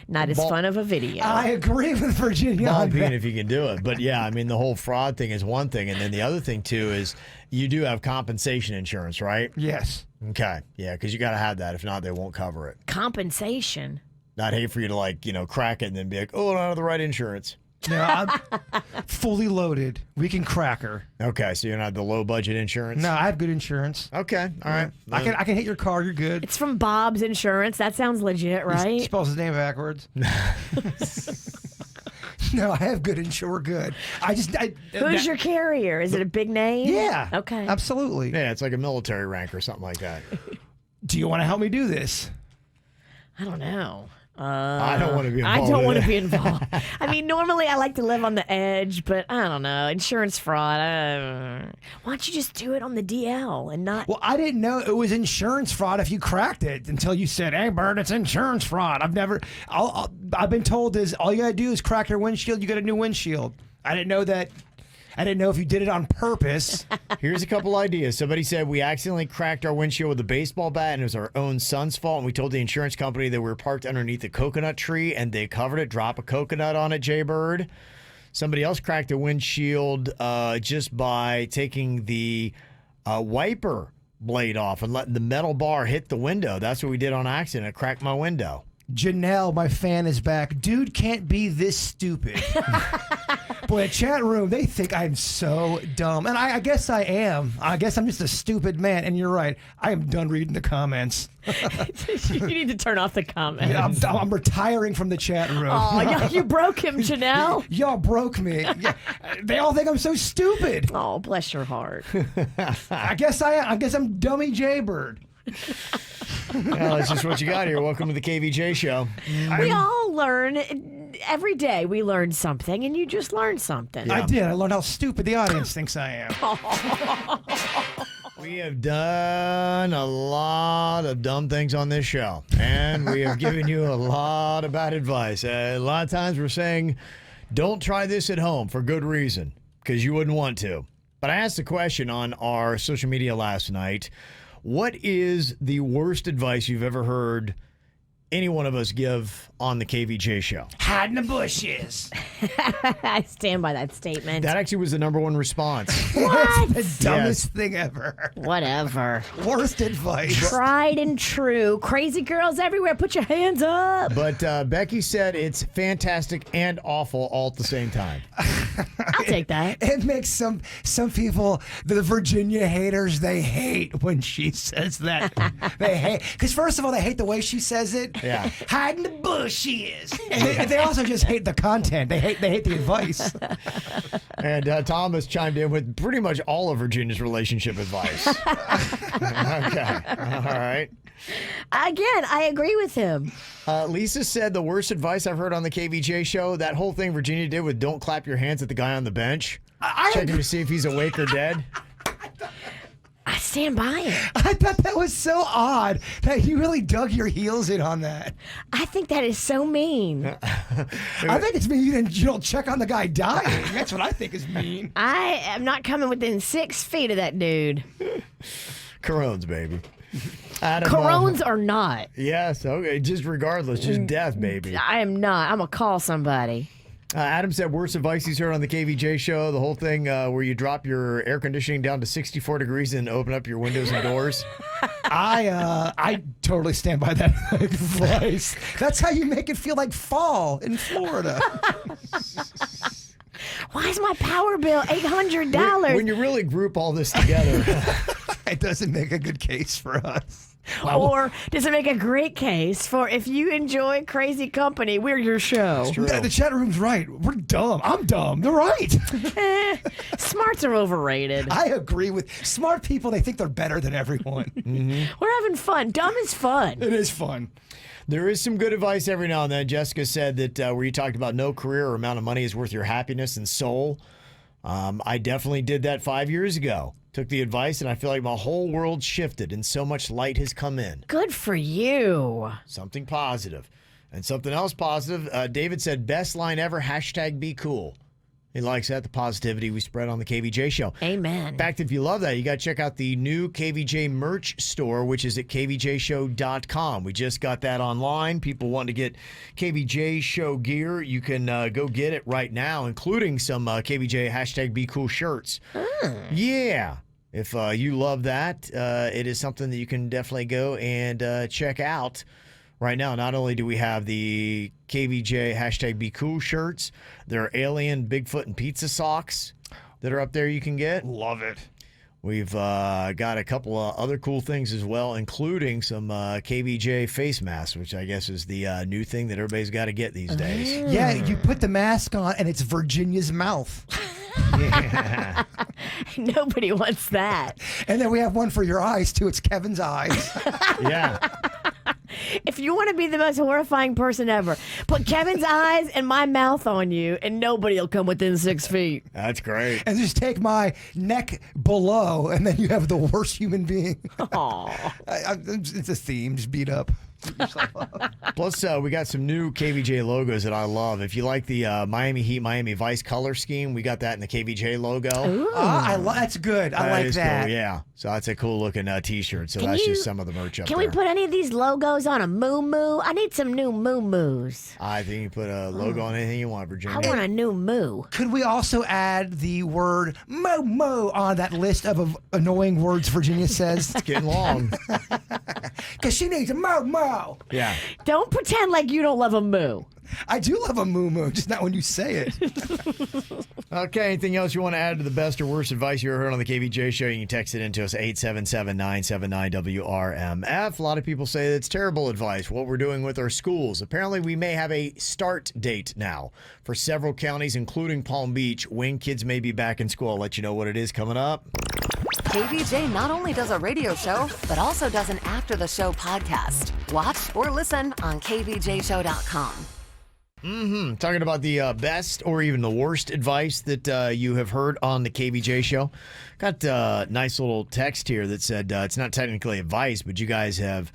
Not as fun of a video. I agree with Virginia Ball on peen that. if you can do it. But yeah, I mean, the whole fraud thing is one thing. And then the other thing, too, is you do have compensation insurance, right? Yes. Okay. Yeah, because you got to have that. If not, they won't cover it. Compensation? I'd hate for you to, crack it and then be like, oh, I don't have the right insurance. No, I'm fully loaded. We can crack her. Okay, so you're not the low budget insurance? No, I have good insurance. Okay, all right. I can hit your car. You're good. It's from Bob's Insurance. That sounds legit, right? He spells his name backwards. No, I have good insurance. We're good. Who's your carrier? Is it a big name? Yeah. Okay. Absolutely. Yeah, it's like a military rank or something like that. Do you want to help me do this? I don't know. I don't want to be involved. I don't want to be involved. I mean, normally I like to live on the edge, but I don't know. Insurance fraud. Why don't you just do it on the DL and not? Well, I didn't know it was insurance fraud if you cracked it until you said, "Hey, Bird, it's insurance fraud." I've been told is all you gotta do is crack your windshield. You get a new windshield. I didn't know that. I didn't know if you did it on purpose. Here's a couple ideas. Somebody said we accidentally cracked our windshield with a baseball bat and it was our own son's fault. And we told the insurance company that we were parked underneath a coconut tree and they covered it. Drop a coconut on it, Jaybird. Somebody else cracked a windshield just by taking the wiper blade off and letting the metal bar hit the window. That's what we did on accident. It cracked my window. Janelle, my fan, is back. Dude can't be this stupid. Boy, a chat room, they think I'm so dumb. And I guess I am. I guess I'm just a stupid man. And you're right. I am done reading the comments. You need to turn off the comments. Yeah, I'm retiring from the chat room. Oh, you broke him, Janelle. Y'all broke me. Yeah, they all think I'm so stupid. Oh, bless your heart. I guess I'm dummy Jaybird. Well, that's just what you got here. Welcome to the KVJ show. We all learn every day. We learn something, and you just learned something. I did. I learned how stupid the audience thinks I am. We have done a lot of dumb things on this show, and we have given you a lot of bad advice. A lot of times we're saying, don't try this at home for good reason, because you wouldn't want to. But I asked a question on our social media last night. What is the worst advice you've ever heard any one of us give on the KVJ show? Hide in the bushes. I stand by that statement. That actually was the #1 response. What? The dumbest thing ever. Whatever. Worst advice. Tried and true. Crazy girls everywhere. Put your hands up. But Becky said it's fantastic and awful all at the same time. I'll take that. It makes some people, the Virginia haters, they hate when she says that. They hate, because first of all, they hate the way she says it. Yeah. Hide in the bushes. And they also just hate the content. They hate the advice. And Thomas chimed in with pretty much all of Virginia's relationship advice. Okay. All right. Again, I agree with him. Lisa said the worst advice I've heard on the KVJ show, that whole thing Virginia did with don't clap your hands at the guy on the bench, checking to see if he's awake or dead. I stand by it. I thought that was so odd that you really dug your heels in on that. I think that is so mean. I think it's mean you don't check on the guy dying. That's what I think is mean. I am not coming within 6 feet of that dude. Corones, baby. Adam, Corones or not. Yes, okay. Just regardless, just death, baby. I am not. I'm going to call somebody. Adam said worst advice he's heard on the KVJ show, the whole thing where you drop your air conditioning down to 64 degrees and open up your windows and doors. I totally stand by that advice. That's how you make it feel like fall in Florida. Why is my power bill $800? When you really group all this together. It doesn't make a good case for us. Or does it make a great case for if you enjoy crazy company, we're your show? The chat room's right. We're dumb. I'm dumb. They're right. Smarts are overrated. I agree with smart people. They think they're better than everyone. Mm-hmm. We're having fun. Dumb is fun. It is fun. There is some good advice every now and then. Jessica said that where you talked about no career or amount of money is worth your happiness and soul. I definitely did that 5 years ago. Took the advice, and I feel like my whole world shifted, and so much light has come in. Good for you. Something positive. And something else positive, David said, best line ever, #BeCool. He likes that, the positivity we spread on the KVJ show. Amen. In fact, if you love that, you got to check out the new KVJ merch store, which is at kvjshow.com. We just got that online. People want to get KVJ show gear. You can go get it right now, including some KVJ #BeCool shirts. Yeah. If you love that, it is something that you can definitely go and check out. Right now, not only do we have the KVJ #BeCool shirts, there are alien, Bigfoot, and pizza socks that are up there you can get. Love it. We've got a couple of other cool things as well, including some KVJ face masks, which I guess is the new thing that everybody's got to get these days. Yeah, you put the mask on, and it's Virginia's mouth. Yeah. Nobody wants that. And then we have one for your eyes, too. It's Kevin's eyes. Yeah. If you want to be the most horrifying person ever, put Kevin's eyes and my mouth on you, and nobody will come within 6 feet. That's great. And just take my neck below, and then you have the worst human being. Aww. It's a theme. Just beat up. Plus, we got some new KVJ logos that I love. If you like the Miami Heat, Miami Vice color scheme, we got that in the KVJ logo. That's good. I like that. Cool, yeah. So that's a cool looking T-shirt. So that's just some of the merch up there. Can we put any of these logos on a moo-moo? I need some new moo-moos. I think you put a logo on anything you want, Virginia. I want a new moo. Could we also add the word moo-moo on that list of annoying words Virginia says? It's getting long. Because she needs a moo-moo. Yeah. Don't pretend like you don't love a moo. I do love a moo-moo, just not when you say it. Okay, anything else you want to add to the best or worst advice you ever heard on the KVJ show? You can text it into us, 877-979-WRMF. A lot of people say it's terrible advice, what we're doing with our schools. Apparently, we may have a start date now for several counties, including Palm Beach, when kids may be back in school. I'll let you know what it is coming up. KVJ not only does a radio show, but also does an after-the-show podcast. Watch or listen on kvjshow.com. Talking about the best or even the worst advice that you have heard on the KVJ show. Got a nice little text here that said it's not technically advice, but you guys have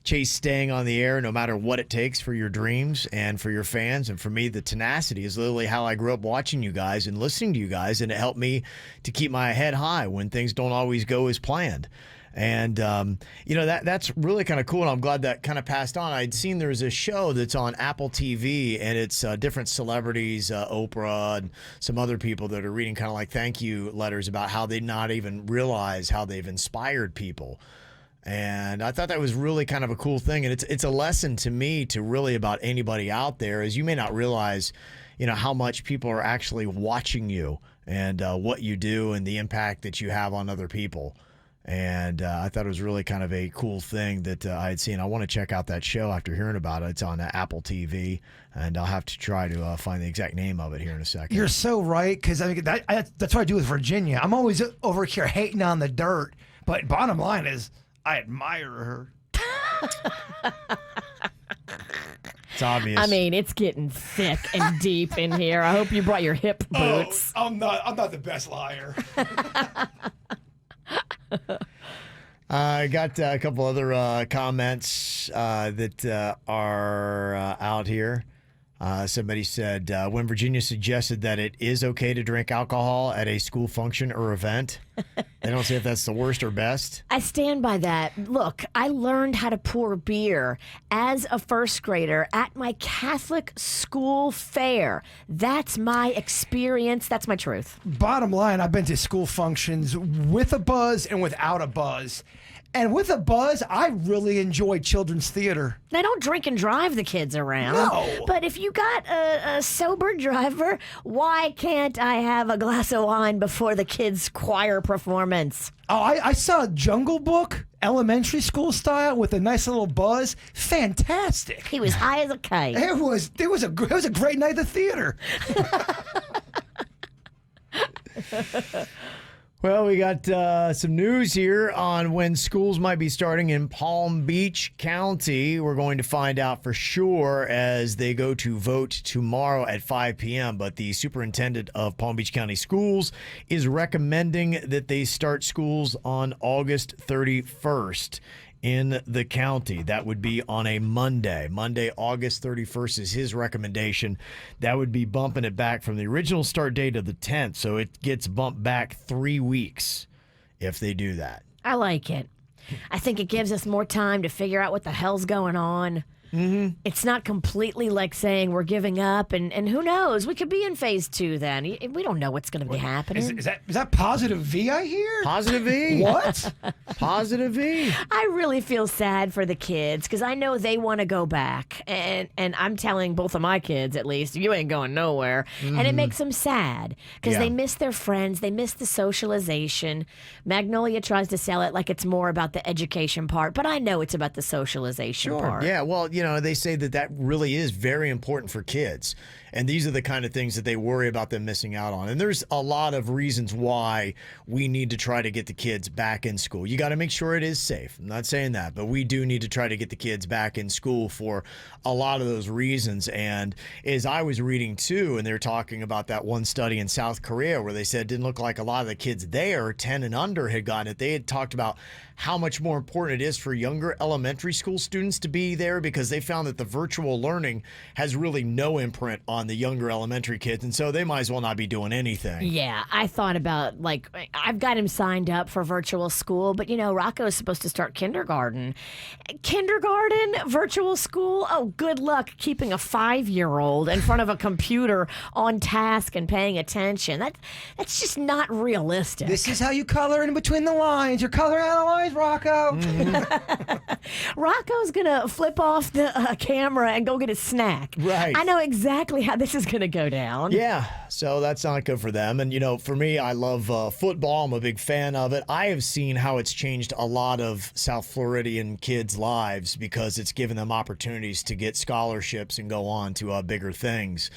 chased staying on the air no matter what it takes for your dreams and for your fans. And for me, the tenacity is literally how I grew up watching you guys and listening to you guys, and it helped me to keep my head high when things don't always go as planned. And, that's really kind of cool, and I'm glad that kind of passed on. I'd seen there's a show that's on Apple TV, and it's different celebrities, Oprah and some other people that are reading kind of like thank you letters about how they not even realize how they've inspired people. And I thought that was really kind of a cool thing, and it's a lesson to me to really about anybody out there, is you may not realize, how much people are actually watching you and what you do and the impact that you have on other people. And I thought it was really kind of a cool thing that I had seen. I want to check out that show after hearing about it. It's on Apple TV, and I'll have to try to find the exact name of it here in a second. You're so right, because that's what I do with Virginia. I'm always over here hating on the dirt, but bottom line is I admire her. It's obvious. I mean, it's getting thick and deep in here. I hope you brought your hip boots. I'm not the best liar. I got a couple other comments that are out here. Somebody said, when Virginia suggested that it is okay to drink alcohol at a school function or event, they don't say if that's the worst or best. I stand by that. Look, I learned how to pour beer as a first grader at my Catholic school fair. That's my experience. That's my truth. Bottom line, I've been to school functions with a buzz and without a buzz. And with a buzz, I really enjoy children's theater. They don't drink and drive the kids around. No. But if you got a sober driver, why can't I have a glass of wine before the kids' choir performance? Oh, I saw Jungle Book, elementary school style, with a nice little buzz. Fantastic. He was high as a kite. It was a great night at the theater. Well, we got some news here on when schools might be starting in Palm Beach County. We're going to find out for sure as they go to vote tomorrow at 5 p.m. But the superintendent of Palm Beach County Schools is recommending that they start schools on August 31st. In the county. That would be on a Monday. Monday, August 31st is his recommendation. That would be bumping it back from the original start date of the 10th. So it gets bumped back 3 weeks if they do that. I like it. I think it gives us more time to figure out what the hell's going on. Mm-hmm. It's not completely like saying we're giving up, and who knows? We could be in phase 2 then. We don't know what's going to be happening. Is that positive V I hear? Positive V? What? Positive V. I really feel sad for the kids because I know they want to go back, and I'm telling both of my kids at least, you ain't going nowhere, and it makes them sad because they miss their friends, they miss the socialization. Magnolia tries to sell it like it's more about the education part, but I know it's about the socialization part. Yeah, well, they say that really is very important for kids. And these are the kind of things that they worry about them missing out on. And there's a lot of reasons why we need to try to get the kids back in school. You got to make sure it is safe. I'm not saying that, but we do need to try to get the kids back in school for a lot of those reasons. And as I was reading too, and they're talking about that one study in South Korea where they said it didn't look like a lot of the kids there, 10 and under, had gotten it. They had talked about how much more important it is for younger elementary school students to be there because they found that the virtual learning has really no imprint on the younger elementary kids, and so they might as well not be doing anything. Yeah, I thought about, I've got him signed up for virtual school, but Rocco is supposed to start kindergarten. Kindergarten, virtual school? Oh, good luck keeping a 5-year-old in front of a computer on task and paying attention. That's just not realistic. This is how you color in between the lines. You're coloring out the lines, Rocco. Mm-hmm. Rocco's going to flip off the camera and go get a snack. Right. I know exactly how this is going to go down. Yeah, so that's not good for them. And, for me, I love football. I'm a big fan of it. I have seen how it's changed a lot of South Floridian kids' lives because it's given them opportunities to get scholarships and go on to bigger things.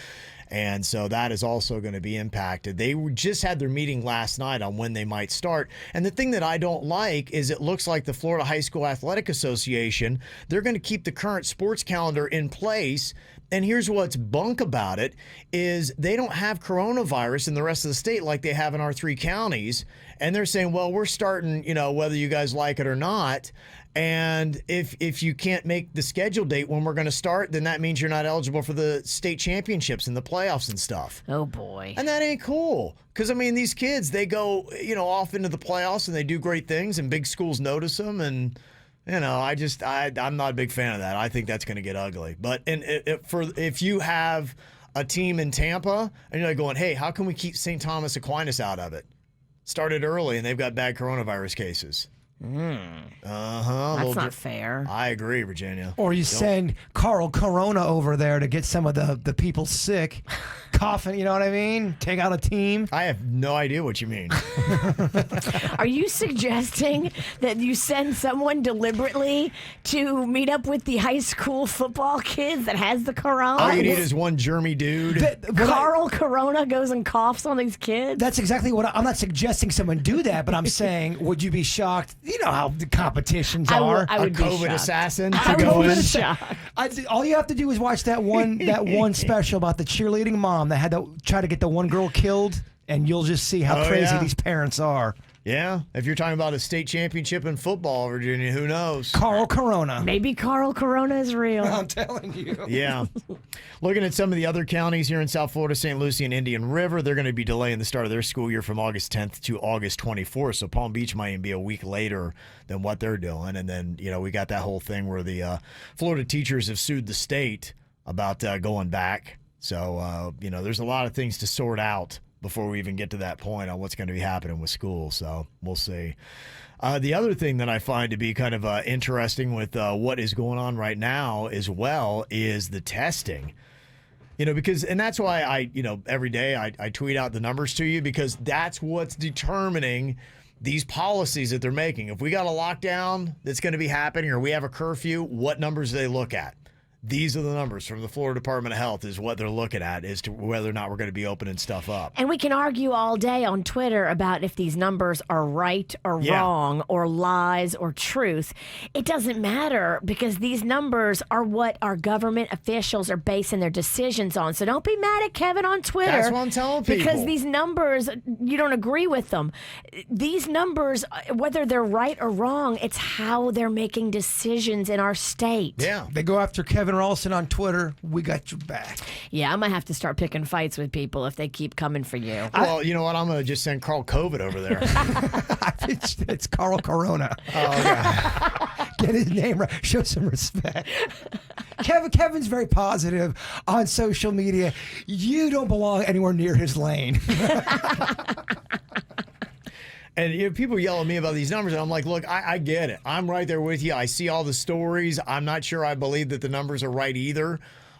And so that is also going to be impacted. They just had their meeting last night on when they might start. And the thing that I don't like is it looks like the Florida High School Athletic Association, they're going to keep the current sports calendar in place. And here's what's bunk about it is they don't have coronavirus in the rest of the state like they have in our 3 counties. And they're saying, well, we're starting, whether you guys like it or not. And if you can't make the schedule date when we're going to start, then that means you're not eligible for the state championships and the playoffs and stuff. Oh, boy. And that ain't cool. Because, these kids, they go, off into the playoffs and they do great things and big schools notice them. And, I'm not a big fan of that. I think that's going to get ugly. But if you have a team in Tampa and you're going, hey, how can we keep St. Thomas Aquinas out of it? Started early and they've got bad coronavirus cases. That's not fair. I agree, Virginia. Or you send Carl Corona over there to get some of the people sick, coughing, you know what I mean? Take out a team. I have no idea what you mean. Are you suggesting that you send someone deliberately to meet up with the high school football kids that has the corona? All you need is one germy dude. Carl Corona goes and coughs on these kids? That's exactly what I'm not suggesting someone do that, but I'm saying, would you be shocked? You know how the competitions are. I would a COVID assassin I to go would in. be shocked. All you have to do is watch that one special about the cheerleading mom that had to try to get the one girl killed, and you'll just see how crazy these parents are. Yeah, if you're talking about a state championship in football, Virginia, who knows? Carl Corona. Maybe Carl Corona is real. I'm telling you. Yeah. Looking at some of the other counties here in South Florida, St. Lucie and Indian River, they're going to be delaying the start of their school year from August 10th to August 24th. So Palm Beach might even be a week later than what they're doing. And then, we got that whole thing where the Florida teachers have sued the state about going back. So, there's a lot of things to sort out before we even get to that point on what's going to be happening with school. So we'll see. The other thing that I find to be kind of interesting with what is going on right now as well is the testing. Because that's why I every day I tweet out the numbers to you because that's what's determining these policies that they're making. If we got a lockdown that's going to be happening or we have a curfew, what numbers do they look at? These are the numbers from the Florida Department of Health is what they're looking at as to whether or not we're going to be opening stuff up. And we can argue all day on Twitter about if these numbers are right or wrong or lies or truth. It doesn't matter because these numbers are what our government officials are basing their decisions on. So don't be mad at Kevin on Twitter. That's what I'm telling people. Because these numbers, you don't agree with them. These numbers, whether they're right or wrong, it's how they're making decisions in our state. Yeah. They go after Kevin Ralston on Twitter. We got your back. Yeah, I might have to start picking fights with people if they keep coming for you. Well, you know what? I'm going to just send Carl COVID over there. It's Carl Corona. Oh, okay. Get his name right. Show some respect. Kevin's very positive on social media. You don't belong anywhere near his lane. And people yell at me about these numbers, and I'm like, look, I get it. I'm right there with you. I see all the stories. I'm not sure I believe that the numbers are right either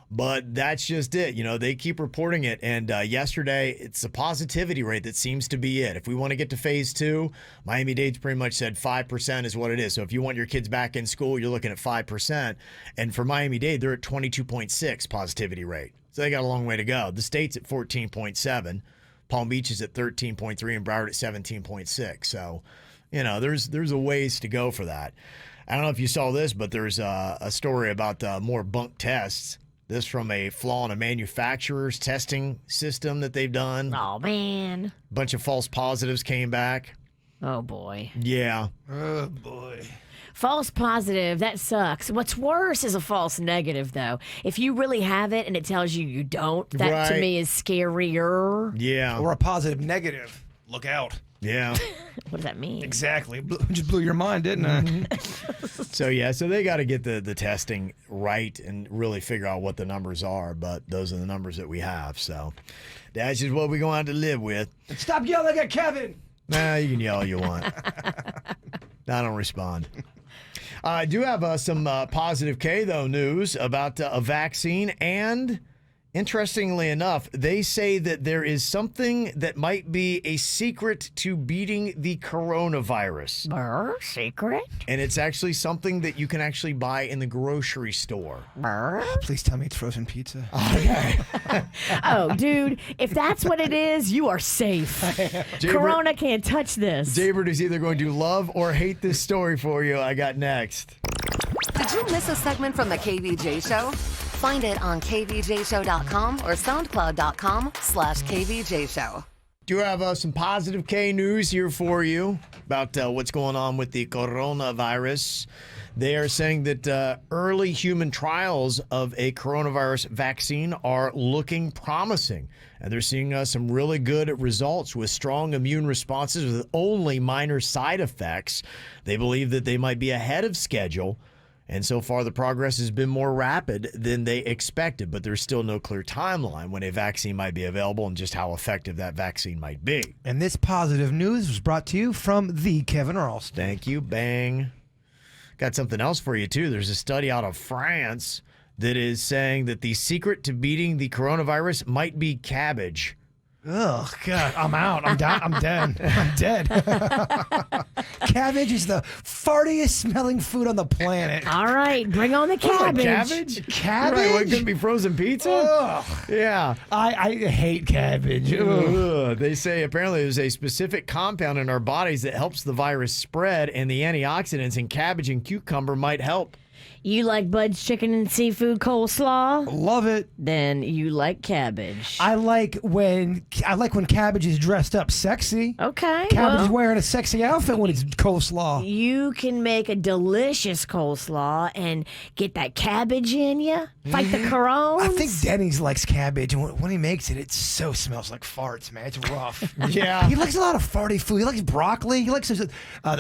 But that's just it. They keep reporting it. And yesterday, it's a positivity rate that seems to be it. If we want to get to phase 2, Miami-Dade's pretty much said 5% is what it is. So if you want your kids back in school, you're looking at 5%. And for Miami-Dade, they're at 22.6 positivity rate. So they got a long way to go. The state's at 14.7. Palm Beach is at 13.3 and Broward at 17.6. So, there's a ways to go for that. I don't know if you saw this, but there's a story about more bunk tests. This from a flaw in a manufacturer's testing system that they've done. Oh, man. A bunch of false positives came back. Oh, boy. Yeah. Oh, boy. False positive, that sucks. What's worse is a false negative, though. If you really have it and it tells you you don't, that to me is scarier. Yeah. Or a positive negative. Look out. Yeah. What does that mean? Exactly. Just blew your mind, didn't I? So they got to get the testing right and really figure out what the numbers are. But those are the numbers that we have. So that's just what we're going to have to live with. Stop yelling at Kevin. Nah, you can yell all you want. I don't respond. I do have some positive K, though, news about a vaccine. And interestingly enough, they say that there is something that might be a secret to beating the coronavirus. Secret? And it's actually something that you can actually buy in the grocery store. Please tell me it's frozen pizza. Okay. Oh, dude, if that's what it is, you are safe. Corona can't touch this. Jaybird is either going to love or hate this story for you. I got next. Did you miss a segment from the KVJ Show? Find it on kvjshow.com or soundcloud.com/KVJ Show. Do have some positive K news here for you about what's going on with the coronavirus. They are saying that early human trials of a coronavirus vaccine are looking promising. And they're seeing some really good results with strong immune responses with only minor side effects. They believe that they might be ahead of schedule. And so far, the progress has been more rapid than they expected, but there's still no clear timeline when a vaccine might be available and just how effective that vaccine might be. And this positive news was brought to you from the Kevin Earls. Thank you, bang. Got something else for you, too. There's a study out of France that is saying that the secret to beating the coronavirus might be cabbage. Oh, God, I'm out. I'm down. I'm dead. I'm dead. Cabbage is the fartiest smelling food on the planet. All right, bring on the cabbage. Cabbage? Cabbage? Right, what, couldn't be frozen pizza? Ugh. Yeah. I hate cabbage. Ugh. They say apparently there's a specific compound in our bodies that helps the virus spread, and the antioxidants in cabbage and cucumber might help. You like Bud's chicken and seafood coleslaw? Love it. Then you like cabbage. I like when cabbage is dressed up sexy. Okay. Cabbage is wearing a sexy outfit when it's coleslaw. You can make a delicious coleslaw and get that cabbage in you. Fight the Crohn's. I think Denny's likes cabbage, and when he makes it, it so smells like farts, man. It's rough. Yeah. He likes a lot of farty food. He likes broccoli. He likes the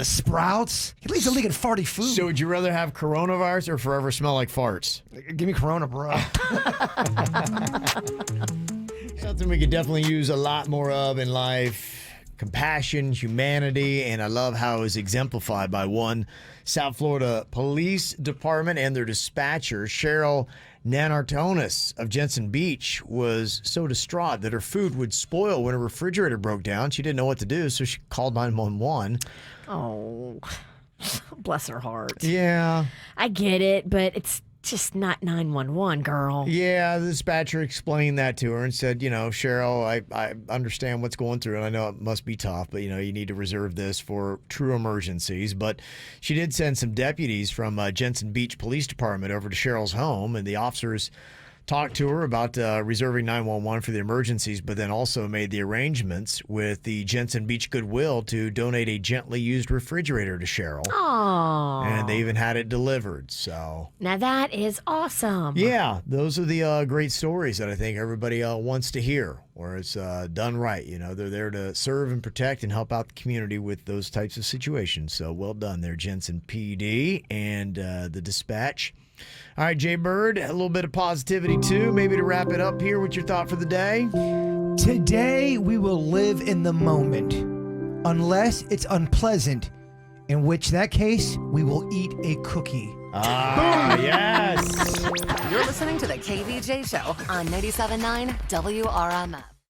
Sprouts. He likes to lick farty food. So would you rather have coronavirus or forever smell like farts? Give me Corona, bro. Something we could definitely use a lot more of in life. Compassion, humanity, and I love how it was exemplified by one South Florida Police Department and their dispatcher, Cheryl Nanartonis of Jensen Beach, was so distraught that her food would spoil when her refrigerator broke down. She didn't know what to do, so she called 911. Oh, bless her heart. Yeah. I get it, but it's just not 911, girl. Yeah, the dispatcher explained that to her and said, Cheryl, I understand what's going through, and I know it must be tough, but, you need to reserve this for true emergencies. But she did send some deputies from Jensen Beach Police Department over to Cheryl's home, and the officers talked to her about reserving 911 for the emergencies, but then also made the arrangements with the Jensen Beach Goodwill to donate a gently used refrigerator to Cheryl. Aww. And they even had it delivered. So now that is awesome. yeah, those are the great stories that I think everybody wants to hear, where it's done right. They're there to serve and protect and help out the community with those types of situations. So well done there, Jensen PD and the dispatch. All right, Jay Bird, a little bit of positivity too. Maybe to wrap it up here, what's your thought for the day? Today we will live in the moment. Unless it's unpleasant, in which that case we will eat a cookie. Ah, yes. You're listening to the KVJ Show on 97.9 WRMF.